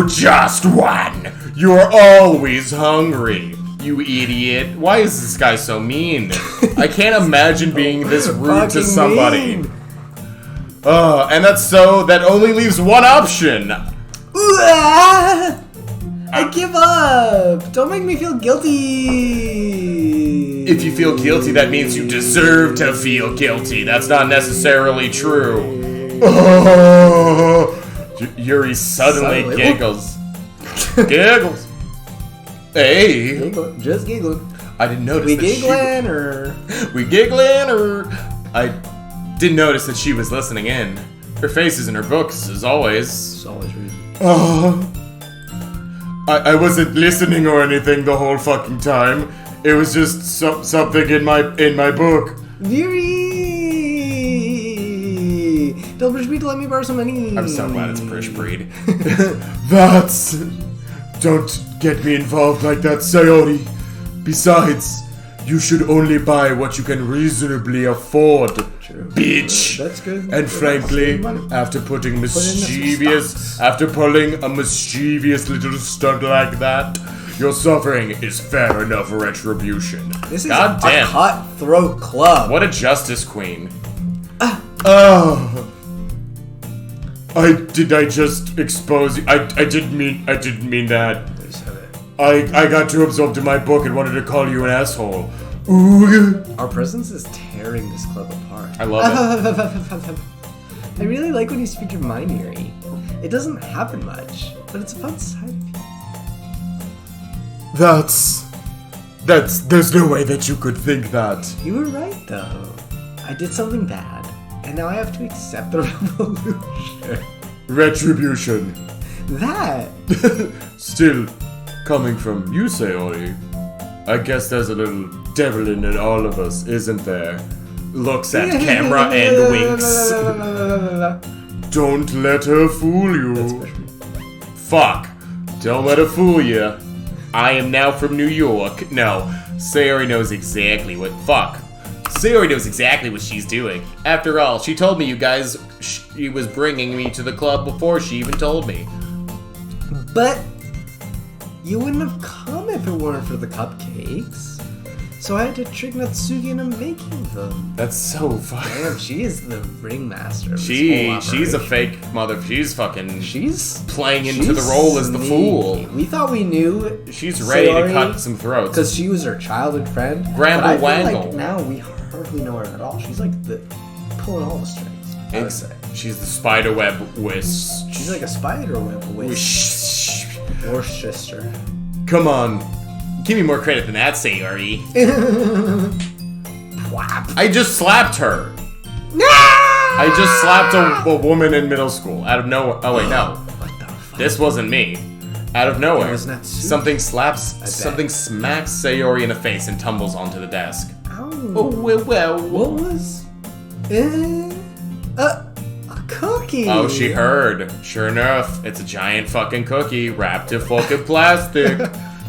Just one. You're always hungry. You idiot. Why is this guy so mean? I can't imagine being this rude to somebody. And that only leaves one option. I give up. Don't make me feel guilty. If you feel guilty, that means you deserve to feel guilty. That's not necessarily true. Yuri suddenly giggles. Giggles. Hey. Just giggling. I didn't notice We that giggling or... We giggling or... I didn't notice that she was listening in. Her face is in her books, as always. It's always rude. I wasn't listening or anything the whole fucking time. It was just something in my book. Yuri! Don't push me to let me borrow some money. I'm so glad it's Prish Breed. Don't get me involved like that, Sayori. Besides, you should only buy what you can reasonably afford, bitch. That's good. And frankly, after pulling a mischievous little stunt like that, your suffering is fair enough retribution. This is God a damn. cutthroat club. What a justice queen. Did I just expose you? I didn't mean that. I got too absorbed in my book and wanted to call you an asshole. Ooh. Our presence is tearing this club apart. I love it. I really like when you speak your mind, Yuri. It doesn't happen much, but it's a fun side of you. There's no way that you could think that. You were right, though. I did something bad, and now I have to accept the revolution. Retribution. That. Still, coming from you, Sayori, I guess there's a little devil in it, all of us, isn't there? Looks at camera and winks. Don't let her fool you. Fuck. Don't let her fool you. I am now from New York. No, Sayori knows exactly what... Fuck. Sayori knows exactly what she's doing. After all, she told me you guys... She was bringing me to the club before she even told me. But you wouldn't have come if it weren't for the cupcakes. So I had to trick Natsuki into making them. That's so fucking... Damn, she is the ringmaster of this whole She's a operation. fake mother. She's fucking... She's playing into the role as the fool. We thought we knew. She's ready to cut some throats. Because she was her childhood friend. Gramble but I feel Wangle. like now we hardly know her at all. She's like pulling all the strings. I would say. She's the spiderweb whisk. She's like a spider web with Worcester. Come on. Give me more credit than that, Sayori. I just slapped her. I just slapped a woman in middle school out of nowhere. Oh wait, no. What the fuck? This wasn't me. Out of nowhere, was Natsuki. something smacks Sayori in the face and tumbles onto the desk. Ow. Oh well. What was? A cookie. Oh, she heard. Sure enough, it's a giant fucking cookie wrapped in fucking plastic.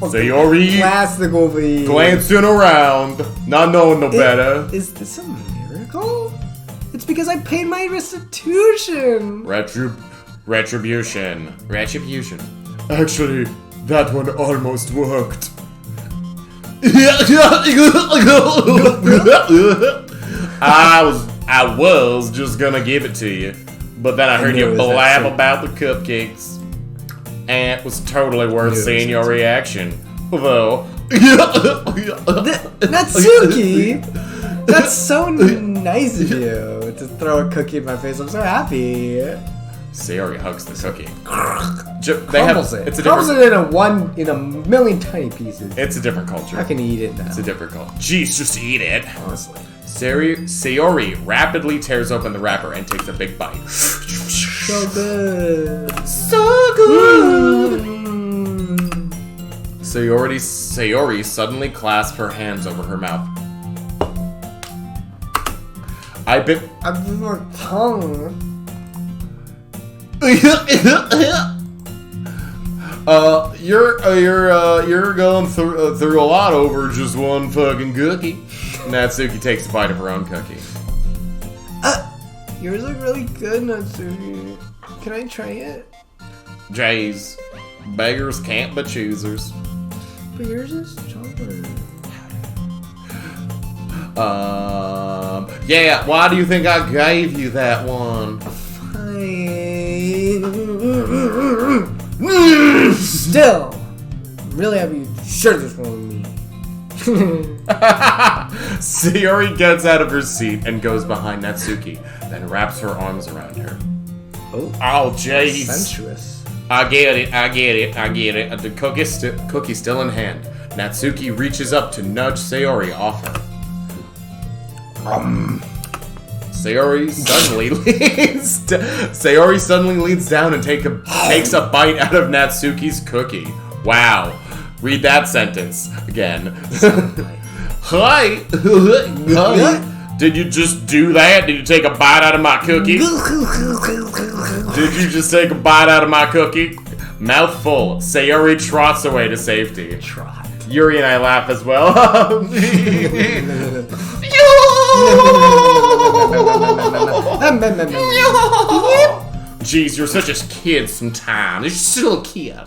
Sayori Plastic over here. glancing around, not knowing no better. Is this a miracle? It's because I paid my restitution. Retribution. Actually, That one almost worked. I was just gonna give it to you, but then I heard you blab about the cupcakes, and it was totally worth seeing your reaction. Though, Natsuki, that's so nice of you to throw a cookie in my face. I'm so happy. Sayori hugs the cookie. Crumbles it. Crumbles it in a million tiny pieces. It's a different culture. I can eat it now. It's a different culture. Jeez, just eat it. Honestly. Sayori rapidly tears open the wrapper and takes a big bite. So good. So good. Sayori suddenly clasped her hands over her mouth. I bit my tongue. You're going through a lot over just one fucking cookie. Natsuki takes a bite of her own cookie. Yours look really good, Natsuki. Can I try it? Jays, beggars can't be choosers. But yours is chocolate. Yeah, why do you think I gave you that one? Still, I'm really happy you shared this one with me. Sayori gets out of her seat and goes behind Natsuki, then wraps her arms around her. Oh, jeez. Sensuous. I get it. The cookie's still in hand. Natsuki reaches up to nudge Sayori off her. Sayori suddenly leans down and takes a bite out of Natsuki's cookie. Wow. Read that sentence again. Hi. Did you just do that? Did you take a bite out of my cookie? Did you just take a bite out of my cookie? Mouth full, Sayori trots away to safety. Trot. Yuri and I laugh as well. Jeez, you're such a kid sometimes. You're still a kid.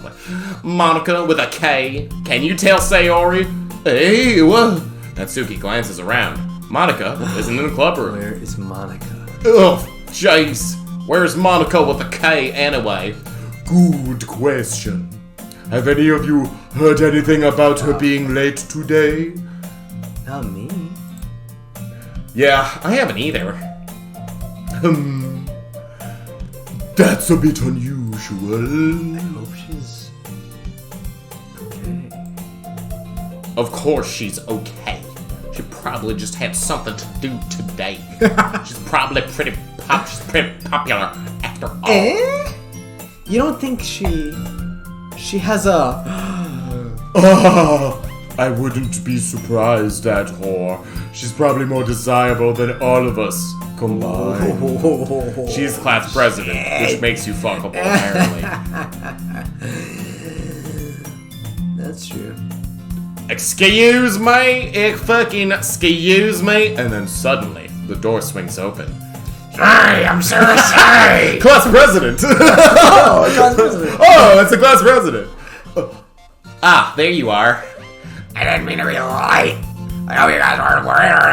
Monica with a K. Can you tell Sayori? Hey, what? Natsuki glances around. Monica isn't in the club room. Where is Monica? Ugh, jeez. Where's Monica with a K anyway? Good question. Have any of you heard anything about her being late today? Not me. Yeah, I haven't either. That's a bit unusual. I hope she's okay. Of course she's okay. She probably just had something to do today. She's probably pretty popular after all. You don't think she has a... I wouldn't be surprised at her. She's probably more desirable than all of us combined. She's class president, which makes you fuckable, apparently. That's true. Excuse me, excuse me, and then suddenly the door swings open. Sorry, I'm so sorry. Class president! Oh, it's a class president. Ah, there you are. I didn't mean to be late. I hope you guys weren't worried or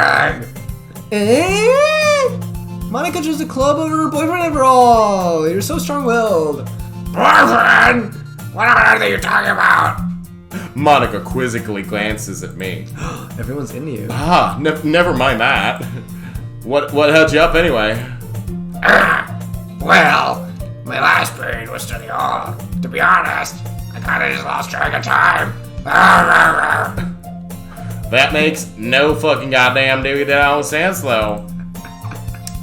anything. Monica chose a club over her boyfriend ever all. You're so strong-willed. Boyfriend? What on earth are you talking about? Monica quizzically glances at me. Everyone's into you. Ah, never mind that. What held you up anyway? Well, my last period was study hall. To be honest, I kinda just lost track of time. That makes no fucking goddamn sense, though.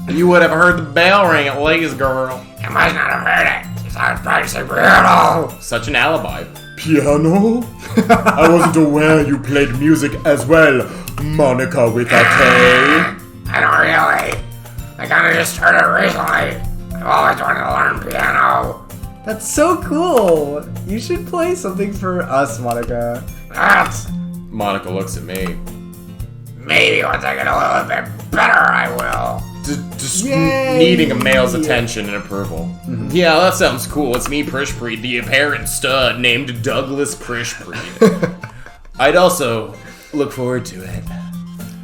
You would have heard the bell ring at least, girl. You must not have heard it, since I was practicing piano. Such an alibi. Piano? I wasn't aware you played music as well, Monica with a K. I don't really. I kinda just started recently. I've always wanted to learn piano. That's so cool. You should play something for us, Monica. That's... Monica looks at me. Maybe once I get a little bit better, I will. Yay! needing a male's attention and approval. Yeah, that sounds cool. It's me, Prishpreet, the apparent stud named Douglas Prishpreet. I'd also look forward to it.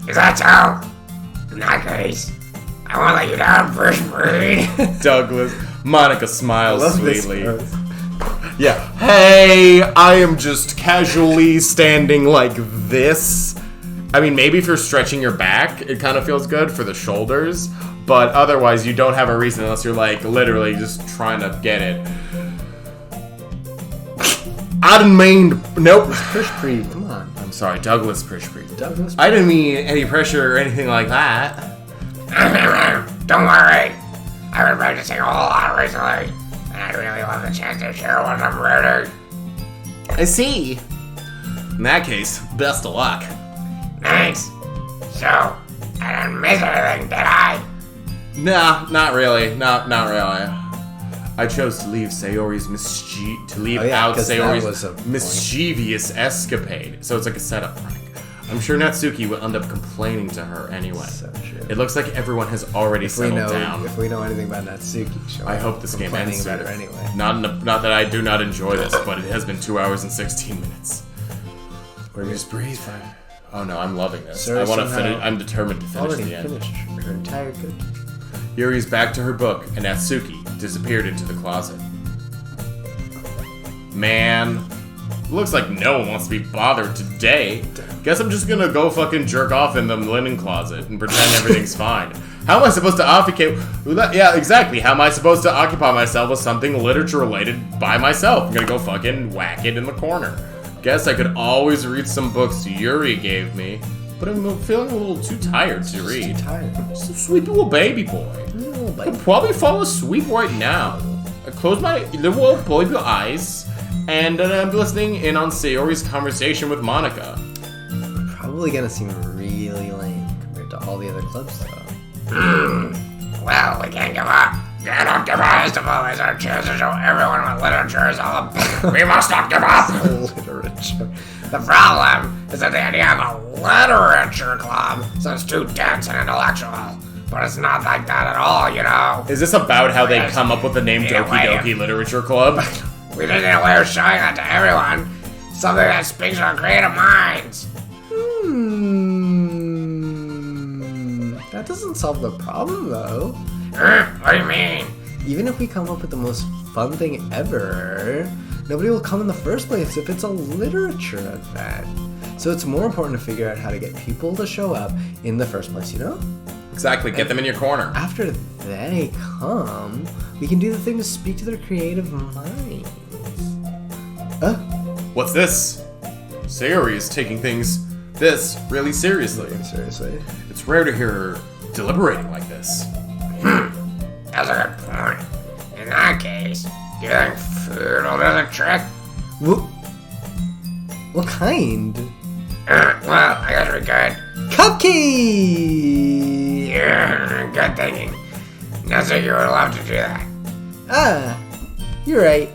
Is that so? In that case, I won't let you down, Prishpreet. Douglas. Monica smiles Love this sweetly. pose. Yeah. Hey, I am just casually standing like this. I mean, maybe if you're stretching your back, it kind of feels good for the shoulders. But otherwise, you don't have a reason unless you're like literally just trying to get it. I didn't mean. Nope. Prishpreet, come on. I'm sorry, Douglas Prishpreet. Douglas. I didn't mean any pressure or anything like that. Don't worry. I've been practicing a whole lot recently, and I'd really love the chance to share what I'm reading. I see. In that case, best of luck. Thanks. So, I didn't miss anything, did I? Nah, not really. Not really. I chose to leave Sayori's out 'cause that Sayori's was a point. mischievous escapade. So it's like a setup prank. I'm sure Natsuki will end up complaining to her anyway. So true. It looks like everyone has already settled down. If we know anything about Natsuki, she'll I hope this game complaining ends about soon. her anyway. Not that I do not enjoy this, but it has been 2 hours and 16 minutes. We're Just breathe. Oh no, I'm loving this. Sir, I want to somehow finish. I'm determined to finish already the end. finished her entire good. Yuri's back to her book, and Natsuki disappeared into the closet. Man, looks like no one wants to be bothered today. Guess I'm just gonna go fucking jerk off in the linen closet and pretend everything's fine. How am I supposed to occupy? Yeah, exactly. How am I supposed to occupy myself with something literature related by myself? I'm gonna go fucking whack it in the corner. Guess I could always read some books Yuri gave me, but I'm feeling a little too tired to read. Too tired. Just a sweet little baby boy. Oh, I'll probably fall asleep right now. I close my little baby eyes, and then I'm listening in on Sayori's conversation with Monica. Probably gonna seem really lame compared to all the other clubs, though. Well, we can't give up. Can't occupy to always our chance to show everyone what literature is all about. We must not give up. Literature. The problem is that the idea of a literature club sounds too dense and intellectual. But it's not like that at all, you know. Is this about how they come up with the name Yeah, Doki wait. Doki Literature Club? We just need a way of showing that to everyone. Something that speaks to our creative minds. That doesn't solve the problem, though. What do you mean? Even if we come up with the most fun thing ever, nobody will come in the first place if it's a literature event. So it's more important to figure out how to get people to show up in the first place, you know? Exactly, get them in your corner. After they come, we can do the thing to speak to their creative minds. What's this? Sayori is taking this really seriously. Seriously? It's rare to hear her deliberating like this. That's a good point. In that case, do you think food will do the trick? What kind? Well, I guess we could. Cupcake! Yeah, good thinking. Natsuki would love to do that. Ah, you're right.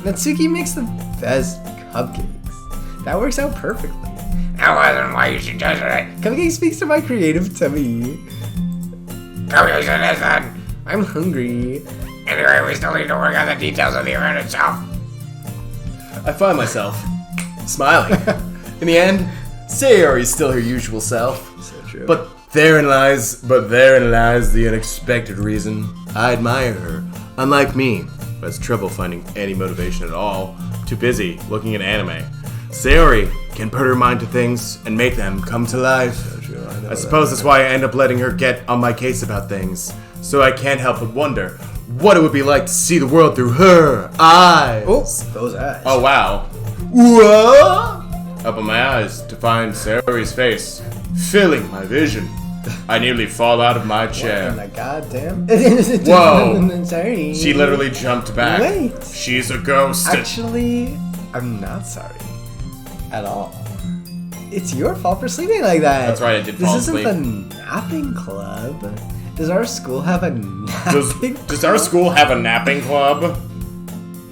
Natsuki makes the best cupcakes. That works out perfectly. That wasn't why you suggested it. Cupcake speaks to my creative tummy. Come here, citizen. I'm hungry. Anyway, we still need to work out the details of the event itself. I find myself smiling. In the end, Sayori's still her usual self. So true. But therein lies the unexpected reason I admire her. Unlike me, who has trouble finding any motivation at all, too busy looking at anime. Sayori can put her mind to things and make them come to life. I suppose that's why I end up letting her get on my case about things. So I can't help but wonder what it would be like to see the world through her eyes. Oh, those eyes. Oh wow. Whoa! Open my eyes to find Sayori's face, filling my vision. I nearly fall out of my chair. Oh my goddamn. Whoa. Sorry. She literally jumped back. Wait. She's a ghost. Actually, I'm not sorry. At all. It's your fault for sleeping like that. That's right, I did fall asleep. This isn't the napping club. Does our school have a napping Does our school have a napping club?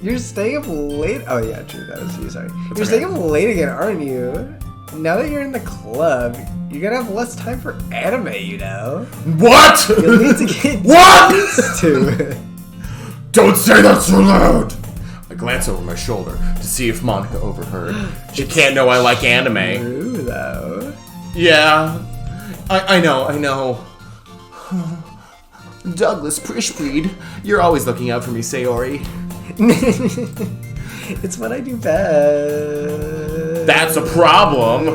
You're staying up late. Oh yeah, true. That was you. Sorry. You're okay. staying up late again, aren't you? now that you're in the club, you're gonna have less time for anime, you know? What? You'll need to get What? used to it. Don't say that so loud! I glance over my shoulder to see if Monica overheard. She can't know I like anime. True, though. Yeah, I know. Douglas Prishbreed, you're always looking out for me, Sayori. It's what I do best. That's a problem.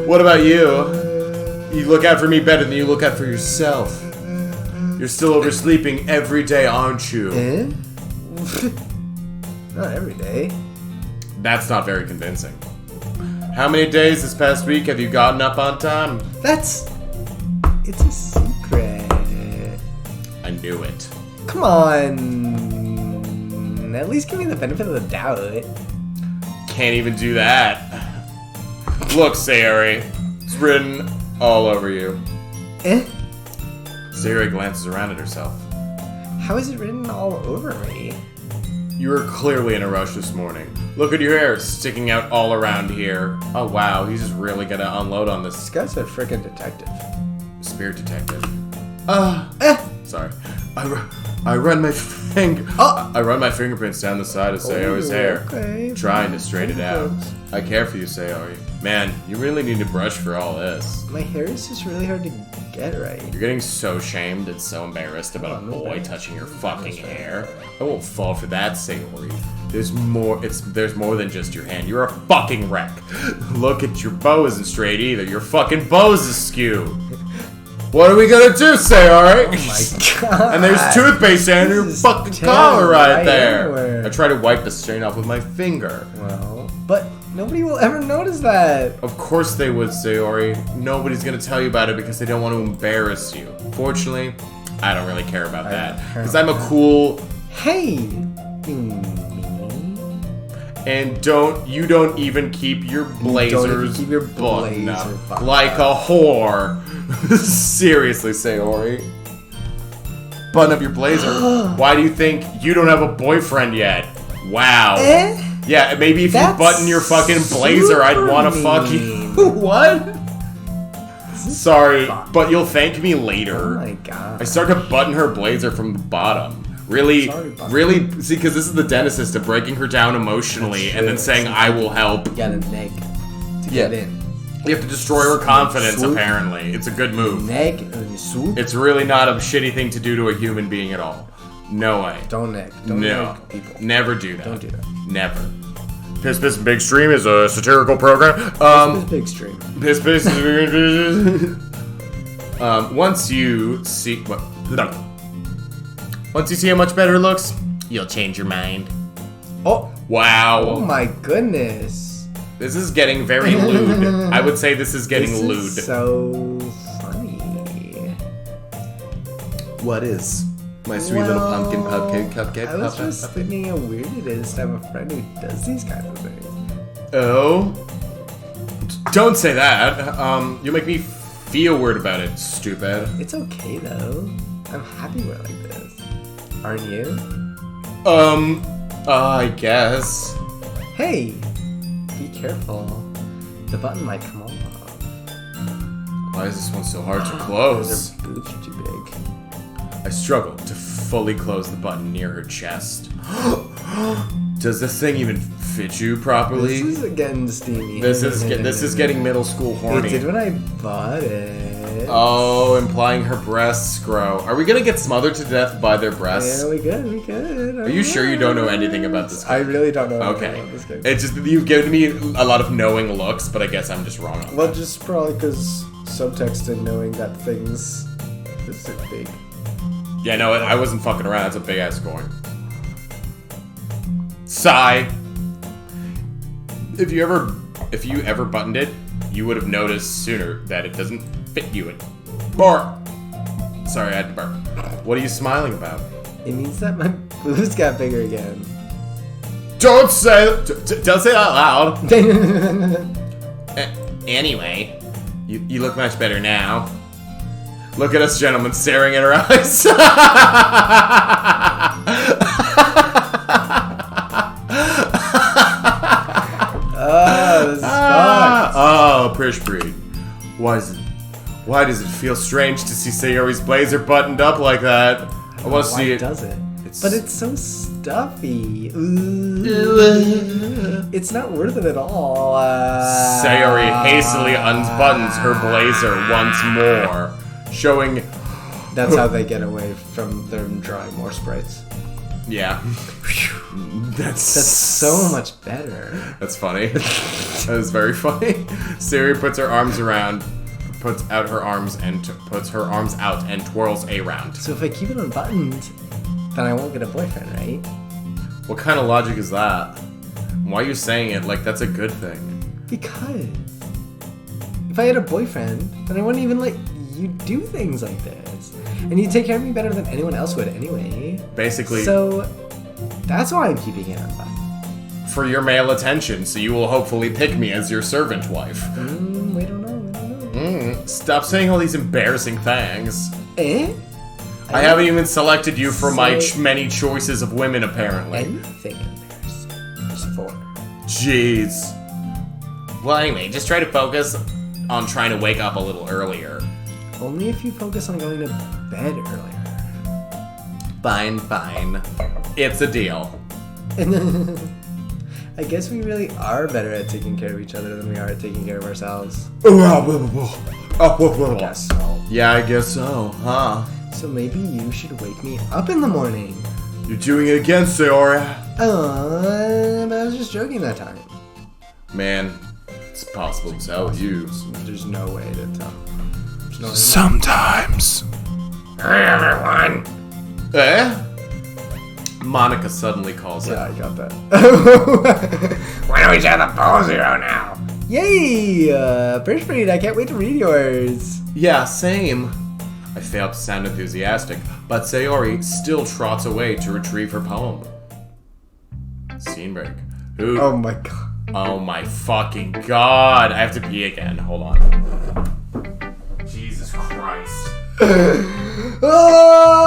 What about you? You look out for me better than you look out for yourself. You're still oversleeping every day, aren't you? Eh? Not every day. That's not very convincing. How many days this past week have you gotten up on time? It's a secret. I knew it. Come on. At least give me the benefit of the doubt. Can't even do that. Look, Sayori. It's written all over you. Eh? Sayori glances around at herself. How is it written all over me? You were clearly in a rush this morning. Look at your hair sticking out all around here. Oh wow, he's just really gonna unload on This this guy's a freaking detective. spirit detective. Sorry. I run my fingerprints down the side of Sayori's hair, Okay. trying to straighten it out. I care for you, Sayori. Man, you really need to brush for all this. My hair is just really hard to get right. You're getting so shamed and so embarrassed about a boy touching your fucking hair. I won't fall for that, Sayori. There's more than just your hand. You're a fucking wreck. Look at your bow isn't straight either. Your fucking bow's askew. What are we gonna do, Sayori? Oh my god. And there's toothpaste on your is fucking terrible. collar right Right there. everywhere. I try to wipe the stain off with my finger. Well, but nobody will ever notice that. Of course they would, Sayori. Nobody's gonna tell you about it because they don't want to embarrass you. Fortunately, I don't really care about that. Because I'm a cool... Hey. And you don't even keep your blazers keep your buttoned blazer up buttoned like a whore. Seriously, Sayori. Button up your blazer. Why do you think you don't have a boyfriend yet? Wow. Eh? Yeah, maybe if you That's button your fucking blazer, I'd super want to fuck you. mean. What? Sorry, but you'll thank me later. Oh my god. I start to button her blazer from the bottom. Really, Sorry, button. really, see, because this is the dentist system, breaking her down emotionally That's and then true. saying, I will help. You got a neg to get in. You have to destroy her confidence, Swoop. apparently. It's a good move. Neg and then you swoop. It's really not a shitty thing to do to a human being at all. No way. Don't neg. Don't No. neg people. Never do that. Don't do that. Never. Piss Piss Big Stream is a satirical program. This is big stream. Piss Piss. Once you see what? No. Once you see how much better it looks, you'll change your mind. Oh. Wow. Oh my goodness. This is getting very lewd. I would say this is getting This lewd. is so funny. What is? My sweet little pumpkin cupcake. I was just thinking how weird it is to have a friend who does these kinds of things. Oh? Don't say that. You'll make me feel weird about it, stupid. It's okay though. I'm happy we're like this. Aren't you? I guess. Hey! Be careful. The button might come off. Why is this one so hard to Those close? boobs are too big. I struggle to fully close the button near her chest. Does this thing even fit you properly? This is getting steamy. This is getting middle school It horny. did when I bought it. Oh, implying her breasts grow. Are we gonna get smothered to death by their breasts? Yeah, we good. Are you sure you don't know anything about this game? I really don't know anything Okay. about this game. It's just that you've given me a lot of knowing looks, but I guess I'm just wrong on Well, that. just probably because subtext and knowing that things is so big. Yeah, no, I wasn't fucking around. That's a big ass coin. Sigh. If you ever buttoned it, you would have noticed sooner that it doesn't fit you. Sorry, I had to burp. What are you smiling about? It means that my boobs got bigger again. Don't say don't say that loud. Anyway, you look much better now. Look at us gentlemen staring at her eyes. Oh, this is fucked. Prishbreed. Why does it feel strange to see Sayori's blazer buttoned up like that? I want to see it. Why does it? But it's so stuffy. Ooh. It's not worth it at all. Sayori hastily unbuttons her blazer once more, showing... That's how they get away from them drawing more sprites. Yeah. That's so much better. That's funny. That is very funny. Sayori puts her arms out her arms and puts her arms out and twirls around. So if I keep it unbuttoned, then I won't get a boyfriend, right? What kind of logic is that? Why are you saying it like that's a good thing? Because if I had a boyfriend, then I wouldn't even let you do things like this. And you'd take care of me better than anyone else would anyway. Basically. So that's why I'm keeping it unbuttoned. For your male attention, so you will hopefully pick me as your servant wife. We don't know. Stop saying all these embarrassing things. Eh? I haven't even selected you for my many choices of women, apparently. Anything embarrassing. Just 4. Jeez. Well, anyway, just try to focus on trying to wake up a little earlier. Only if you focus on going to bed earlier. Fine. It's a deal. I guess we really are better at taking care of each other than we are at taking care of ourselves. Guess so. Yeah, I guess so, huh? So maybe you should wake me up in the morning. You're doing it again, Sayori. But I was just joking that time. Man, it's possible to tell with you. There's no way to tell. There's no way. Sometimes. Hey, everyone. Eh? Monica suddenly calls Yeah, out. I got that. Why don't we share the Bowl Zero now? Yay! Prishbreed, I can't wait to read yours. Yeah, same. I failed to sound enthusiastic, but Sayori still trots away to retrieve her poem. Scene break. Who? Oh my god. Oh my fucking god! I have to pee again. Hold on. Jesus Christ.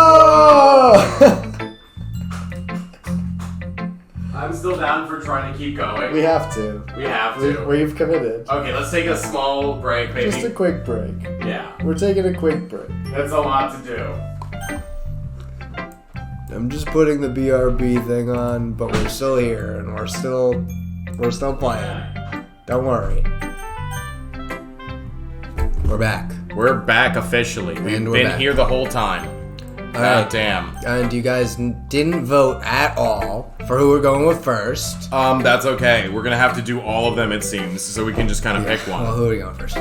Oh! I'm still down for trying to keep going. We have to. We have to. We've committed. Okay, let's take a small break, maybe. Just a quick break. Yeah, We're taking a quick break. that's a lot to do. I'm just putting the BRB thing on, but we're still here and we're still playing. Don't worry. We're back. We're back officially. We've we're been back. here the whole time. God Alright. damn. And you guys didn't vote at all for who we're going with first. That's okay. We're gonna have to do all of them, it seems, so we can just kind of pick Well, one. who are we going first?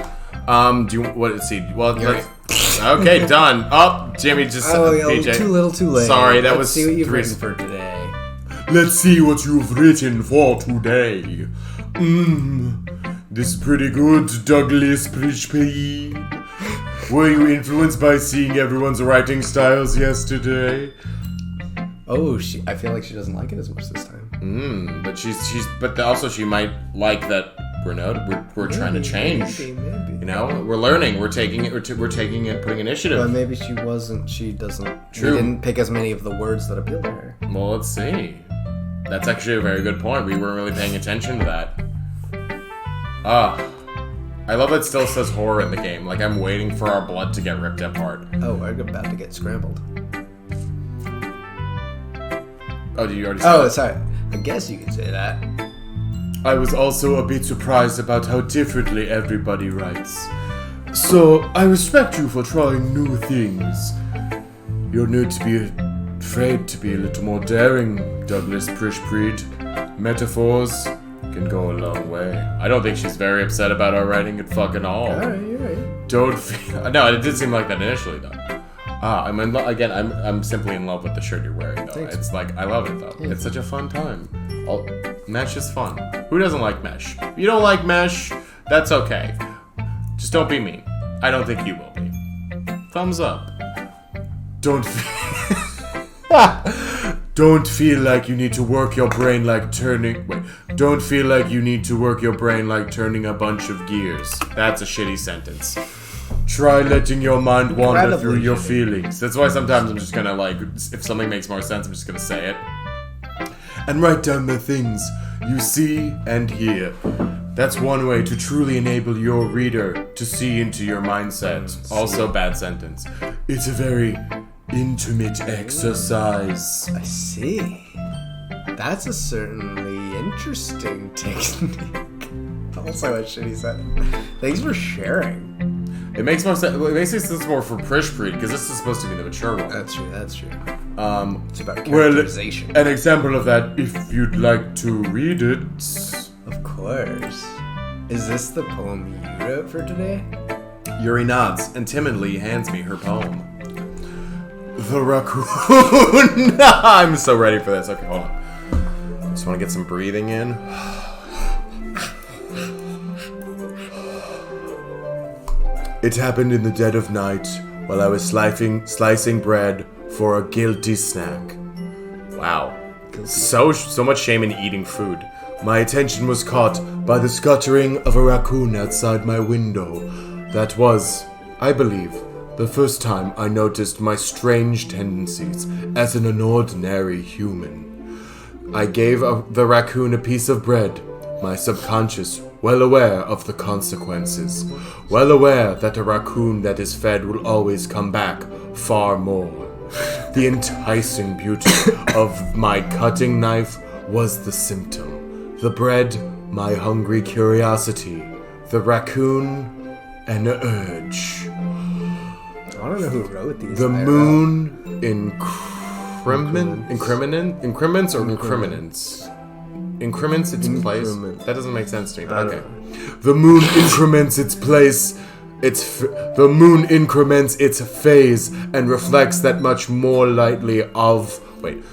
Do you, let's see. Well, You're let's, okay, done. Oh, Jimmy just Oh, yeah, PJ. too little, too late. Sorry, that Let's was see what you've 3 written for today. Let's see what you've written for today. This is pretty good, Douglas Prishbreed. Were you influenced by seeing everyone's writing styles yesterday? Oh, I feel like she doesn't like it as much this time. But also she might like that we're trying to change. Maybe. You know, we're learning. We're taking it. We're taking it. Putting initiative. But maybe she wasn't. She doesn't. True. We didn't pick as many of the words that appeal to her. Well, let's see. That's actually a very good point. We weren't really paying attention to that. I love it still says horror in the game. Like I'm waiting for our blood to get ripped apart. Oh, we're about to get scrambled. Oh, did you already say Oh, that? sorry. I guess you could say that. I was also a bit surprised about how differently everybody writes. So, I respect you for trying new things. You'll need to be afraid to be a little more daring, Douglas Prishbreed. Metaphors can go a long way. I don't think she's very upset about our writing at fucking all. Alright, you're right. Don't feel. No, it did seem like that initially, though. I'm in love again. I'm simply in love with the shirt you're wearing, though. Thanks. It's like I love it, though. It's such a fun time. Mesh is fun. Who doesn't like mesh? If you don't like mesh, that's okay. Just don't be mean. I don't think you will be. Thumbs up. Don't Don't feel like you need to work your brain like turning. Wait. Don't feel like you need to work your brain like turning a bunch of gears. That's a shitty sentence. Try letting your mind wander Incredibly through your shitty. feelings. That's why sometimes I'm just gonna like, if something makes more sense, I'm just gonna say it. And write down the things you see and hear. That's one way to truly enable your reader to see into your mindset. Also, bad sentence. It's a very intimate exercise. I see. That's a certainly interesting technique. Also a shitty sentence. Thanks for sharing. It makes more sense. It makes sense more for Prish Breed because this is supposed to be the mature one. That's true. It's about Well, characterization. an example of that, if you'd like to read it. Of course. Is this the poem you wrote for today? Yuri nods and timidly hands me her poem. The raccoon. I'm so ready for this. Okay, hold on. Just want to get some breathing in. It happened in the dead of night while I was slicing bread for a guilty snack. Wow. So much shame in eating food. My attention was caught by the scuttering of a raccoon outside my window. That was, I believe, the first time I noticed my strange tendencies as an ordinary human. I gave the raccoon a piece of bread, my subconscious well aware of the consequences, well aware that a raccoon that is fed will always come back far more. The enticing beauty of my cutting knife was the symptom. The bread, my hungry curiosity. The raccoon, an urge. I want to know who wrote these. The IRL. moon, Increments or incriminants? Increments its place? Increment. That doesn't make sense to me, but okay. The moon increments its place. The moon increments its phase and reflects that much more lightly of. Wait,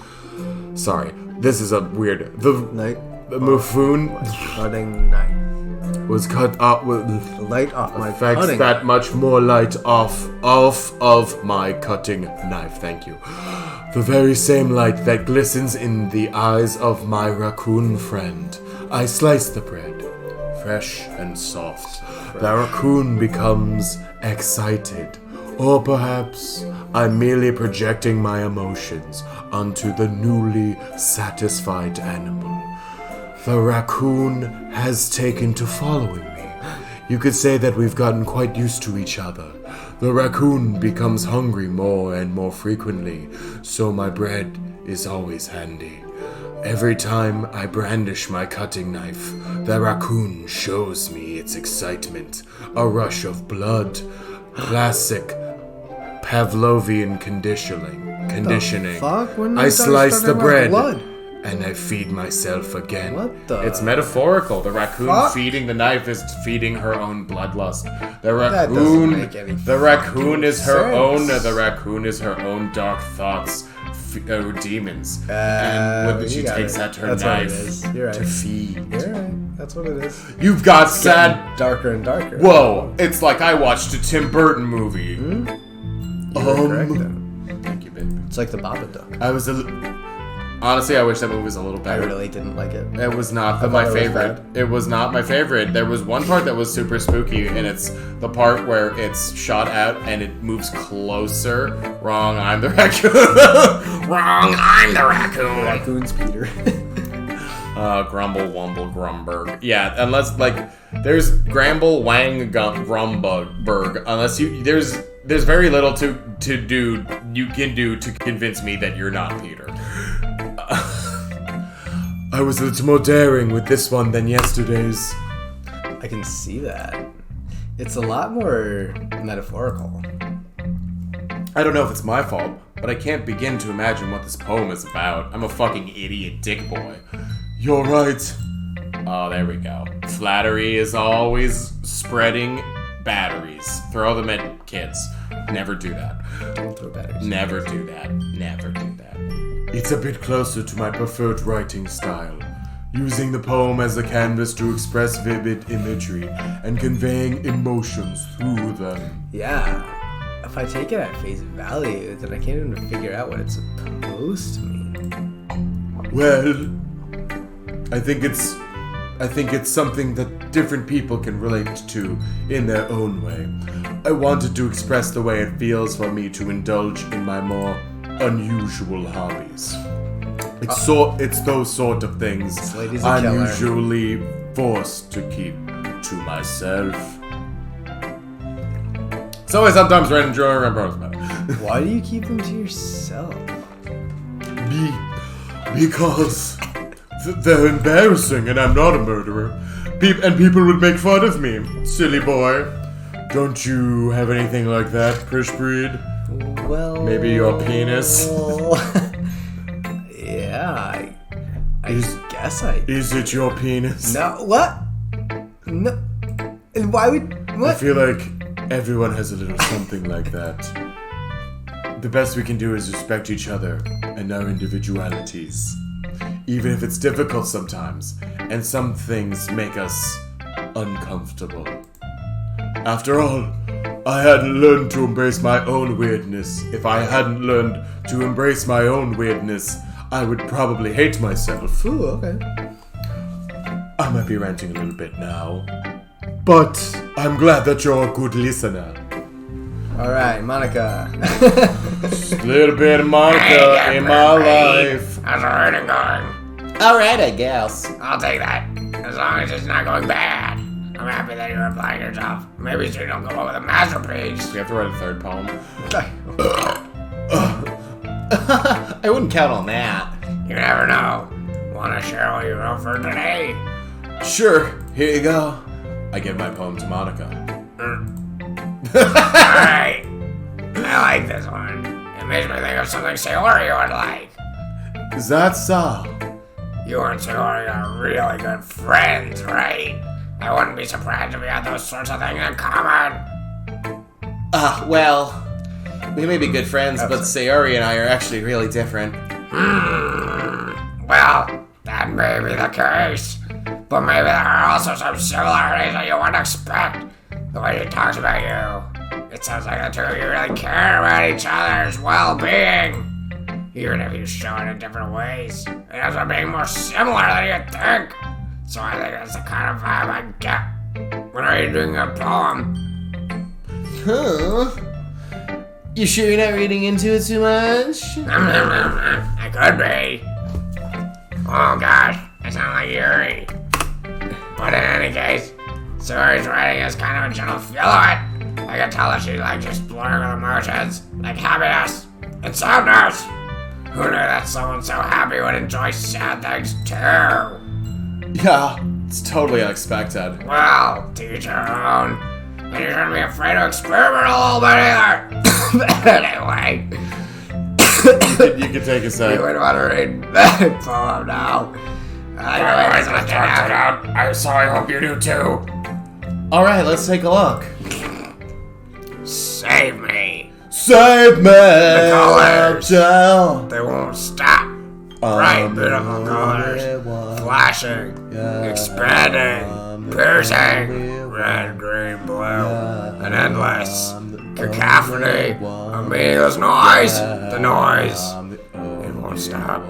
sorry. This is a weird. The moon Cutting knife. was cut off with The light off my affects cutting. that much more light off of my cutting knife. Thank you. The very same light that glistens in the eyes of my raccoon friend. I slice the bread, fresh and soft. The raccoon becomes excited. Or perhaps I'm merely projecting my emotions onto the newly satisfied animal. The raccoon has taken to following me. You could say that we've gotten quite used to each other. The raccoon becomes hungry more and more frequently, so my bread is always handy. Every time I brandish my cutting knife, the raccoon shows me its excitement. A rush of blood. Classic Pavlovian conditioning. Fuck? When did I you slice start the talking about bread. blood? And I feed myself again. What the? It's metaphorical. The raccoon Fuck. feeding the knife is feeding her own bloodlust. The That doesn't raccoon, make any the raccoon is her sense. own. The raccoon is her own dark thoughts, demons, and when she you got takes it. out her That's what it knife is. You're to right. feed. You're right. That's what it is. You've got sad. Darker and darker. Whoa! It's like I watched a Tim Burton movie. You were correct then. Thank you, baby. It's like the Babadook. Honestly, I wish that movie was a little I better. really didn't like it. It was not I my thought it was favorite. bad. It was not my favorite. There was one part that was super spooky, and it's the part where it's shot out and it moves closer. Wrong, I'm the raccoon. Wrong, I'm the raccoon. Raccoon's Peter. Grumble, Wumble, Grumberg. Yeah, unless like there's Gramble, Wang, Grumberg. Unless there's very little you can do to convince me that you're not Peter. I was a little more daring with this one than yesterday's. I can see that. It's a lot more metaphorical. I don't know if it's my fault, but I can't begin to imagine what this poem is about. I'm a fucking idiot dick boy. You're right. Oh, there we go. Flattery is always spreading batteries. Throw them at kids. Never do that. Don't throw batteries. Never do that. Never do that. It's a bit closer to my preferred writing style, using the poem as a canvas to express vivid imagery and conveying emotions through them. Yeah. If I take it at face value, then I can't even figure out what it's supposed to mean. Well, I think it's something that different people can relate to in their own way. I wanted to express the way it feels for me to indulge in my more unusual hobbies. It's those sort of things This lady's a I'm killer. usually forced to keep to myself. So I sometimes read and draw and remember about it. Why do you keep them to yourself? Because they're embarrassing and I'm not a murderer. And people would make fun of me. Silly boy. Don't you have anything like that, Prish Breed? Well... Maybe your penis? Yeah, I guess I... Is it your penis? No, what? No. And why would... I What? feel like everyone has a little something like that. The best we can do is respect each other and our individualities. Even if it's difficult sometimes, and some things make us uncomfortable. After all, I hadn't learned to embrace my own weirdness. If I hadn't learned to embrace my own weirdness, I would probably hate myself. Ooh, okay. I might be ranting a little bit now, but I'm glad that you're a good listener. Alright, Monica. Just a little bit of Monica in my life. How's the writing going? Alright, I guess. I'll take that. As long as it's not going bad. I'm happy that you're applying yourself. Maybe so you don't come up with a masterpiece. We have to write a third poem. I I wouldn't count on that. You never know. Want to share what you wrote for today? Sure, here you go. I give my poem to Monica. Alright. I like this one. It makes me think of something Sayori would like. Is that so? You and Sayori are really good friends, right? I wouldn't be surprised if we had those sorts of things in common. Well, we may be good friends, but Sayori and I are actually really different. Well, that may be the case. But maybe there are also some similarities that you wouldn't expect. The way he talks about you. It sounds like the two of you really care about each other's well-being. Even if you show it in different ways. It ends up being more similar than you think. So I think that's the kind of vibe I get when I'm reading a poem. Huh? You sure you're not reading into it too much? I could be. Oh gosh, I sound like Yuri. But in any case, Sayori's writing is kind of a gentle feel of it. I can tell that she's like just blurring with emotions, like happiness and sadness. Who knew that someone so happy would enjoy sad things too? Yeah, it's totally unexpected. Well, to each her own. And you shouldn't be afraid to experiment a little bit either. Anyway, You can take a you sec. would want to read that poem now. I so I hope you do too. Alright, let's take a look. Save me. Save me! The colors. Down. They won't stop. Bright, beautiful colors. Flashing. Expanding. Piercing. Red, green, blue. An endless cacophony of meaningless noise. The noise. It won't stop.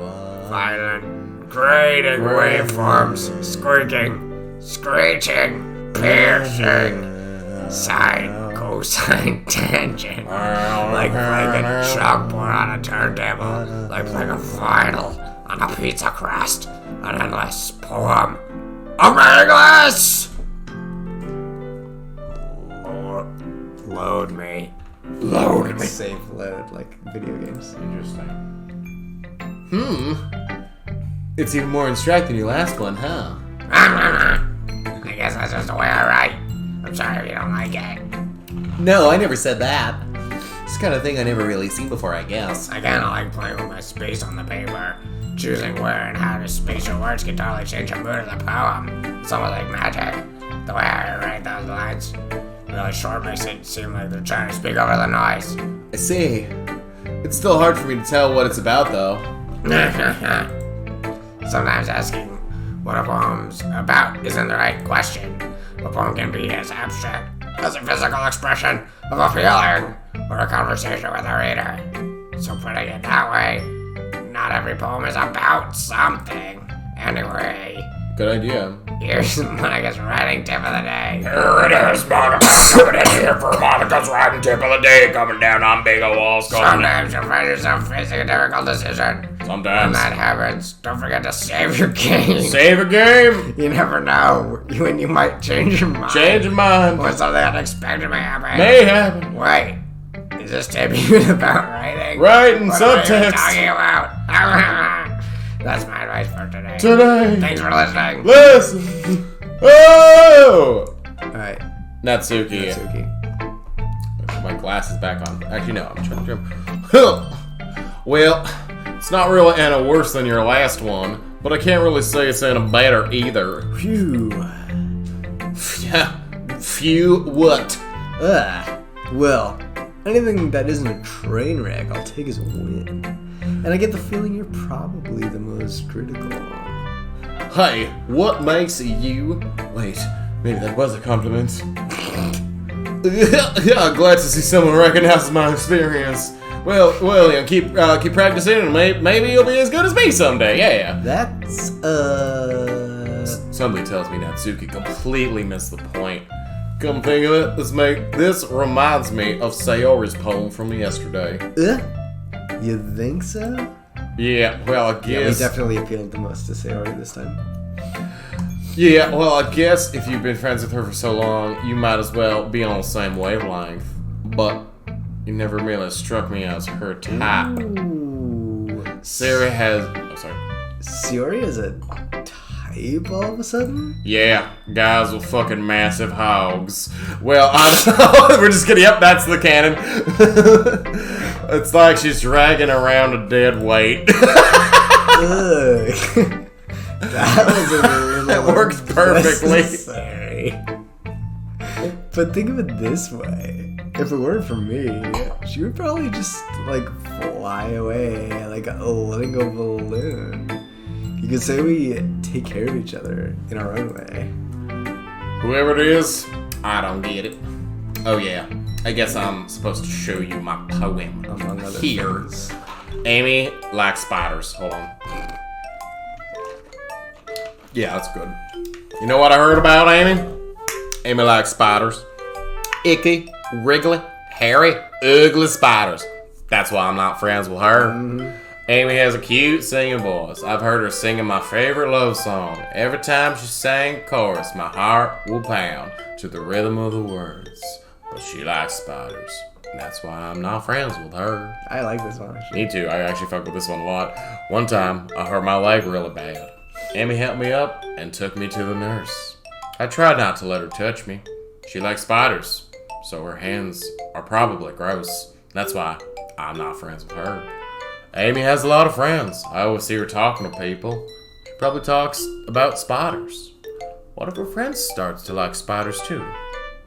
Violent. Creating waveforms. Squeaking. Screeching. Piercing. Sine, cosine, tangent. Like playing a chalkboard on a turntable. Like playing a vinyl on a pizza crust. An endless poem. A meaningless! Load me. Load me. Save load, like video games. Interesting. It's even more abstract than your last one, huh? I guess that's just the way I write. I'm sorry if you don't like it. No, I never said that. It's the kind of thing I never really seen before, I guess. I kinda like playing with my space on the paper. Choosing where and how to space your words can totally change the mood of the poem. It's almost like magic. The way I write those lines. Really short makes it seem like they're trying to speak over the noise. I see. It's still hard for me to tell what it's about, though. Sometimes asking what a poem's about isn't the right question. A poem can be as abstract as a physical expression of a feeling or a conversation with a reader. So putting it that way, not every poem is about something. Anyway, Good idea. here's Monica's writing tip of the day. Here it is, Monica. Coming in here for Monica's riding tip of the day. Coming down on big ol' walls. Sometimes you'll find yourself facing a difficult decision. When Sometimes. that happens, don't forget to save your game. Save a game. You never know when you might change your mind. Change your mind. When something unexpected may happen. May happen. Wait, is this tape even about writing? Writing What are you subtext. talking about? That's my advice for today. Today. Thanks for listening. Listen. Oh. Alright, Natsuki. Natsuki. My glasses back on. Actually, no. I'm trying to trim. Well, it's not really any worse than your last one, but I can't really say it's any better either. Phew. Yeah. Phew. What? Well, anything that isn't a train wreck, I'll take as a win. And I get the feeling you're probably the most critical. Hey, what makes you... Wait, maybe that was a compliment. Yeah, glad to see someone recognizes my experience. Well, yeah, keep practicing, and maybe you'll be as good as me someday. Yeah. That's, Somebody tells me Natsuki completely missed the point. Come think of it, this reminds me of Sayori's poem from yesterday. You think so? Yeah, well, I Yeah, we guess. definitely appealed the most to Sayori this time. Yeah, well, I guess if you've been friends with her for so long, you might as well be on the same wavelength. But you never really struck me as her type. Ooh. Sayori has. Oh, sorry. Sayori is a type all of a sudden? Yeah, guys with fucking massive hogs. Well, I don't know. We're just kidding. Yep, that's the canon. It's like she's dragging around a dead weight. Ugh. That was a little That works perfectly. unnecessary. But think of it this way. If it weren't for me, she would probably just, like, fly away like a Lego balloon. You could say we take care of each other in our own way. Whoever it is, I don't get it. Oh yeah, I guess I'm supposed to show you my poem. Among other Here. things. Amy likes spiders. Hold on. Yeah, that's good. You know what I heard about Amy? Amy likes spiders. Icky, wriggly, hairy, ugly spiders. That's why I'm not friends with her. Amy has a cute singing voice. I've heard her singing my favorite love song. Every time she sang chorus, my heart will pound to the rhythm of the words. But she likes spiders. And that's why I'm not friends with her. I like this one. Actually. Me too. I actually fuck with this one a lot. One time, I hurt my leg really bad. Amy helped me up and took me to the nurse. I tried not to let her touch me. She likes spiders, so her hands are probably gross. That's why I'm not friends with her. Amy has a lot of friends. I always see her talking to people. She probably talks about spiders. What if her friend starts to like spiders too?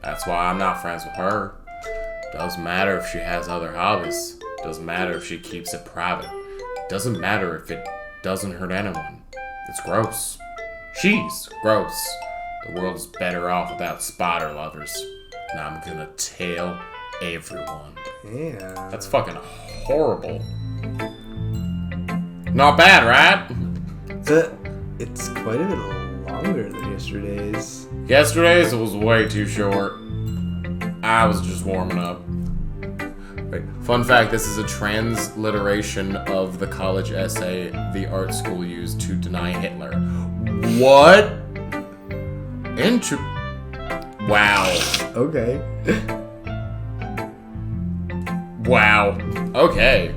That's why I'm not friends with her. Doesn't matter if she has other hobbies. Doesn't matter if she keeps it private. Doesn't matter if it doesn't hurt anyone. It's gross. She's gross. The world is better off without spider lovers. And I'm gonna tell everyone. Yeah. That's fucking horrible. Not bad, right? It's quite a bit longer than yesterday's. Yesterday's was way too short. I was just warming up. Wait, fun fact, this is a transliteration of the college essay the art school used to deny Hitler. What? Wow. Okay. Wow. Okay.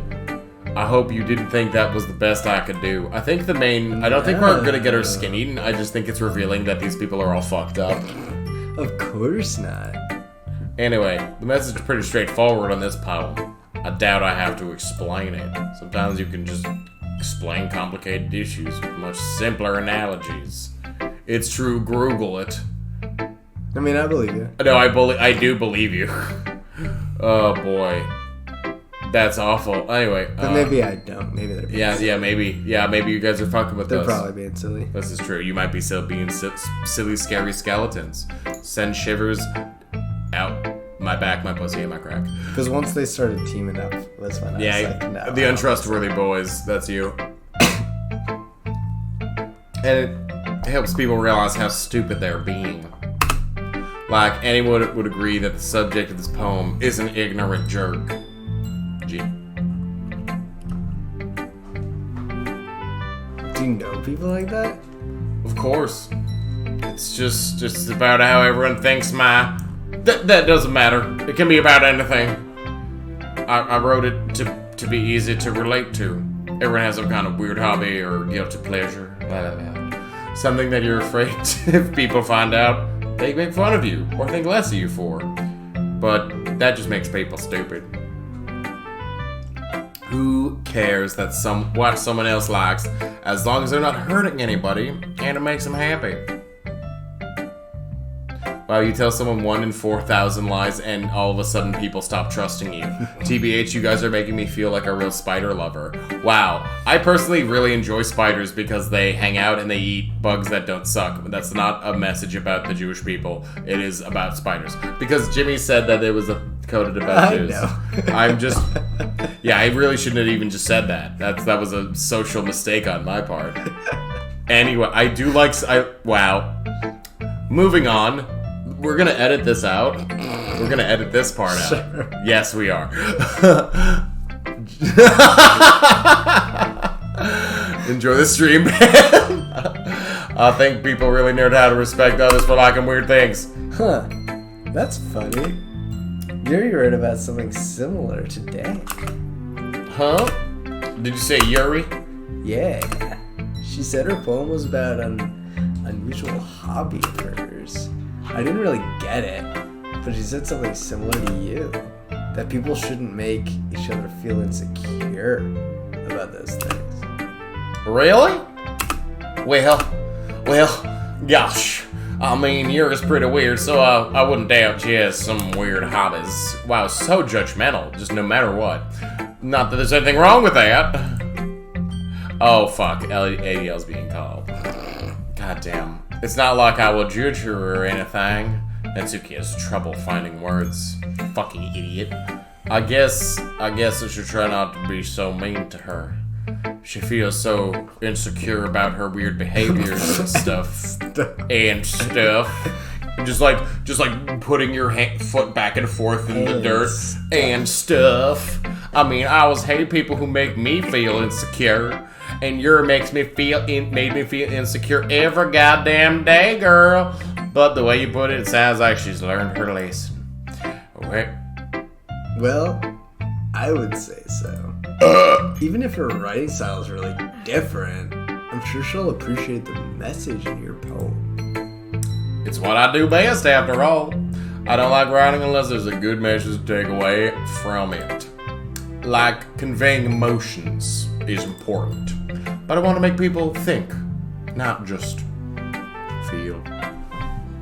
I hope you didn't think that was the best I could do. I think the main... I don't think we're gonna get our skin eaten. I just think it's revealing that these people are all fucked up. Of course not. Anyway, the message is pretty straightforward on this poem. I doubt I have to explain it. Sometimes you can just explain complicated issues with much simpler analogies. It's true, Google it. I mean, I believe you. No, I do believe you. Oh boy. That's awful. Anyway. But maybe I don't. Maybe they're being silly. Maybe you guys are fucking with They're us. probably being silly. This is true. You might be still being silly, scary skeletons. Send shivers out my back, my pussy, and my crack. Because once they started teaming up, that's when I was Yeah, like, no. the untrustworthy boys. That's you. And it helps people realize how stupid they're being. Like, anyone would agree that the subject of this poem is an ignorant jerk. G. Do you know people like that? Of course. It's just about how everyone thinks That doesn't matter. It can be about anything. I wrote it to be easy to relate to. Everyone has some kind of weird hobby or guilty pleasure. Blah, blah, blah. Something that you're afraid if people find out, they make fun of you or think less of you for. But that just makes people stupid. Who cares that what someone else likes as long as they're not hurting anybody and it makes them happy? Wow, you tell someone 1 in 4,000 lies and all of a sudden people stop trusting you. TBH, you guys are making me feel like a real spider lover. Wow, I personally really enjoy spiders because they hang out and they eat bugs that don't suck. But that's not a message about the Jewish people. It is about spiders. Because Jimmy said that it was coded about Jews. I'm just... Yeah, I really shouldn't have even just said that. That was a social mistake on my part. Anyway, I do like... Wow. Moving on. We're gonna edit this out. We're gonna edit this part out. Sure. Yes, we are. Enjoy the stream, man. I think people really learned how to respect others for liking weird things. Huh. That's funny. Yuri wrote about something similar today. Huh? Did you say Yuri? Yeah. She said her poem was about an unusual hobby of hers. I didn't really get it, but she said something similar to you. That people shouldn't make each other feel insecure about those things. Really? Well, gosh. I mean, yours pretty weird, so I wouldn't doubt she has some weird hobbies. Wow, so judgmental, just no matter what. Not that there's anything wrong with that. Oh, fuck. ADL's being called. God damn. It's not like I will judge her or anything. Natsuki has trouble finding words. Fucking idiot. I guess I should try not to be so mean to her. She feels so insecure about her weird behaviors and stuff. Just like putting your foot back and forth in the dirt and stuff. I mean, I always hate people who make me feel insecure. And made me feel insecure every goddamn day, girl. But the way you put it, it sounds like she's learned her lesson. Okay. Well, I would say so. Even if her writing style is really different, I'm sure she'll appreciate the message in your poem. It's what I do best, after all. I don't like writing unless there's a good message to take away from it. Like conveying emotions is important. But I want to make people think, not just feel.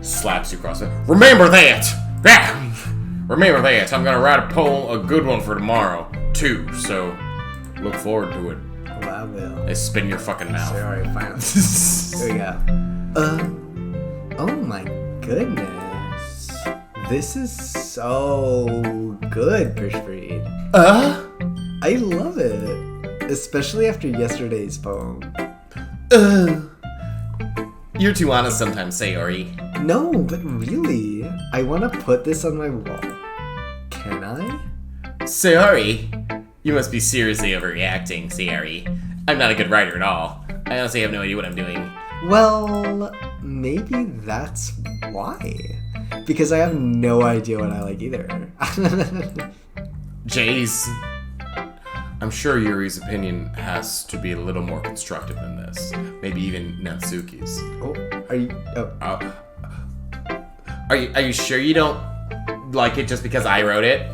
Slaps you across the... Remember that! Yeah! Remember that. I'm going to write a poem, a good one for tomorrow, too. So, look forward to it. Well, I will. They spin your fucking mouth. Sorry, finally. Here we go. Oh my goodness. This is so good, Prishpreet. I love it. Especially after yesterday's poem. You're too honest sometimes, Sayori. No, but really, I want to put this on my wall. Can I? Sayori, you must be seriously overreacting, Sayori. I'm not a good writer at all. I honestly have no idea what I'm doing. Well, maybe that's why. Because I have no idea what I like either. Jace. I'm sure Yuri's opinion has to be a little more constructive than this. Maybe even Natsuki's. Oh, are you... Oh. Are you sure you don't like it just because I wrote it?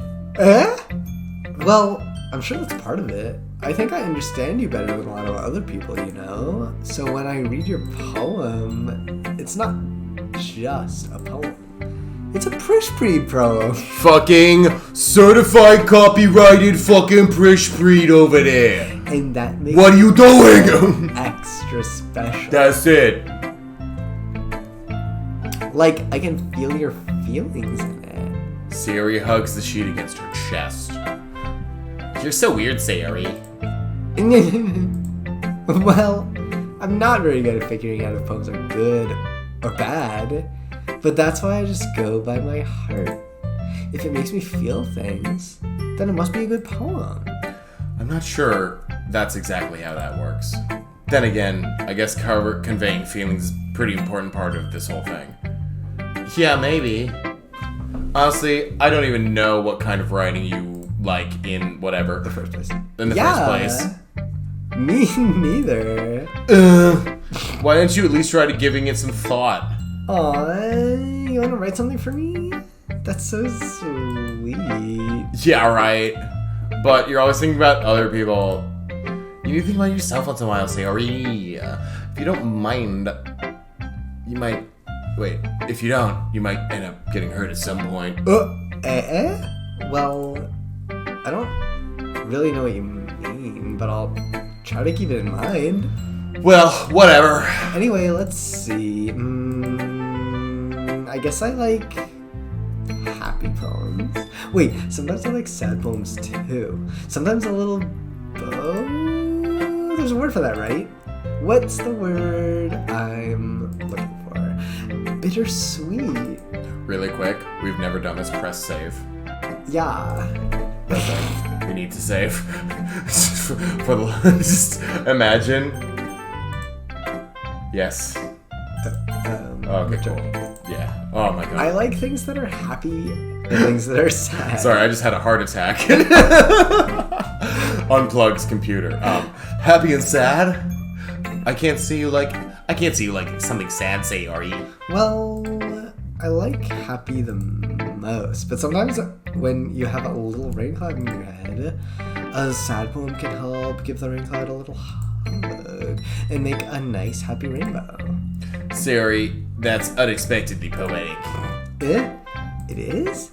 Well, I'm sure that's part of it. I think I understand you better than a lot of other people, you know? So when I read your poem, it's not just a poem. It's a Prishpreet poem. Fucking certified copyrighted fucking Prishpreet over there. And that makes What are you doing? extra special. That's it. Like, I can feel your feelings in it. Sayori hugs the sheet against her chest. You're so weird, Sayori. Well, I'm not very good at figuring out if poems are good or bad, but that's why I just go by my heart. If it makes me feel things, then it must be a good poem. I'm not sure that's exactly how that works. Then again, I guess conveying feelings is a pretty important part of this whole thing. Yeah, maybe. Honestly, I don't even know what kind of writing you like in whatever. The first place. In the first place. Me neither. Why didn't you at least try to giving it some thought? Aw, you want to write something for me? That's so sweet. Yeah, right. But you're always thinking about other people. You need to think about yourself once in a while, Sayori. If you don't mind, you might... Wait, if you don't, you might end up getting hurt at some point. Well, I don't really know what you mean, but I'll try to keep it in mind. Well, whatever. Anyway, let's see. I guess I like happy poems. Wait, sometimes I like sad poems too. Sometimes a little... Oh, there's a word for that, right? What's the word I'm looking for? Bittersweet. Really quick, we've never done this. Press save. Yeah. We need to save. For the just imagine. Yes. Okay, cool. Yeah. Oh my god. I like things that are happy and things that are sad. Sorry, I just had a heart attack. Unplugs computer. Happy and sad? I can't see you like something sad, Sayori. Well, I like happy the most, but sometimes when you have a little rain cloud in your head, a sad poem can help give the rain cloud a little hug and make a nice happy rainbow. Sayori, that's unexpectedly poetic. It is?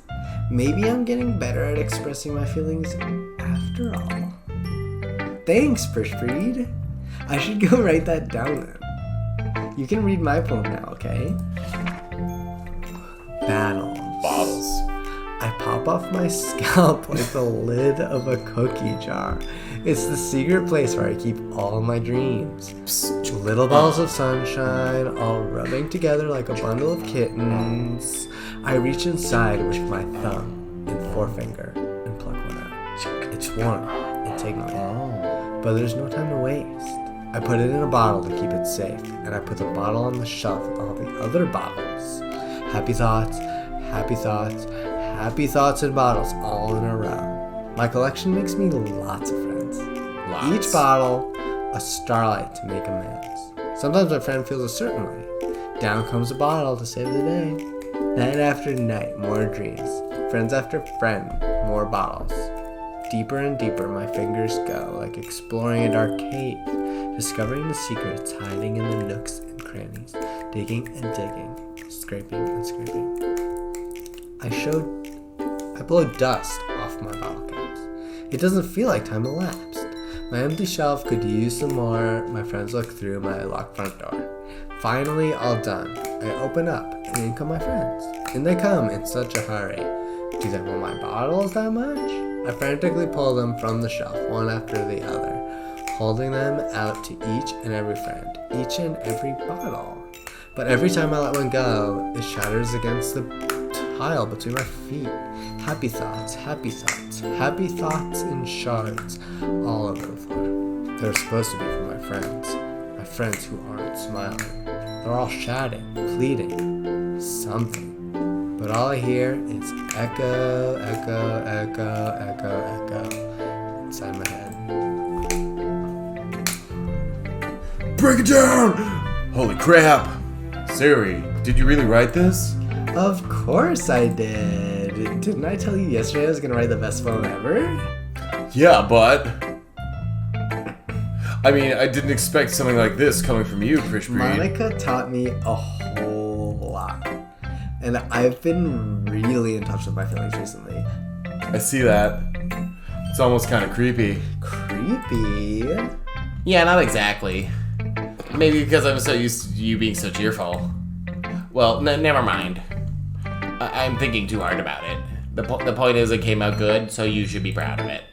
Maybe I'm getting better at expressing my feelings after all. Thanks, Prishpreed. I should go write that down then. You can read my poem now, okay? Battles. Bottles. I pop off my scalp like the lid of a cookie jar. It's the secret place where I keep all my dreams. Little balls of sunshine, all rubbing together like a bundle of kittens. I reach inside with my thumb and forefinger and pluck one out. It's warm and tingling, but there's no time to waste. I put it in a bottle to keep it safe, and I put the bottle on the shelf with all the other bottles. Happy thoughts, happy thoughts, happy thoughts in bottles all in a row. My collection makes me lots of friends. Lots. Each bottle, a starlight to make amends. Sometimes my friend feels a certain way. Down comes a bottle to save the day. Night after night, more dreams. Friends after friend, more bottles. Deeper and deeper my fingers go, like exploring a dark cave. Discovering the secrets hiding in the nooks and crannies, digging and digging, scraping and scraping. I blow dust off my bottle caps. It doesn't feel like time elapsed. My empty shelf could use some more. My friends look through my locked front door. Finally, all done. I open up, and in come my friends. And they come in such a hurry. Do they want my bottles that much? I frantically pull them from the shelf, one after the other, holding them out to each and every friend, each and every bottle. But every time I let one go, it shatters against the tile between my feet. Happy thoughts, happy thoughts, happy thoughts in shards all over the floor. They're supposed to be for my friends who aren't smiling. They're all shouting, pleading, something. But all I hear is echo, echo, echo, echo, echo inside my head. Break it down! Holy crap! Sayori, did you really write this? Of course I did. Didn't I tell you yesterday I was gonna write the best poem ever? Yeah, but... I mean, I didn't expect something like this coming from you, Prishpreed. Monica taught me a whole lot. And I've been really in touch with my feelings recently. I see that. It's almost kind of creepy. Creepy? Yeah, not exactly. Maybe because I'm so used to you being so cheerful. Well, never mind. I'm thinking too hard about it. The point is it came out good, so you should be proud of it.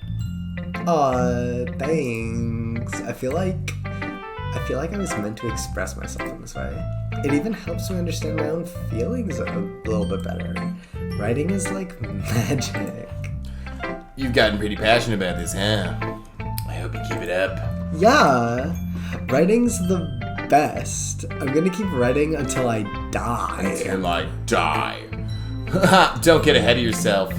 Thanks. I feel like I was meant to express myself in this way. It even helps me understand my own feelings a little bit better. Writing is like magic. You've gotten pretty passionate about this, huh? I hope you keep it up. Yeah. Writing's the best. I'm gonna keep writing until I die. Until I die. Don't get ahead of yourself.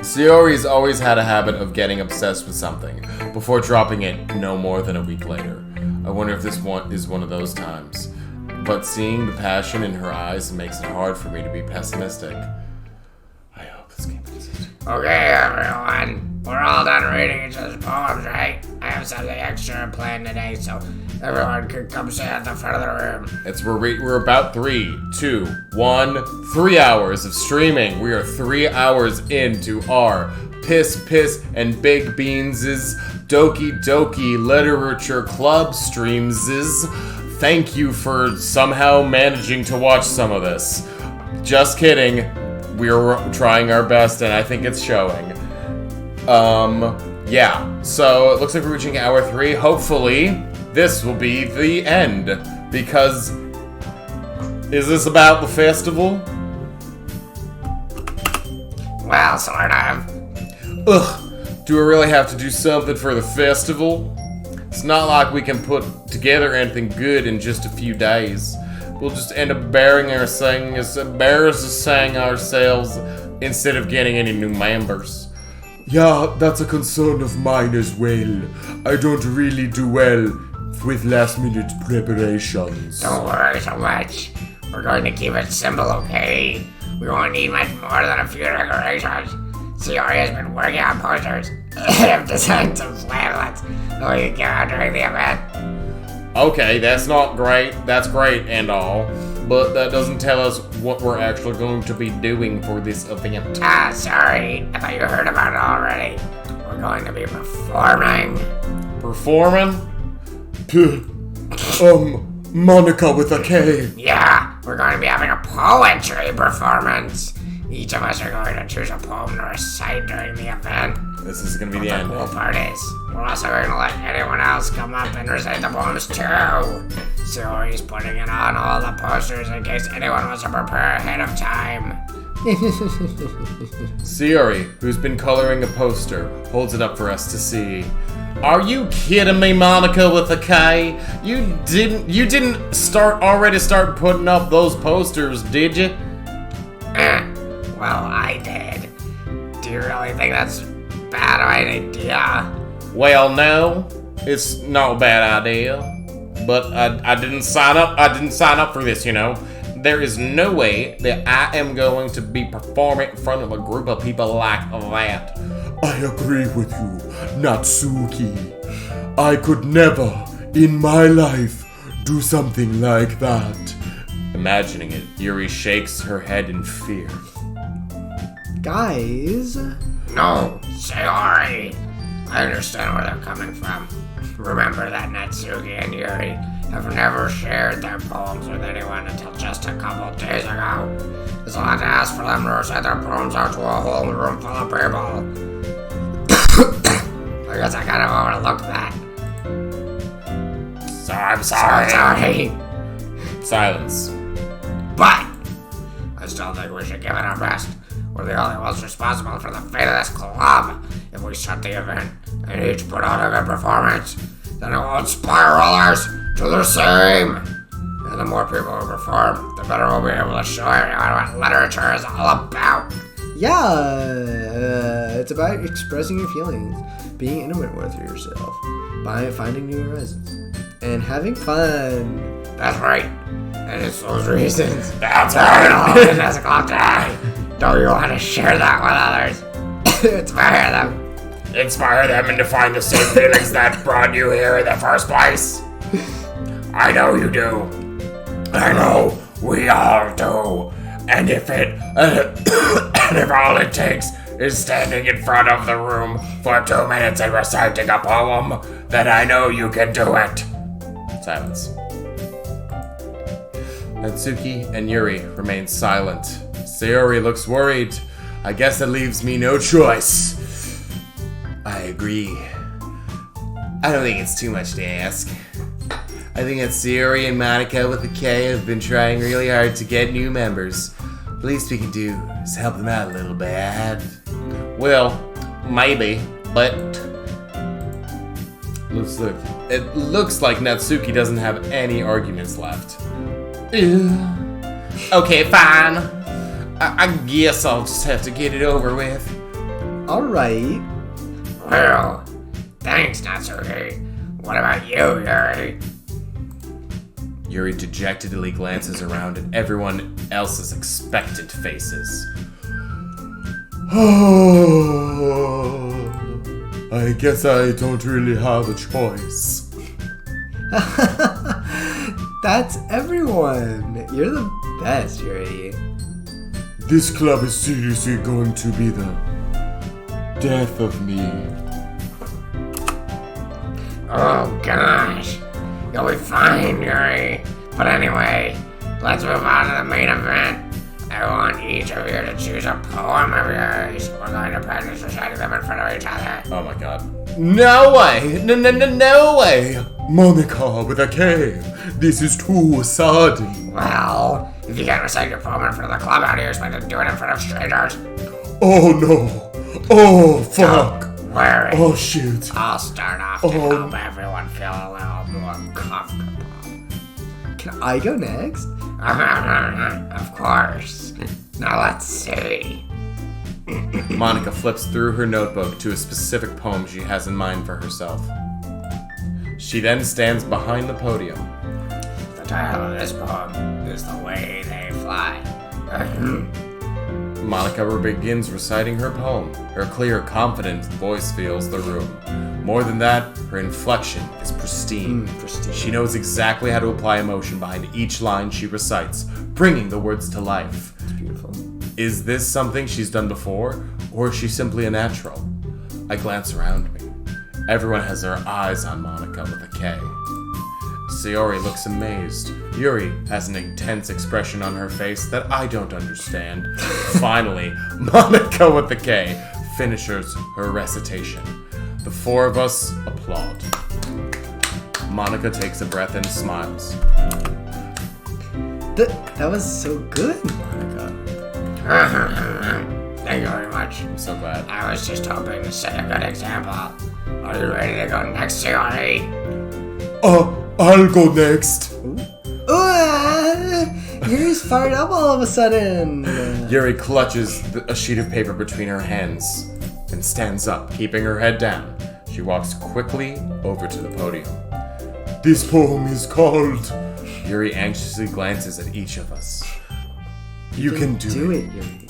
Sayori's always had a habit of getting obsessed with something before dropping it no more than a week later. I wonder if this one is one of those times. But seeing the passion in her eyes makes it hard for me to be pessimistic. I hope this game is it. Okay, everyone. We're all done reading each other's poems, right? I have something extra planned today, so everyone can come sit at the front of the room. We're about 3, 2, 1, 3 hours of streaming. We are 3 hours into our Piss, and Big Beans' Doki Doki Literature Club streams. Thank you for somehow managing to watch some of this. Just kidding. We're trying our best, and I think it's showing. Yeah. So it looks like we're reaching hour 3. Hopefully, this will be the end. Because, is this about the festival? Well, sort of. Ugh. Do we really have to do something for the festival? It's not like we can put together anything good in just a few days. We'll just end up embarrassing ourselves instead of getting any new members. Yeah, that's a concern of mine as well. I don't really do well with last-minute preparations. Don't worry so much. We're going to keep it simple, okay? We won't need much more than a few decorations. Sayori has been working on posters. I've designed some flamelets that we can give out during the event. Okay, that's not great. That's great and all. But that doesn't tell us what we're actually going to be doing for this event. Sorry. I thought you heard about it already. We're going to be performing. Performing? Monica with a K. Yeah, we're going to be having a poetry performance. Each of us are going to choose a poem to recite during the event. This is going to be the end. The cool part is, we're also going to let anyone else come up and recite the poems too. Sayori's putting it on all the posters in case anyone wants to prepare ahead of time. Sayori, who's been coloring a poster, holds it up for us to see. Are you kidding me, Monica with a K? You didn't start putting up those posters, did you? Well, I did. Do you really think that's a bad idea? Well, no, it's not a bad idea. But I didn't sign up. I didn't sign up for this, you know. There is no way that I am going to be performing in front of a group of people like that. I agree with you, Natsuki. I could never, in my life, do something like that. Imagining it, Yuri shakes her head in fear. Guys, No, Sayori. I understand where they're coming from. Remember that Natsuki and Yuri have never shared their poems with anyone until just a couple days ago. It's a lot to ask for them to recite their poems out to a whole room full of people. I guess I kind of overlooked that. So I'm sorry. Sorry. Silence. But I still think we should give it our best. We're the only ones responsible for the fate of this club. If we shut the event and each put on a good performance, then it will inspire others to do the same. And the more people who perform, the better we'll be able to show everyone what literature is all about. yeah, it's about expressing your feelings, being intimate with yourself, by finding new horizons, and having fun. That's right. And it's those reasons. That's right. In this club today. Don't you want to share that with others? Inspire them. Inspire them into find the same feelings that brought you here in the first place. I know you do. I know we all do. And if all it takes is standing in front of the room for 2 minutes and reciting a poem, then I know you can do it. Silence. Natsuki and Yuri remain silent. Sayori looks worried. I guess that leaves me no choice. I agree. I don't think it's too much to ask. I think that Sayori and Monica with a K have been trying really hard to get new members. The least we can do is help them out a little bit. Well, maybe, but It looks like Natsuki doesn't have any arguments left. Okay, fine. I guess I'll just have to get it over with. Alright. Well, thanks, Natsuki. What about you, Yuri? Yuri dejectedly glances around at everyone else's expectant faces. I guess I don't really have a choice. That's everyone. You're the best, Yuri. This club is seriously going to be the death of me. Oh gosh, you'll be fine, Yuri. But anyway, let's move on to the main event. I want each of you to choose a poem of yours. We're going to practice reciting them in front of each other. Oh my god. No way! No way! Monica with a K. This is too sudden. Well, if you can't recite your poem in front of the club, how do you expect to do it in front of strangers? Oh no. Oh fuck. Don't worry. Oh shit. I'll start off to help everyone feel a little more comfortable. Can I go next? Of course. Now let's see. Monica flips through her notebook to a specific poem she has in mind for herself. She then stands behind the podium. The title of this poem is The Way They Fly. Monica begins reciting her poem. Her clear, confident voice fills the room. More than that, her inflection is pristine. She knows exactly how to apply emotion behind each line she recites, bringing the words to life. It's beautiful. Is this something she's done before, or is she simply a natural? I glance around me. Everyone has their eyes on Monica with a K. Sayori looks amazed. Yuri has an intense expression on her face that I don't understand. Finally, Monica with the K finishes her recitation. The four of us applaud. Monica takes a breath and smiles. That was so good, Monica. Thank you very much. I'm so glad. I was just hoping to set a good example. Are you ready to go next, Sayori? I'll go next. Yuri's fired up all of a sudden. Yuri clutches a sheet of paper between her hands and stands up, keeping her head down. She walks quickly over to the podium. This poem is called... Yuri anxiously glances at each of us. You can do it. Yuri.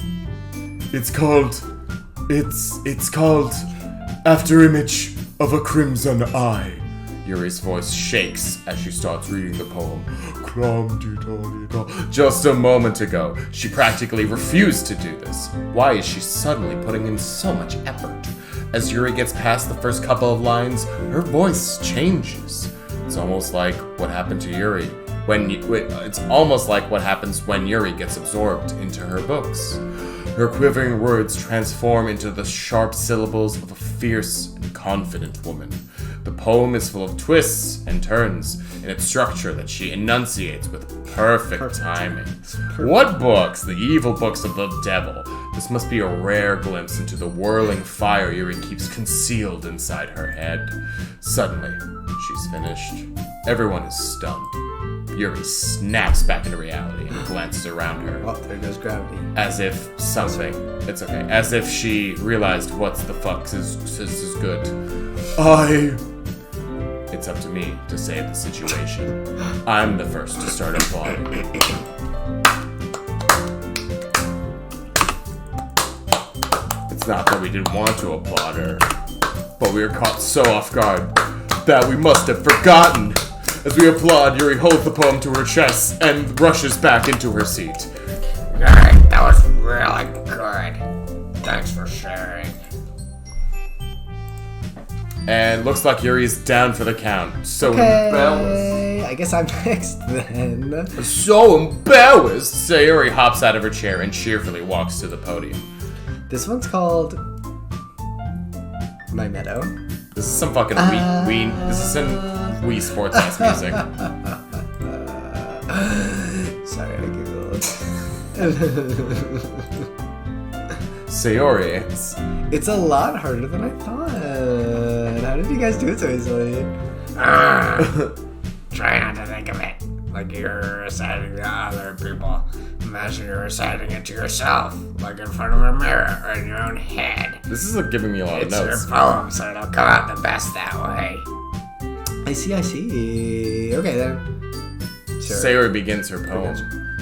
It's called After Image of a Crimson Eye. Yuri's voice shakes as she starts reading the poem. Just a moment ago, she practically refused to do this. Why is she suddenly putting in so much effort? As Yuri gets past the first couple of lines, her voice changes. It's almost like what happened to Yuri it's almost like what happens when Yuri gets absorbed into her books. Her quivering words transform into the sharp syllables of a fierce and confident woman. The poem is full of twists and turns in its structure that she enunciates with perfect timing. What books? The evil books of the devil. This must be a rare glimpse into the whirling fire Yuri keeps concealed inside her head. Suddenly, she's finished. Everyone is stunned. Yuri snaps back into reality and glances around her. Oh, there goes gravity. As if something. It's okay. As if she realized what the fuck is good. It's up to me to save the situation. I'm the first to start applauding. It's not that we didn't want to applaud her, but we were caught so off guard that we must have forgotten. As we applaud, Yuri holds the poem to her chest and rushes back into her seat. Good, that was really good. Thanks for sharing. And looks like Yuri's down for the count. So embarrassed. I guess I'm next then. So embarrassed! Sayori hops out of her chair and cheerfully walks to the podium. This one's called My Meadow. This is some fucking Wii. This is some Wii Sports ass music. Sorry, I giggled. Sayori. It's a lot harder than I thought. How did you guys do it so easily? Try not to think of it like you're reciting it to other people. Imagine you're reciting it to yourself, like in front of a mirror or in your own head. This is giving me a lot of It's notes. your poem, so it'll come out the best that way. I see. Okay, then. Sure. Sayori begins her poem.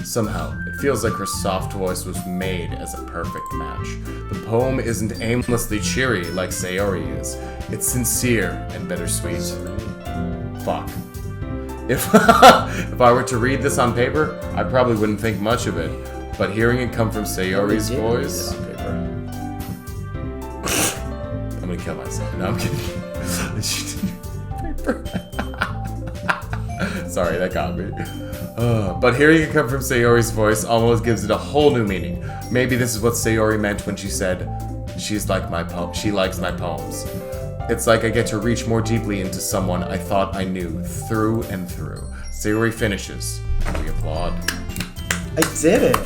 Somehow, it feels like her soft voice was made as a perfect match. The poem isn't aimlessly cheery like Sayori is. It's sincere and bittersweet. Fuck. If I were to read this on paper, I probably wouldn't think much of it. But hearing it come from Sayori's voice, I'm gonna kill myself. No, I'm kidding. Sorry, that got me. But hearing it come from Sayori's voice almost gives it a whole new meaning. Maybe this is what Sayori meant when she said, she likes my poems. It's like I get to reach more deeply into someone I thought I knew through and through. Sayori finishes, and we applaud. I did it.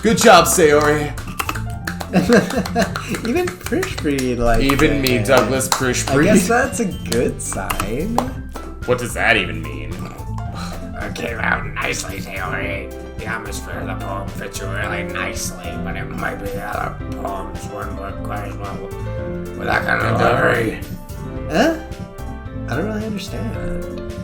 Good job, Sayori. Even Prishpreet like Even me, it. Douglas I guess Prishpreet. that's a good sign. What does that even mean? It came out nicely, Sayori. The atmosphere of the poem fits you really nicely, but it might be the other poems wouldn't work quite as well with that kind of delivery. Huh? I don't really understand.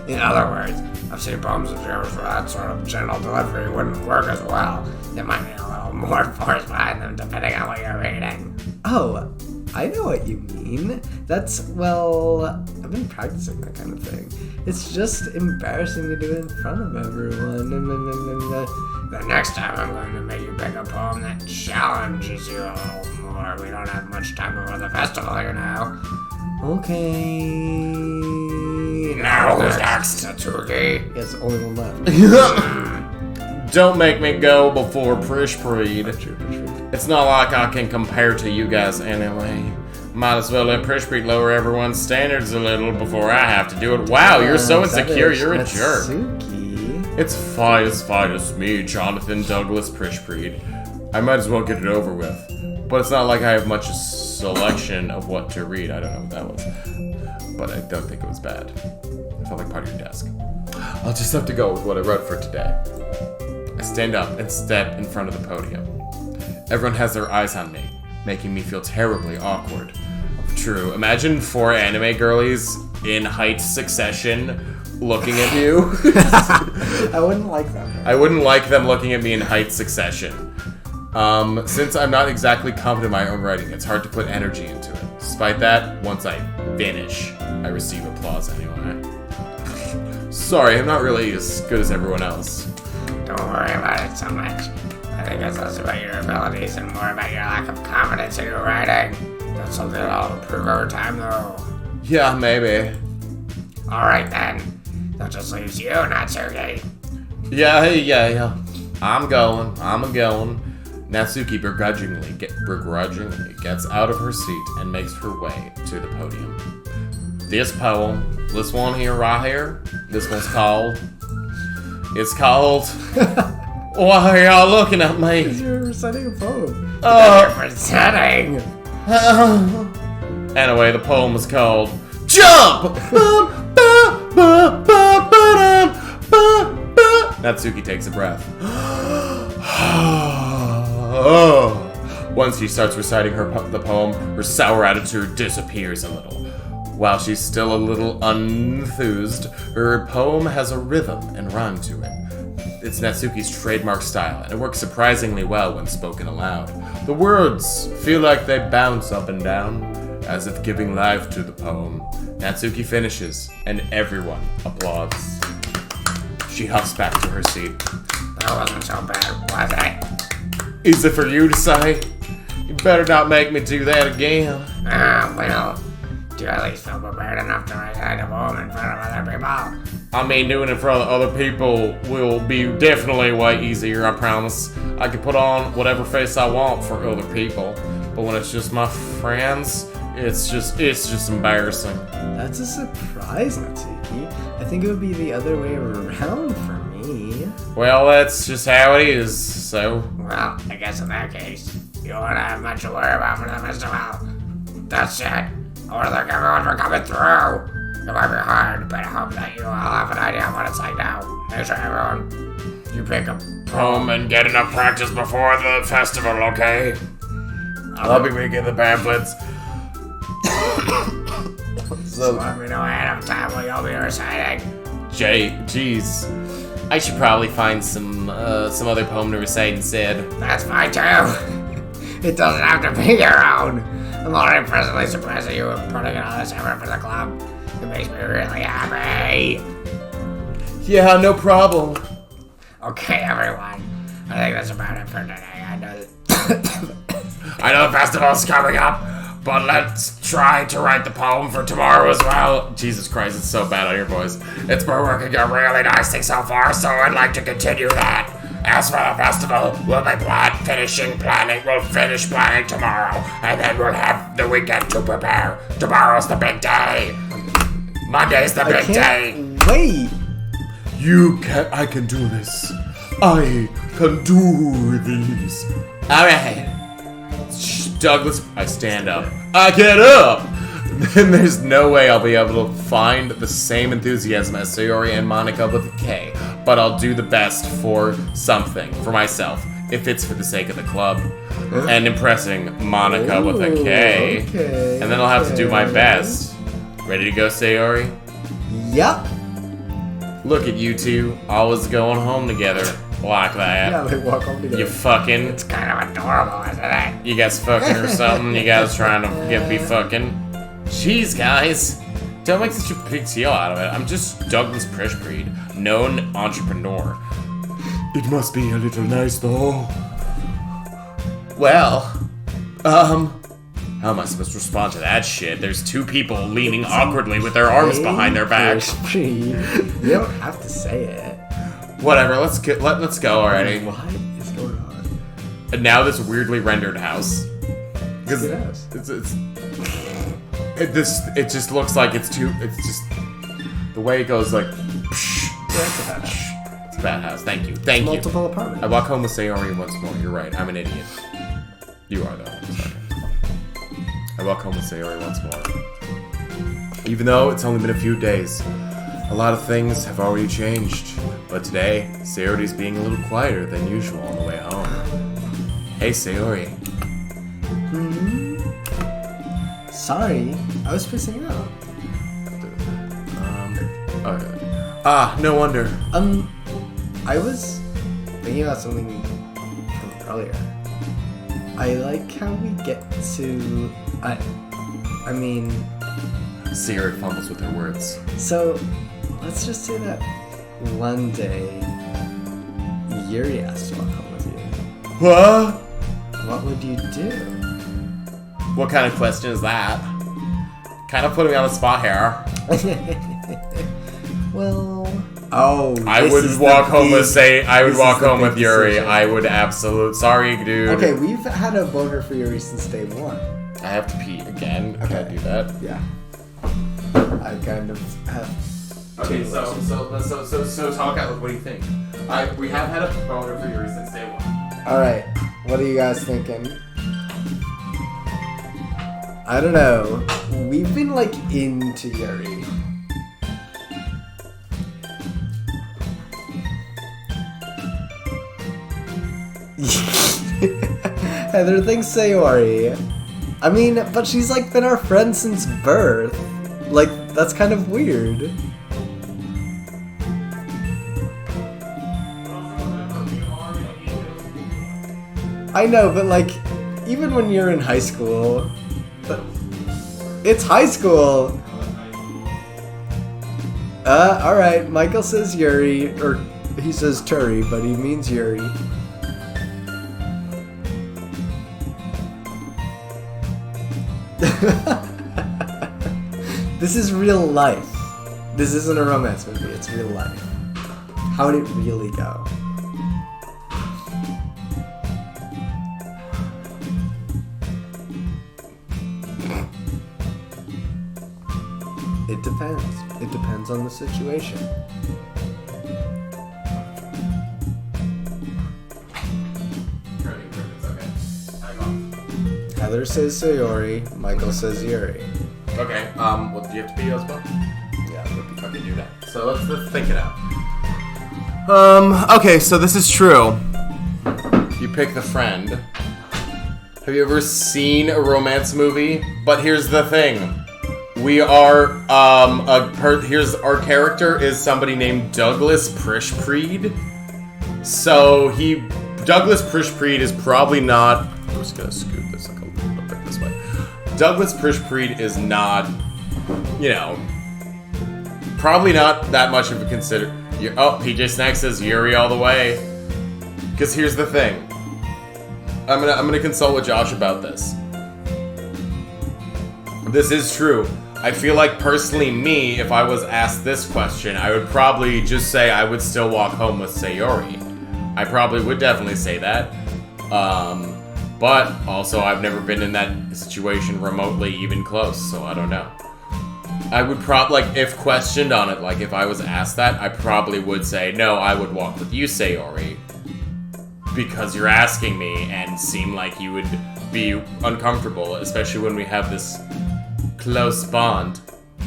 In other words, I've seen poems of yours where that sort of gentle delivery wouldn't work as well. There might be a little more force behind them depending on what you're reading. Oh, I know what you mean. That's, well, I've been practicing that kind of thing. It's just embarrassing to do it in front of everyone. The next time I'm going to make you pick a poem that challenges you a little more. We don't have much time before the festival here now. Okay. Now who's next? Tatsuki? Yes, only one left. Don't make me go before Prishpreet. It's not like I can compare to you guys anyway. Might as well let Prishpreet lower everyone's standards a little before I have to do it. Wow, you're so insecure, you're a jerk. Natsuki. It's fine as me, Jonathan Douglas Prishpreet. I might as well get it over with. But it's not like I have much selection of what to read. I don't know what that was. But I don't think it was bad. It felt like part of your desk. I'll just have to go with what I wrote for today. I stand up and step in front of the podium. Everyone has their eyes on me, making me feel terribly awkward. True. Imagine 4 anime girlies in height succession looking at you. I wouldn't like that. I wouldn't like them looking at me in height succession. Since I'm not exactly confident in my own writing, it's hard to put energy into it. Despite that, once I finish, I receive applause anyway. Sorry, I'm not really as good as everyone else. Don't worry about it so much. I think it's less about your abilities and more about your lack of confidence in your writing. That's something that'll improve over time, though. Yeah, maybe. Alright then. That just leaves you, Natsuki. Yeah. I'm going. Natsuki begrudgingly gets out of her seat and makes her way to the podium. This poem, this one here, right here, this one's called... It's called... Why are y'all looking at me? Because you're reciting a poem. Presenting. Anyway, the poem is called Jump! Natsuki takes a breath. Once she starts reciting the poem, her sour attitude disappears a little. While she's still a little unenthused, her poem has a rhythm and rhyme to it. It's Natsuki's trademark style, and it works surprisingly well when spoken aloud. The words feel like they bounce up and down, as if giving life to the poem. Natsuki finishes, and everyone applauds. She huffs back to her seat. That wasn't so bad, was it? Easy for you to say. You better not make me do that again. Well, do you at least feel prepared enough to recite a poem in front of other people? I mean, doing it in front of other people will be definitely way easier, I promise. I can put on whatever face I want for other people, but when it's just my friends, it's just embarrassing. That's a surprise, Natsuki. I think it would be the other way around for me. Well, that's just how it is, so... Well, I guess in that case, you won't have much to worry about for the festival. That said, I want to thank everyone for coming through. It might be hard, but I hope that you all have an idea of what it's like now. Make sure everyone, you pick a Home and get enough practice before the festival, okay? I'll be making the pamphlets. So let me know ahead of time what you'll be reciting. Jeez. I should probably find some other poem to recite instead. That's fine too. It doesn't have to be your own. I'm already presently surprised at you putting in all this effort for the club. It makes me really happy. Yeah, no problem. Okay, everyone. I think that's about it for today. I know I know the festival's coming up, but let's try to write the poem for tomorrow as well. Jesus Christ, it's so bad on your voice. It's been working out really nicely so far, so I'd like to continue that. As for the festival, we'll be planning. We'll finish planning tomorrow, and then we'll have the weekend to prepare. Tomorrow's the big day. Monday's the big day. Wait. I can do this. I can do this. Alright. Douglas, I stand up. I get up! Then there's no way I'll be able to find the same enthusiasm as Sayori and Monica with a K. But I'll do the best for something, for myself, if it's for the sake of the club. And impressing Monica with a K. Okay, And then I'll have to do my best. Ready to go, Sayori? Yep. Look at you two, always going home together. Like that. Yeah, they walk home together. You fucking. it's kind of adorable, isn't it? You guys fucking or something? You guys trying to get me fucking? Jeez, guys. Don't make such a big deal out of it. I'm just Douglas Prishbreed, known entrepreneur. It must be a little nice though. Well, how am I supposed to respond to that shit? There's two people leaning awkwardly with their arms behind their backs. You don't have to say it. Whatever, let's go already. What is going on? And now this weirdly rendered house. Because Good house. it just looks like it's just the way it goes like. That's a bad house. It's a bad house. Thank you. Thank you. Multiple apartments. I walk home with Sayori once more. You're right. I'm an idiot. You are though. Sorry. I walk home with Sayori once more. Even though it's only been a few days, a lot of things have already changed. But today, Sayori's being a little quieter than usual on the way home. Hey, Sayori. Sorry, I was pissing out. Okay. Ah, no wonder. I was thinking about something from earlier. I like how we get to. I mean, Sayori fumbles with her words. so let's just say that one day Yuri has to walk home with you. What? What would you do? What kind of question is that? Kind of putting me on the spot here. Well, oh, I this would is walk the home with big- I would this walk is the home big with Yuri. decision. I would sorry, dude. Okay, we've had a boner for Yuri since day one. I have to pee again. Okay. Can I do that? Yeah. I kind of have. Okay, so talk out. What do you think? We have had a boner for Yuri since day one. Alright, what are you guys thinking? I don't know. We've been like into Yuri. Heather thinks Sayori. I mean, but she's like been our friend since birth. Like, that's kind of weird. I know, but like, even when you're in high school, it's high school. Alright, Michael says Yuri, or he says Turi, but he means Yuri. This is real life. This isn't a romance movie, it's real life. How would it really go? It depends. It depends on the situation. Heather says Sayori, Michael says Yuri. Okay, well, do you have to pee as well? Yeah, okay, do that. So let's think it out. Okay, so this is true. You pick the friend. Have you ever seen a romance movie? But here's the thing. We are, here's our character is somebody named Douglas Prishpreed. So Douglas Prishpreed is probably not, I'm just gonna scoot this like a little bit this way. Douglas Prishpreed is not, probably not that much of a consider. PJ Snack says Yuri all the way. Because here's the thing. I'm gonna consult with Josh about this. This is true. I feel like personally me, if I was asked this question, I would probably just say I would still walk home with Sayori. I probably would definitely say that. But also I've never been in that situation remotely even close, so I don't know. I would probably, if questioned on it, if I was asked that, I probably would say, no, I would walk with you, Sayori. Because you're asking me and seem like you would be uncomfortable, especially when we have this close bond.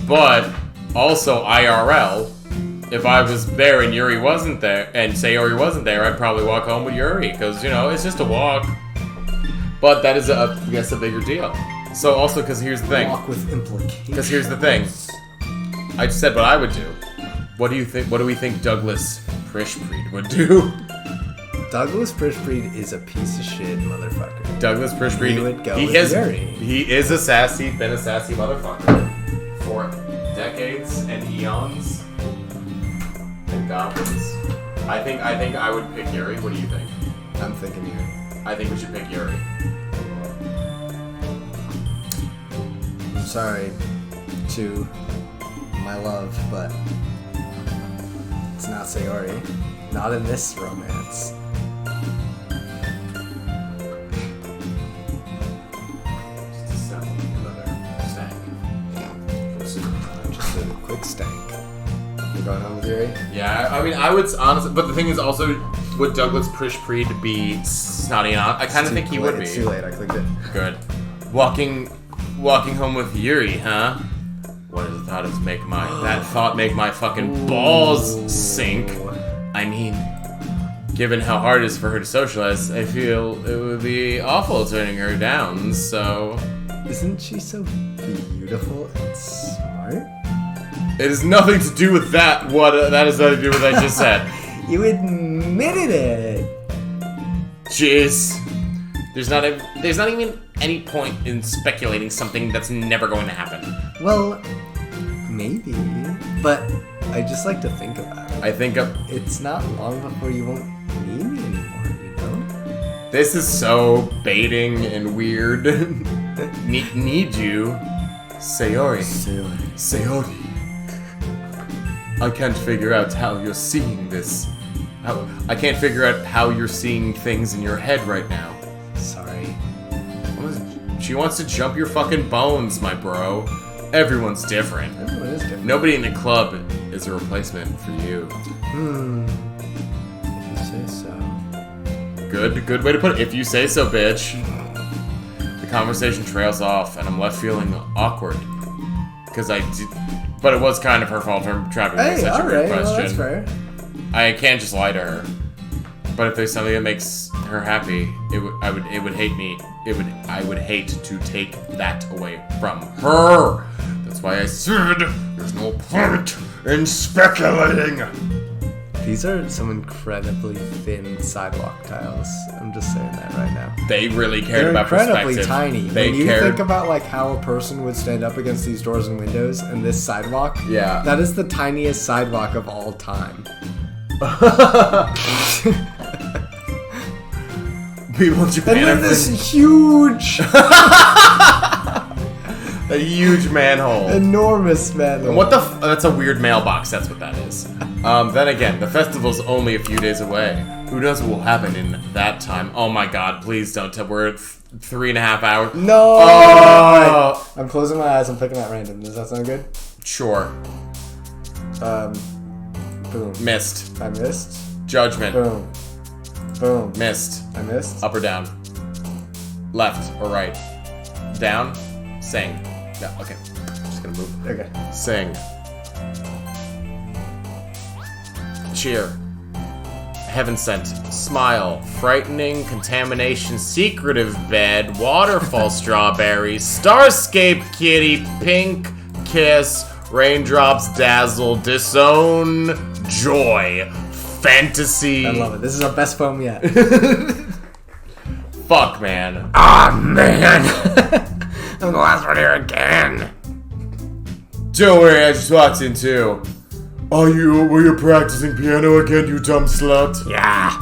But also IRL, if I was there and Yuri wasn't there, and Sayori wasn't there, I'd probably walk home with Yuri, because, it's just a walk. But that is, I guess, a bigger deal. So also, because here's the thing. Walk with implications. Because here's the thing. I just said what I would do. What do you think? What do we think Douglas Prishpreed would do? Douglas Prishpreed is a piece of shit motherfucker. Douglas Prishpreed. He would go with Yuri. He is been a sassy motherfucker for decades and eons and goblins. I think I would pick Yuri. What do you think? I'm thinking Yuri. I think we should pick Yuri. I'm sorry to my love, but it's not Sayori. Not in this romance. Just a quick stank. You're going home with Yuri? Yeah, I mean, I would honestly, but the thing is also, would Douglas Prishpreed be snotty on? I kind of think he would be. It's too late, I clicked it. Good. Walking home with Yuri, huh? What does that thought make my fucking balls sink? I mean, given how hard it is for her to socialize, I feel it would be awful turning her down, so... Isn't she so beautiful and smart? It has nothing to do with that. That has nothing to do with what I just said. You admitted it! Jeez. There's not even any point in speculating something that's never going to happen. Well, maybe. But I just like to think about it. I think it's not long before you won't need me anymore, This is so baiting and weird. Need you, Sayori. Sayori. I can't figure out how you're seeing this. I can't figure out how you're seeing things in your head right now. Sorry. She wants to jump your fucking bones, my bro. Everyone's different. Everyone is different. Nobody in the club is a replacement for you. If you say so. Good way to put it. If you say so, bitch. The conversation trails off, and I'm left feeling awkward. But it was kind of her fault for trapping me in such a weird question. Well, that's fair. I can't just lie to her. But if there's something that makes her happy, I would hate to take that away from her. That's why I said there's no point in speculating. These are some incredibly thin sidewalk tiles. I'm just saying that right now. They really cared about incredibly perspective. tiny. When you think about how a person would stand up against these doors and windows and this sidewalk, yeah, that is the tiniest sidewalk of all time. People in Japan and then this huge, a huge manhole, enormous manhole. And what the? That's a weird mailbox. That's what that is. Then again, the festival's only a few days away. Who knows what will happen in that time? Oh my God! Please don't tell. We're at 3.5 hours. No. Oh. I'm closing my eyes. I'm picking at random. Does that sound good? Sure. Boom. Missed. I missed. Judgment. Boom. Boom. Missed. I missed. Up or down? Left or right? Down? Sing. No, okay. gonna move. Okay. Sing. Cheer. Heaven sent. Smile. Frightening. Contamination. Secretive bed. Waterfall strawberry. Starscape kitty. Pink. Kiss. Raindrops dazzle. Disown. Joy. Fantasy. I love it. This is our best poem yet. Fuck, man. Oh man! I'm the last one here again. Don't worry, I just walked in too. Were you practicing piano again, you dumb slut? Yeah.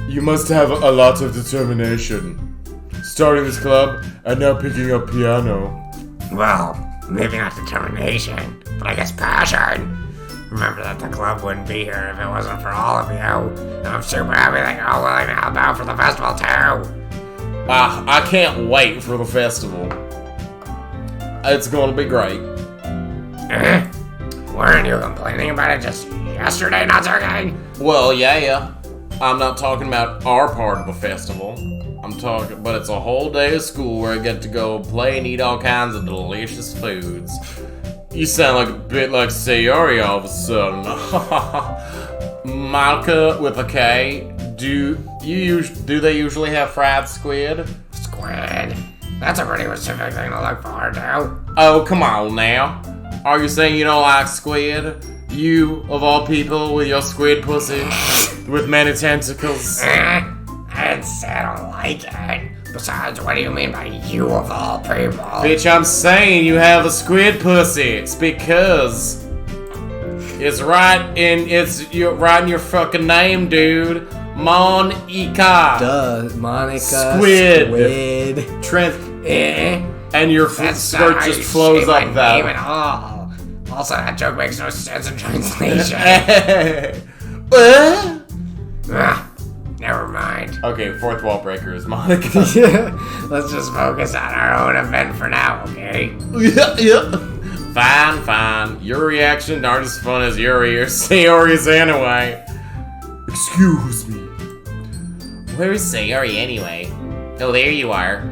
You must have a lot of determination. Starting this club and now picking up piano. Well, maybe not determination, but I guess passion. Remember that the club wouldn't be here if it wasn't for all of you. And I'm super happy that you're all willing to help out for the festival too. I can't wait for the festival. It's gonna be great. Weren't you complaining about it just yesterday, not Sergey? Well, yeah. I'm not talking about our part of the festival. But it's a whole day of school where I get to go play and eat all kinds of delicious foods. You sound like a bit like Sayori all of a sudden. Monica with a K. Do they usually have fried squid? Squid. That's a pretty specific thing to look forward to. Oh, come on now. Are you saying you don't like squid? You, of all people, with your squid pussy, with many tentacles. I didn't say I don't like it. Besides, what do you mean by you of all people? Bitch, I'm saying you have a squid pussy. It's because it's right in your fucking name, dude. Monica. Duh, Monica. Squid. Trent. And your skirt just flows up name that. at all. Also, that joke makes no sense in translation. Never mind. Okay, fourth wall breaker is Monica. Yeah. Let's just focus on our own event for now, okay? Yeah. Fine. Your reaction aren't as fun as Yuri or Sayori's anyway. Excuse me. Where's Sayori anyway? Oh, there you are.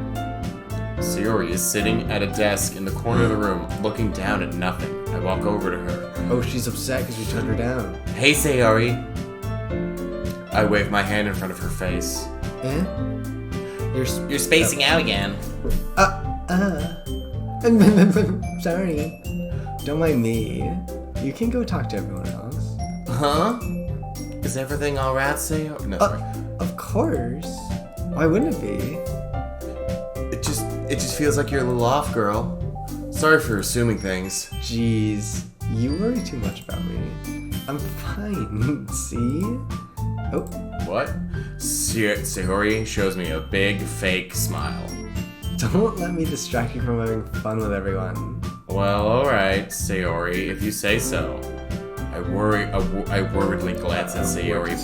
Sayori is sitting at a desk in the corner of the room, looking down at nothing. I walk over to her. Oh, she's upset because we turned her down. Hey, Sayori. I wave my hand in front of her face. Eh? You're spacing out again. Sorry. Don't mind me. You can go talk to everyone else. Huh? Is everything alright, Sayori? No, sorry. Of course. Why wouldn't it be? It just feels like you're a little off, girl. Sorry for assuming things. Jeez, you worry too much about me. I'm fine. See? Oh. What? Sayori shows me a big fake smile. Don't let me distract you from having fun with everyone. Well, alright, Sayori, if you say so. I worriedly glance at Sayori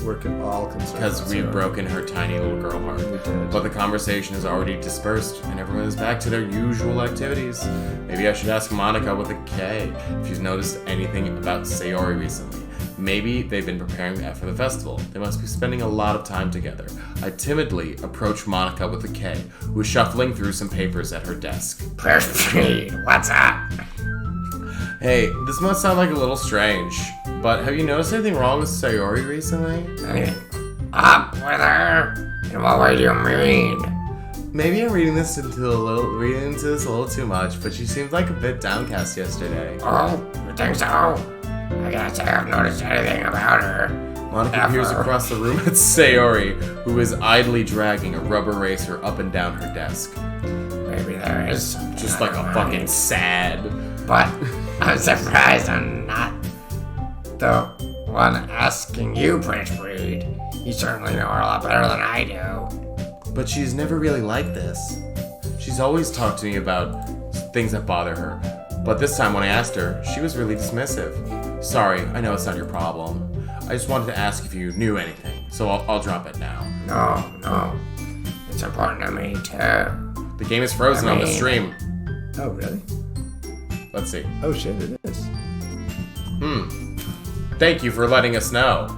We're all concerned. because we've broken her tiny little girl heart. We did. But the conversation is already dispersed and everyone is back to their usual activities. Maybe I should ask Monica with a K if she's noticed anything about Sayori recently. Maybe they've been preparing for the festival. They must be spending a lot of time together. I timidly approach Monica with a K, who is shuffling through some papers at her desk. Perspede, what's up? Hey, this must sound like a little strange, but have you noticed anything wrong with Sayori recently? Anything up with her? In what way do you mean? Maybe I'm reading into this a little too much, but she seemed like a bit downcast yesterday. Oh, you think so? I can't say I've noticed anything about her. Monica peers across the room at Sayori, who is idly dragging a rubber eraser up and down her desk. Maybe there is. Just like a fucking sad. But I'm surprised I'm not the one asking you, Prince Breed. You certainly know her a lot better than I do. But she's never really like this. She's always talked to me about things that bother her. But this time when I asked her, she was really dismissive. Sorry, I know it's not your problem. I just wanted to ask if you knew anything, so I'll drop it now. No. It's important to me, too. The game is frozen on the stream. Oh, really? Let's see. Oh shit, it is. Thank you for letting us know.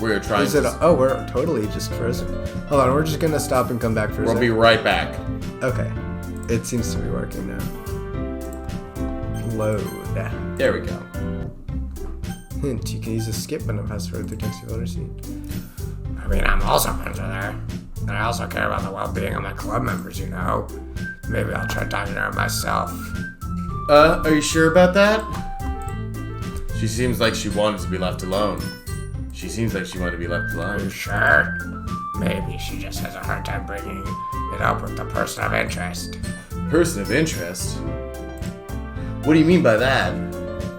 We're trying Is it? to... Oh, we're totally just frozen. Hold on, we're just gonna stop and come back for a We'll second. be right back. Okay. It seems to be working now. Load. There we go. Hint, you can use the skip button to pass through the text letter sheet. I mean, I'm also friends with her. And I also care about the well-being of my club members, you know. Maybe I'll try talking to her myself. Are you sure about that? She seems like she wanted to be left alone. She seems like she wanted to be left Are you alone. sure? Maybe she just has a hard time bringing it up with the person of interest. Person of interest? What do you mean by that?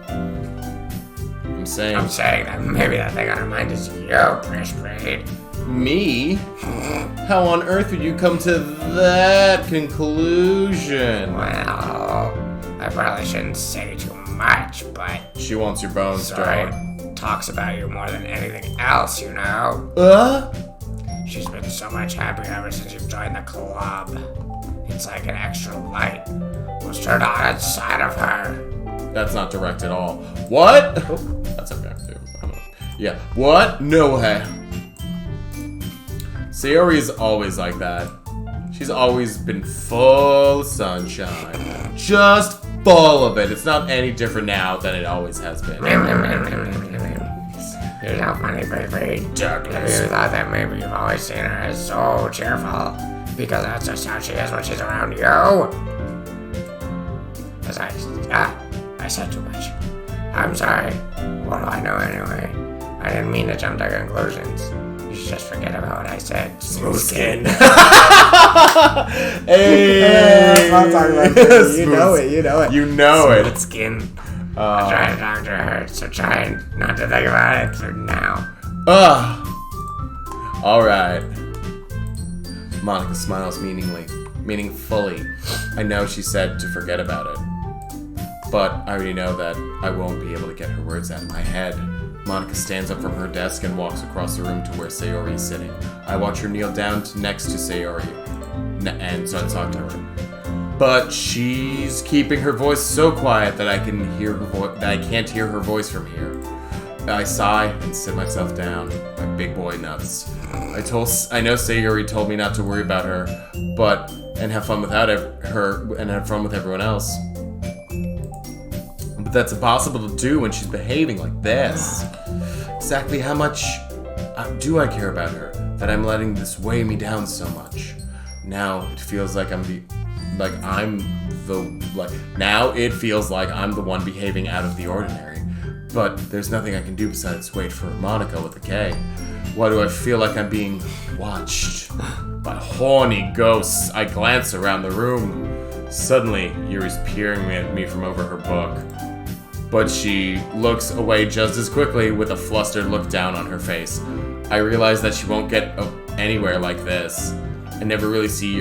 I'm saying... I'm saying that maybe that thing on her mind is you, Prish Breed. Me? How on earth would you come to that conclusion? Well, I probably shouldn't say too much, but She wants your bones, Story Story. talks about you more than anything else, you know? She's been so much happier ever since you've joined the club. It's like an extra light was turned on inside of her. That's not direct at all. What? That's okay. Yeah. What? No way. Sayori is always like that. She's always been full of sunshine. Just full of it. It's not any different now than it always has been. You're so funny, baby. Have Douglas. you thought that maybe you've always seen her as so cheerful? Because that's just how she is when she's around you? As I said too much. I'm sorry. What do I know anyway? I didn't mean to jump to conclusions. You should just forget about what I said. Smooth skin. Hey! I'm not talking about this. You know it, you know it. You know Smooth it. skin. I'm trying to talk to her, so try not to think about it for now. Alright. Monica smiles meaningfully. I know she said to forget about it. But I already know that I won't be able to get her words out of my head. Monica stands up from her desk and walks across the room to where Sayori is sitting. I watch her kneel down next to Sayori and start to talk to her. But she's keeping her voice so quiet that I can hear that I can't hear her voice from here. I sigh and sit myself down, my big boy nuts. I know Sayori told me not to worry about her, and have fun without her and have fun with everyone else. But that's impossible to do when she's behaving like this. Exactly how much do I care about her that I'm letting this weigh me down so much? Now it feels like I'm the one behaving out of the ordinary. But there's nothing I can do besides wait for Monica with a K. Why do I feel like I'm being watched by horny ghosts? I glance around the room. Suddenly, Yuri's peering at me from over her book. But she looks away just as quickly with a flustered look down on her face. I realize that she won't get anywhere like this. I've never really seen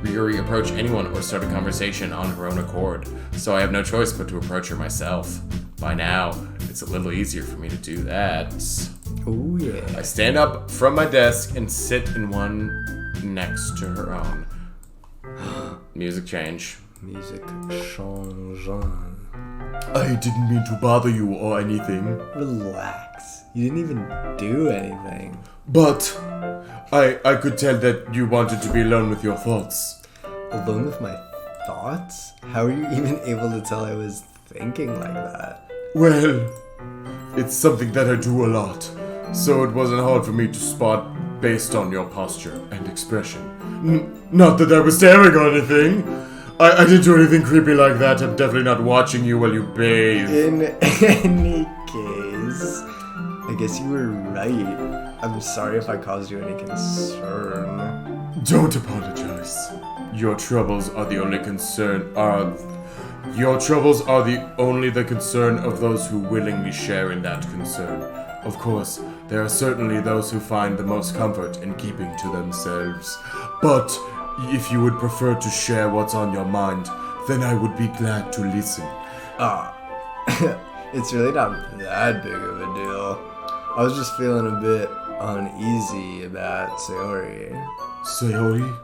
Yuri approach anyone or start a conversation on her own accord, so I have no choice but to approach her myself. By now, it's a little easier for me to do that. Ooh, yeah. I stand up from my desk and sit in one next to her own. Music change. Music changeant. I didn't mean to bother you or anything, Relax. You didn't even do anything. but I could tell that you wanted to be alone with your thoughts. Alone with my thoughts? How are you even able to tell I was thinking like that? Well, it's something that I do a lot, so it wasn't hard for me to spot based on your posture and expression. Not that I was staring or anything. I didn't do anything creepy like that. I'm definitely not watching you while you bathe. In any case, I guess you were right. I'm sorry if I caused you any concern. Don't apologize. Your troubles are the only concern of those who willingly share in that concern. Of course, there are certainly those who find the most comfort in keeping to themselves. But if you would prefer to share what's on your mind, then I would be glad to listen. It's really not that big of a deal. I was just feeling a bit uneasy about Sayori. Sayori?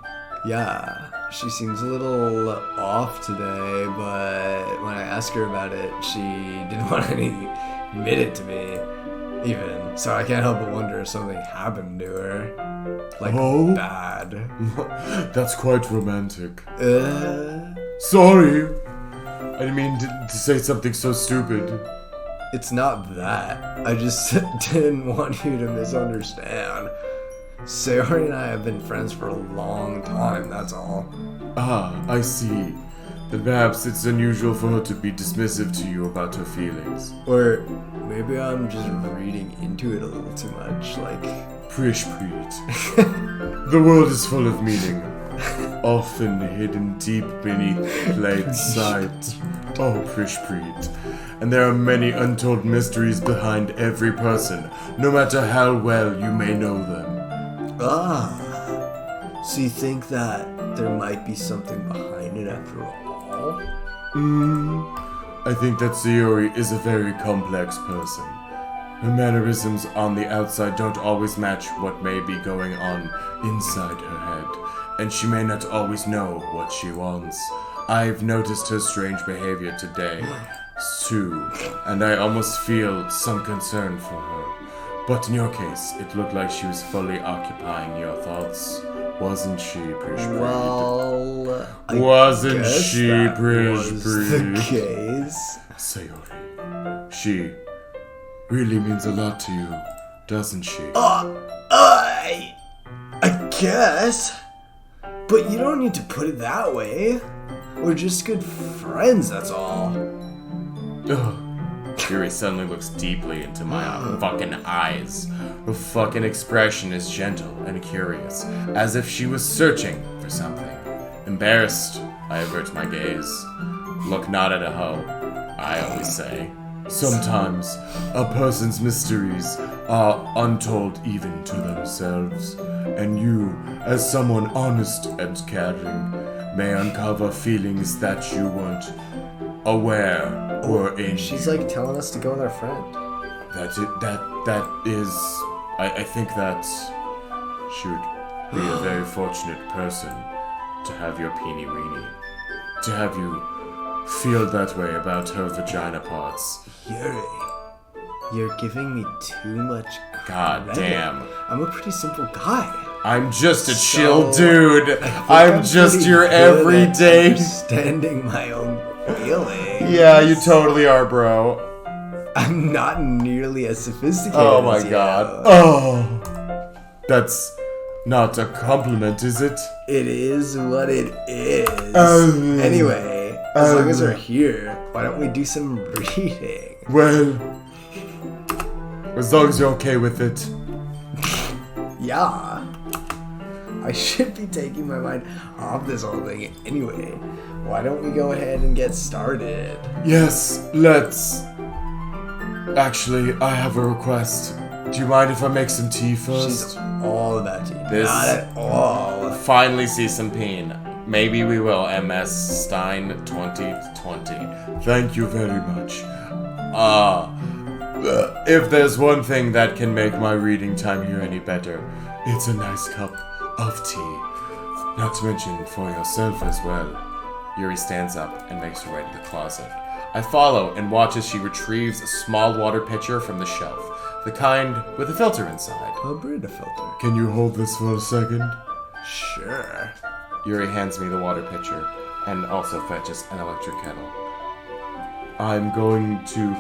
Yeah, she seems a little off today, but when I asked her about it, she didn't want to admit it to me. even. So I can't help but wonder if something happened to her. Like, Oh? bad. That's quite romantic. Uh, Sorry. I didn't mean to say something so stupid. it's not that. I just didn't want you to misunderstand. Sayori and I have been friends for a long time, that's all. Ah, I see. Then perhaps it's unusual for her to be dismissive to you about her feelings. Or maybe I'm just reading into it a little too much, like... Prish Preet. The world is full of meaning, often hidden deep beneath plain sight. Oh, Prish Preet. And there are many untold mysteries behind every person, no matter how well you may know them. Ah, so you think that there might be something behind it after all? I think that Sayori is a very complex person. Her mannerisms on the outside don't always match what may be going on inside her head, and she may not always know what she wants. I've noticed her strange behavior today, too, and I almost feel some concern for her. But in your case, it looked like she was fully occupying your thoughts. Wasn't she, Prish Preet? Well, I Wasn't guess she, that Prish was the Preet? case. Sayori. She really means a lot to you, doesn't she? I guess. But you don't need to put it that way. We're just good friends, that's all. Ugh. Yuri suddenly looks deeply into my fucking eyes. Her fucking expression is gentle and curious, as if she was searching for something. Embarrassed, I avert my gaze. Look not at a hoe, I always say. Sometimes a person's mysteries are untold even to themselves, and you, as someone honest and caring, may uncover feelings that you weren't aware were in She's you. like telling us to go with our friend. That is, I think that she would be a very fortunate person to have your peenie weenie, to have you feel that way about her vagina parts. Yuri, you're giving me too much God credit. damn. I'm a pretty simple guy. I'm just a So, chill dude. I think I'm just pretty your good at everyday. understanding my own feelings. Yeah, you totally are, bro. I'm not nearly as sophisticated Oh my as you. god. Oh, that's not a compliment, is it? It is what it is. Um, Anyway, as long as we're here, why don't we do some reading? Well, as long as you're okay with it. Yeah. I should be taking my mind off this whole thing anyway. Why don't we go ahead and get started? Yes, let's. Actually, I have a request. Do you mind if I make some tea She's first? all about you. This- Not at all. Finally see some peen. Maybe we will, MS Stein 2020. Thank you very much. If there's one thing that can make my reading time here any better, It's a nice cup of tea. Not to mention for yourself as well. Yuri stands up and makes her way to the closet. I follow and watch as she retrieves a small water pitcher from the shelf, the kind with a filter inside. A Brita filter. Can you hold this for a second? Sure. Yuri hands me the water pitcher and also fetches an electric kettle. I'm going to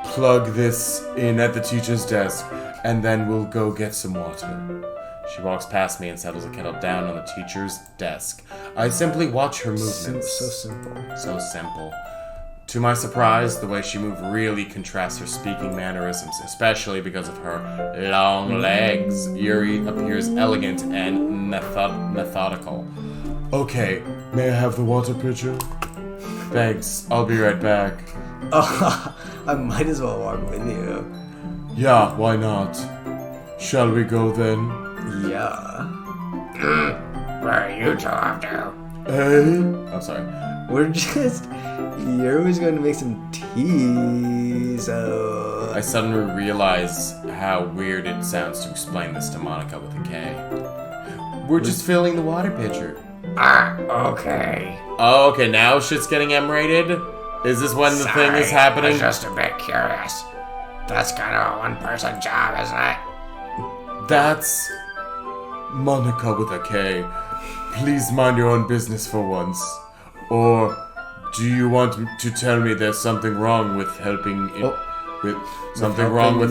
plug this in at the teacher's desk, and then we'll go get some water. She walks past me and settles the kettle down on the teacher's desk. I simply watch her movements. So simple. So simple. To my surprise, the way she moved really contrasts her speaking mannerisms, especially because of her long legs. Yuri appears elegant and methodical. Okay, may I have the water pitcher? Thanks, I'll be right back. I might as well walk with you. Yeah, why not? Shall we go then? Yeah. Where you two off to? Hey? I'm sorry. We're just... You're always going to make some tea, so... I suddenly realize how weird it sounds to explain this to Monica with a K. We're just filling the water pitcher. Ah, okay. Oh, okay, now shit's getting M-rated? Is this when the thing is Sorry, happening? I was just a bit curious. That's kind of a one-person job, isn't it? That's Monica with a K. Please mind your own business for once. Or do you want to tell me there's something wrong with helping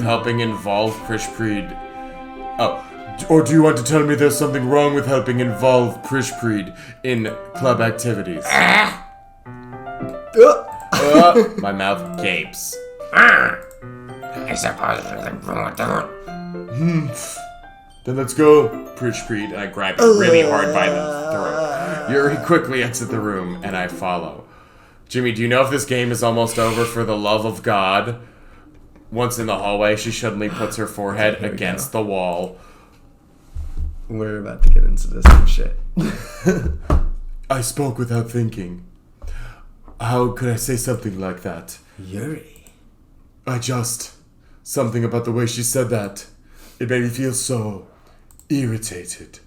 helping involve Prishpreed? Oh, or do you want to tell me there's something wrong with helping involve Prishpreed in club activities? My mouth gapes. I suppose there's nothing wrong with that. Then let's go. Prishpreed, and I grab it really hard by the throat. Yuri quickly exits the room, and I follow. Jimmy, do you know if this game is almost over? For the love of God. Once in the hallway, she suddenly puts her forehead against the wall. We're about to get into some shit. I spoke without thinking. How could I say something like that? Yuri. Something about the way she said that. It made me feel so irritated.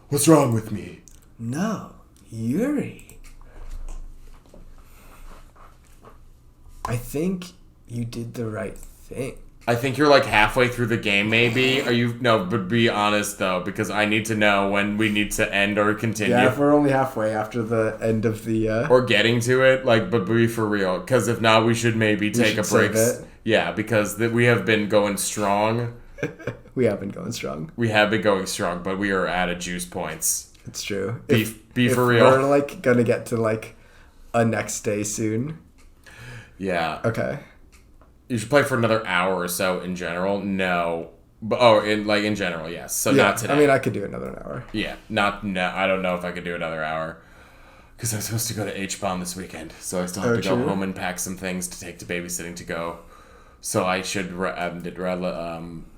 What's wrong with me? No, Yuri. I think you did the right thing. I think you're like halfway through the game, maybe. Are you? No, but be honest though, because I need to know when we need to end or continue. Yeah, if we're only halfway after the end of the... Or getting to it, like, but be for real. Because if not, we should maybe take a break. Yeah, because we have been going strong. We have been going strong. We have been going strong, but we are at a juice points. It's true. Be for real. We're like gonna get to like a next day soon. Yeah. Okay. You should play for another hour or so in general. No. But in general, yes. So yeah, not today. I mean, I could do another hour. Yeah. I don't know if I could do another hour. Because I'm supposed to go to H-Bomb this weekend. So I still have to go home and pack some things to take to babysitting to go. So I should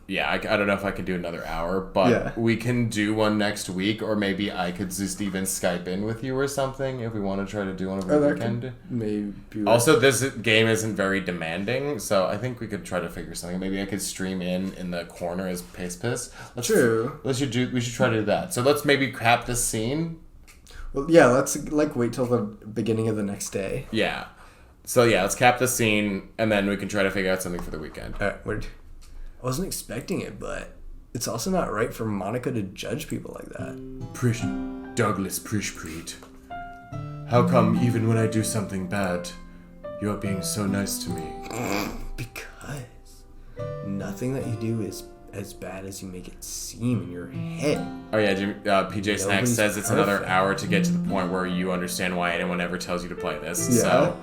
yeah, I don't know if I can do another hour, but we can do one next week, or maybe I could just even Skype in with you or something if we want to try to do one over the weekend. Maybe. Also, this game isn't very demanding, so I think we could try to figure something. Maybe I could stream in the corner as Piss. True. We should try to do that. So let's maybe cap this scene. Well, yeah, let's like wait till the beginning of the next day. Yeah. So yeah, let's cap the scene, and then we can try to figure out something for the weekend. All right, I wasn't expecting it, but it's also not right for Monica to judge people like that. Douglas Prishpreed. How come even when I do something bad, you're being so nice to me? Because nothing that you do is as bad as you make it seem in your head. Oh yeah, Jimmy, PJ Snacks says it's another hour to get to the point where you understand why anyone ever tells you to play this. Yeah. So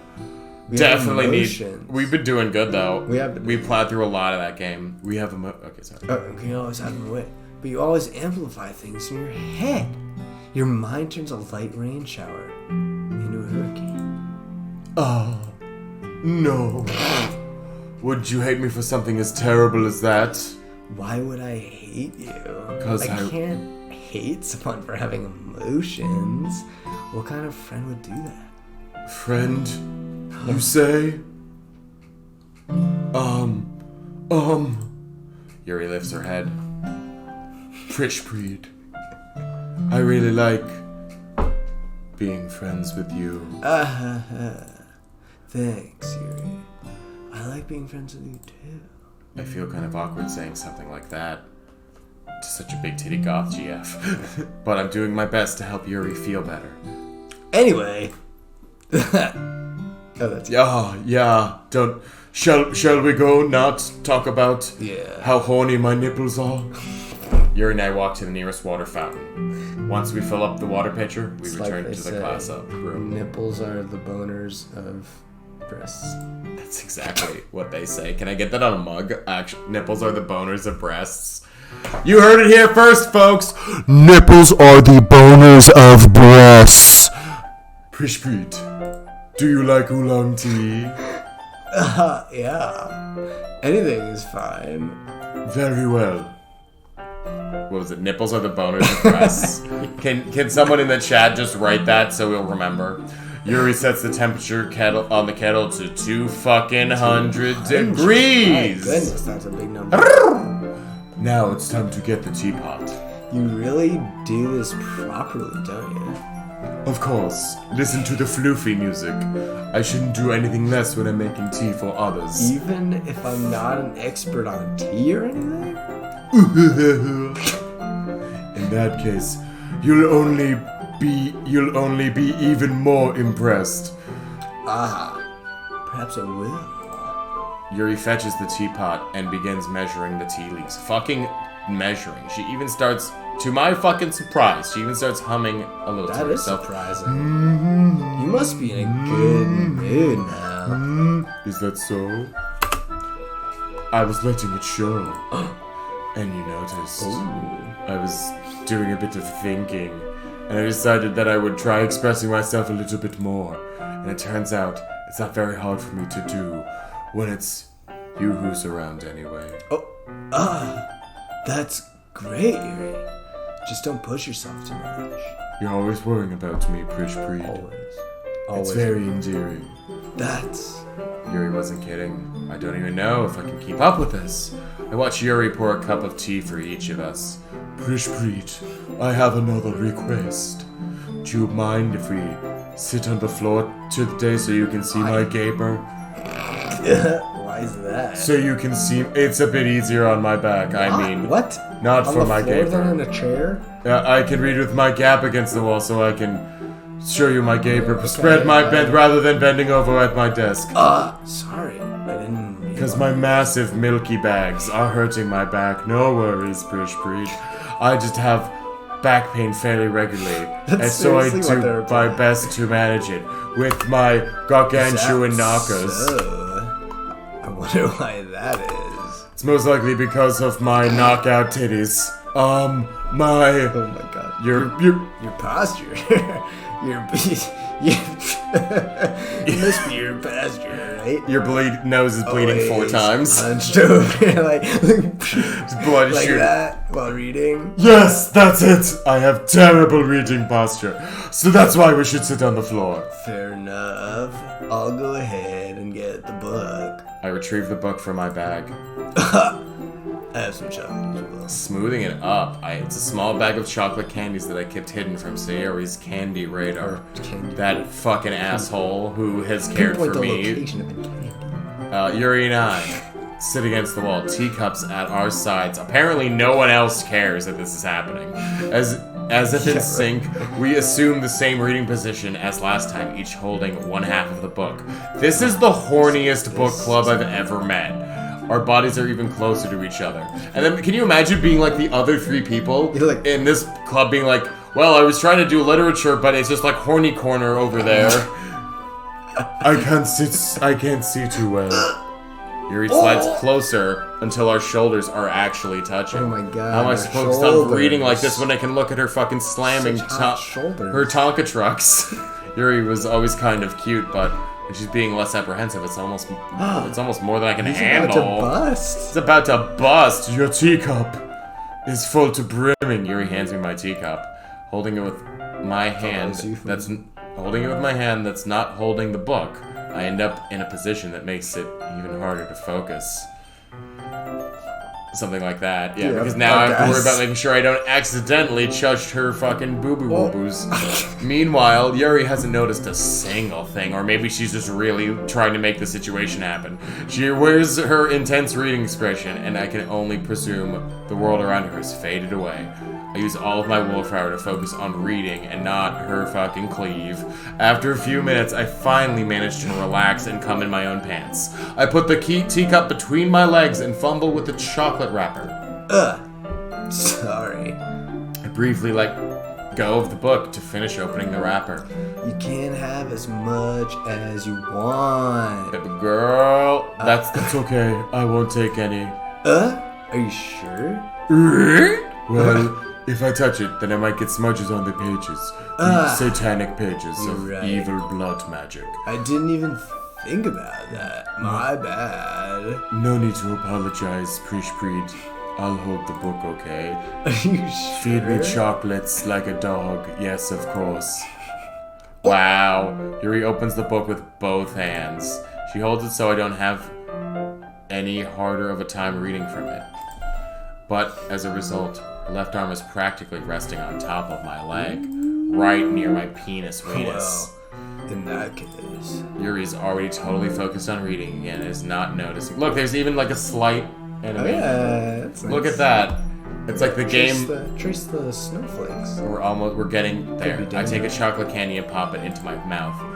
definitely we've been doing good though. We plowed through a lot of that game. We have okay, sorry. You always have a way, but you always amplify things in your head. Your mind turns a light rain shower into a hurricane. Oh, no. Would you hate me for something as terrible as that? Why would I hate you? Because I can't hate someone for having emotions. What kind of friend would do that? Friend? You say? Yuri lifts her head. Prishpreed. I really like being friends with you. Thanks, Yuri. I like being friends with you too. I feel kind of awkward saying something like that to such a big titty goth GF. But I'm doing my best to help Yuri feel better. Anyway. Yeah. Shall we go not talk about how horny my nipples are? Yuri and I walk to the nearest water fountain. Once we fill up the water pitcher, we return to the class room. Nipples are the boners of breasts. That's exactly what they say. Can I get that on a mug? Actually, nipples are the boners of breasts. You heard it here first, folks. Nipples are the boners of breasts. Prishpreed, do you like oolong tea? Yeah. Anything is fine. Very well. What was it? Nipples are the boners of breasts. Can someone in the chat just write that so we'll remember? Yuri sets the temperature on the kettle to 200 degrees. My goodness, that's a big number. Now it's time to get the teapot. You really do this properly, don't you? Of course, listen to the floofy music. I shouldn't do anything less when I'm making tea for others. Even if I'm not an expert on tea or anything? In that case, you'll only be even more impressed. Perhaps I will. Yuri fetches the teapot and begins measuring the tea leaves. Fucking measuring. She even starts, to my fucking surprise, she even starts humming a little to That is herself. surprising. You must be in a good mood now. Is that so? I was letting it show. And you noticed. I was doing a bit of thinking, and I decided that I would try expressing myself a little bit more. And it turns out it's not very hard for me to do when it's you who's around anyway. That's great, Yuri. Just don't push yourself too much. You're always worrying about me, Prish Preed. Always. It's very endearing. That's... Yuri wasn't kidding. I don't even know if I can keep up with this. I watch Yuri pour a cup of tea for each of us. Prish Preed, I have another request. Do you mind if we sit on the floor today so you can see my gaper? Why is that? So you can see... It's a bit easier on my back, I mean... What? Not On for the my floor gaper. then in a chair? I can read with my gap against the wall so I can show you my gaper. Spread my bed rather than bending over at my desk. Sorry. I didn't... Because my massive milky bags are hurting my back. No worries, Prish Preed. I just have back pain fairly regularly. And so I seriously what do they're my best to manage it with my gargantuan knockers. I wonder why that is. It's most likely because of my knockout titties. Oh my god. Your Your posture. It must be your posture, right? Your nose is bleeding 4 Always times. Hunched over, like Blood is like shooting. that while reading. Yes, that's it. I have terrible reading posture. So that's why we should sit on the floor. Fair enough. I'll go ahead and get the book. I retrieve the book from my bag. I have some chocolate as well. Smoothing it up, it's a small bag of chocolate candies that I kept hidden from Sayori's candy radar. Candy. That fucking asshole who has cared Pinpoint for the me. location of the candy. Yuri and I sit against the wall, teacups at our sides. Apparently no one else cares that this is happening. As if in sync, we assume the same reading position as last time, each holding one half of the book. This is the horniest book club I've ever met. Our bodies are even closer to each other. And then, can you imagine being like the other 3 people You're like- in this club being like, well, I was trying to do literature, but it's just like horny corner over there. I can't see too well. Yuri slides closer until our shoulders are actually touching. Oh my god, How am I our supposed to stop shoulders. reading like this when I can look at her fucking slamming Such hot shoulders. her Tonka trucks? Yuri was always kind of cute, but when she's being less apprehensive, it's almost more than I can handle. About to bust. It's about to bust. Your teacup is full to brimming. Yuri hands me my teacup, holding it with my hand. Holding it with my hand that's not holding the book. I end up in a position that makes it even harder to focus. Something like that, yeah, because now I have to worry about making sure I don't accidentally touch her fucking boo-boo-boo-boos. Meanwhile, Yuri hasn't noticed a single thing, or maybe she's just really trying to make the situation happen. She wears her intense reading expression, and I can only presume the world around her has faded away. I use all of my willpower to focus on reading and not her fucking cleave. After a few minutes, I finally manage to relax and come in my own pants. I put the teacup between my legs and fumble with the chocolate wrapper. Sorry. I briefly let go of the book to finish opening the wrapper. You can have as much as you want. Baby girl, that's It's okay. I won't take any. Are you sure? Well, if I touch it, then I might get smudges on the pages. The satanic pages of Right. evil blood magic. I didn't even think about that. My bad. No need to apologize, Prish Preed. I'll hold the book, okay? Are you sure? Feed me chocolates like a dog. Yes, of course. Wow. Yuri opens the book with both hands. She holds it so I don't have any harder of a time reading from it. But as a result, Her left arm is practically resting on top of my leg, right near my penis weenus. In that case, Yuri's already totally focused on reading again, is not noticing. Look, there's even like a slight enemy. that's nice. Look at that. It's like the game. Trace the snowflakes. We're getting there. be I take a dangerous. chocolate candy and pop it into my mouth.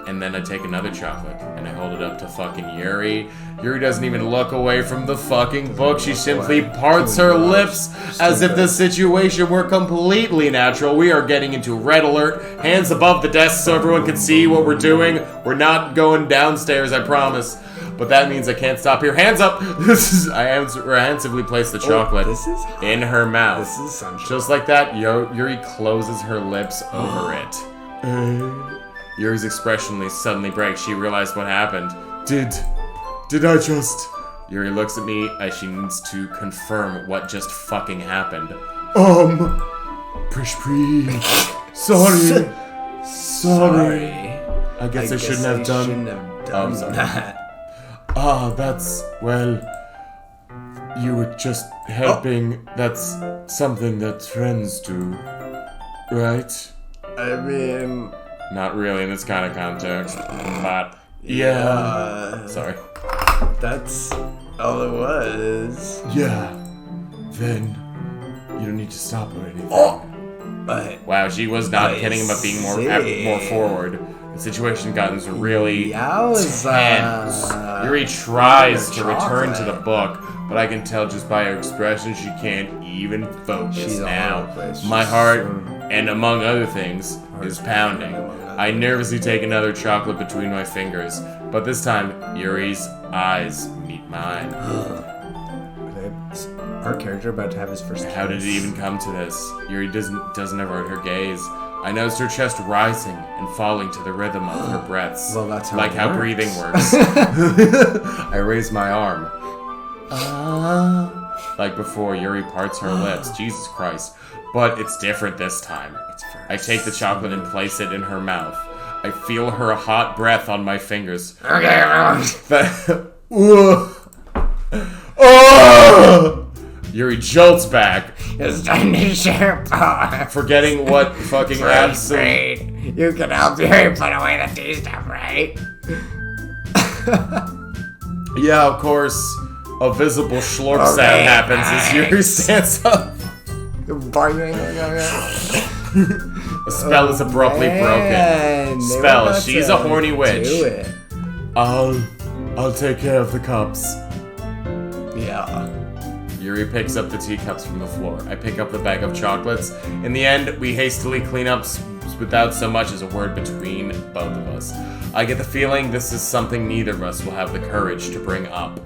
And then I take another chocolate and I hold it up to fucking Yuri. Yuri doesn't even look away from the fucking book. She simply parts her lips as if the situation were completely natural. We are getting into red alert. Hands above the desk so everyone can see what we're doing. We're not going downstairs, I promise. But that means I can't stop here. Hands up! I handsively place the chocolate this is hot. in her mouth. This is sunshine. Just like that, Yuri closes her lips over it. Yuri's expression suddenly breaks. She realized what happened. Did I just... Yuri looks at me as she needs to confirm what just fucking happened. Prishpri. Sorry. I guess I shouldn't have done... I'm sorry. that. That's... Well... You were just helping. That's something that friends do. Right? I mean, Not really in this kind of context, but Yeah. sorry. that's all it was. Yeah. Then... You don't need to stop or anything. But Wow, she was not I kidding about being more see. forward. The situation gotten really Yowza. tense. Yuri tries to Another return to the chocolate. book, but I can tell just by her expression she can't even focus She's all now. over the place. My She's heart, so- and among other things, is pounding. I nervously take another chocolate between my fingers, but this time Yuri's eyes meet mine. Is our character about to have his first How did it kiss? even come to this? Yuri doesn't avert her gaze. I noticed her chest rising and falling to the rhythm of her breaths. Well, that's how like it how works. breathing works. I raise my arm. Like before, Yuri parts her lips. Jesus Christ. But it's different this time. I take the chocolate and place it in her mouth. I feel her hot breath on my fingers. Okay, everyone. Yuri jolts back, It's time to share power. forgetting what fucking First absolute... grade. You can help Yuri put away the tea stuff, right? Yeah, of course. A visible schlorp Okay, sound happens as Yuri nice. stands up. The spell is abruptly broken. Spell. She's a horny witch. Do it. I'll take care of the cups. Yeah. Yuri picks up the teacups from the floor. I pick up the bag of chocolates. In the end, we hastily clean up without so much as a word between both of us. I get the feeling this is something neither of us will have the courage to bring up.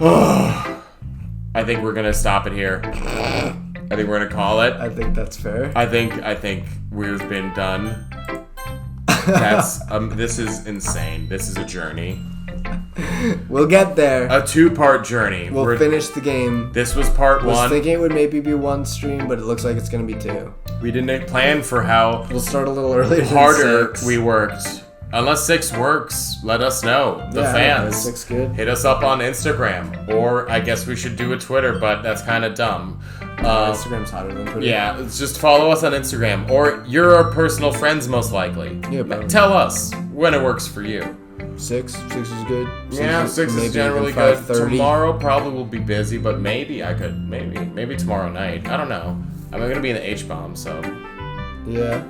I think we're gonna stop it here. I think we're gonna call it. I think that's fair. I think we've been done. That's this is insane. This is a journey. We'll get there. A 2-part journey. We'll finish the game. This was part I was 1. thinking it would maybe be 1 stream, but it looks like it's gonna be 2. We didn't plan for how We'll start a little earlier than harder 6. we worked. Unless 6 works, let us know. The fans. 6 good. Hit us up on Instagram. Or I guess we should do a Twitter, but that's kind of dumb. Instagram's hotter than Twitter. Yeah, it's just follow us on Instagram. Or you're our personal friends, most likely. Yeah, probably. Tell us when it works for you. 6 is good. Yeah, 6 maybe is generally even good. 5:30. Tomorrow probably will be busy, but maybe I could. Maybe tomorrow night. I don't know. I'm gonna be in the H-bomb, so. Yeah.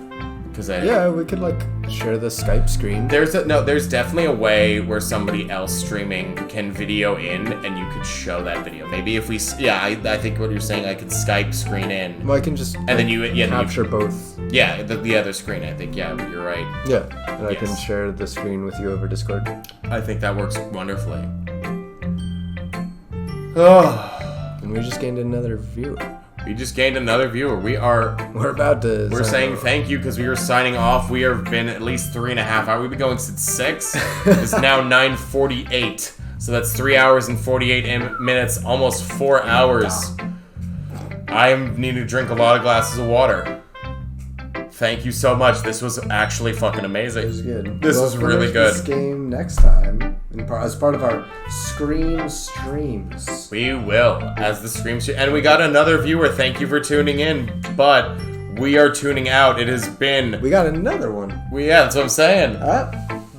Because Yeah, we could like share the Skype screen. There's definitely a way where somebody else streaming can video in and you could show that video. Maybe if we, I think what you're saying, I could Skype screen in. Well, I can just And then you capture both. Yeah, the other screen, I think. Yeah, but you're right. Yeah, and I can Yes. share the screen with you over Discord. I think that works wonderfully. Oh, And we just gained another viewer. we just gained another viewer. We're about to. We're saying thank you because we were signing off. We have been at least 3.5 hours. We've been going since 6. It's now 9:48. So that's 3 hours and 48 minutes, almost 4 hours. I need to drink a lot of glasses of water. Thank you so much. This was actually fucking amazing. It was good. This We'll was really finish this good. game next time. as part of our Scream streams. We will, as the Scream stream. And we got another viewer. Thank you for tuning in. But we are tuning out. It has been... We got another one. Yeah, that's what I'm saying.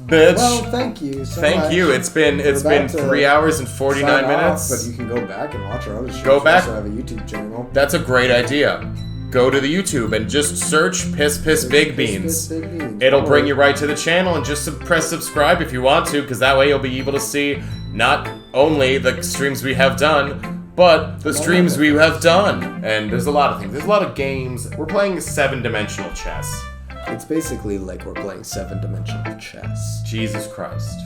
Bitch. Well, thank you so much. Thank you. It's been 3 hours and 49 minutes. But you can go back and watch our other shows. Go back. We also have a YouTube channel. That's a great idea. Go to the YouTube and just search Piss Big Beans. Piss Big Beans. It'll bring you right to the channel, and just press subscribe if you want to, because that way you'll be able to see not only the streams we have done, but the streams we have done. And there's a lot of things. There's a lot of games. We're playing 7-dimensional chess. It's basically like we're playing 7-dimensional chess. Jesus Christ.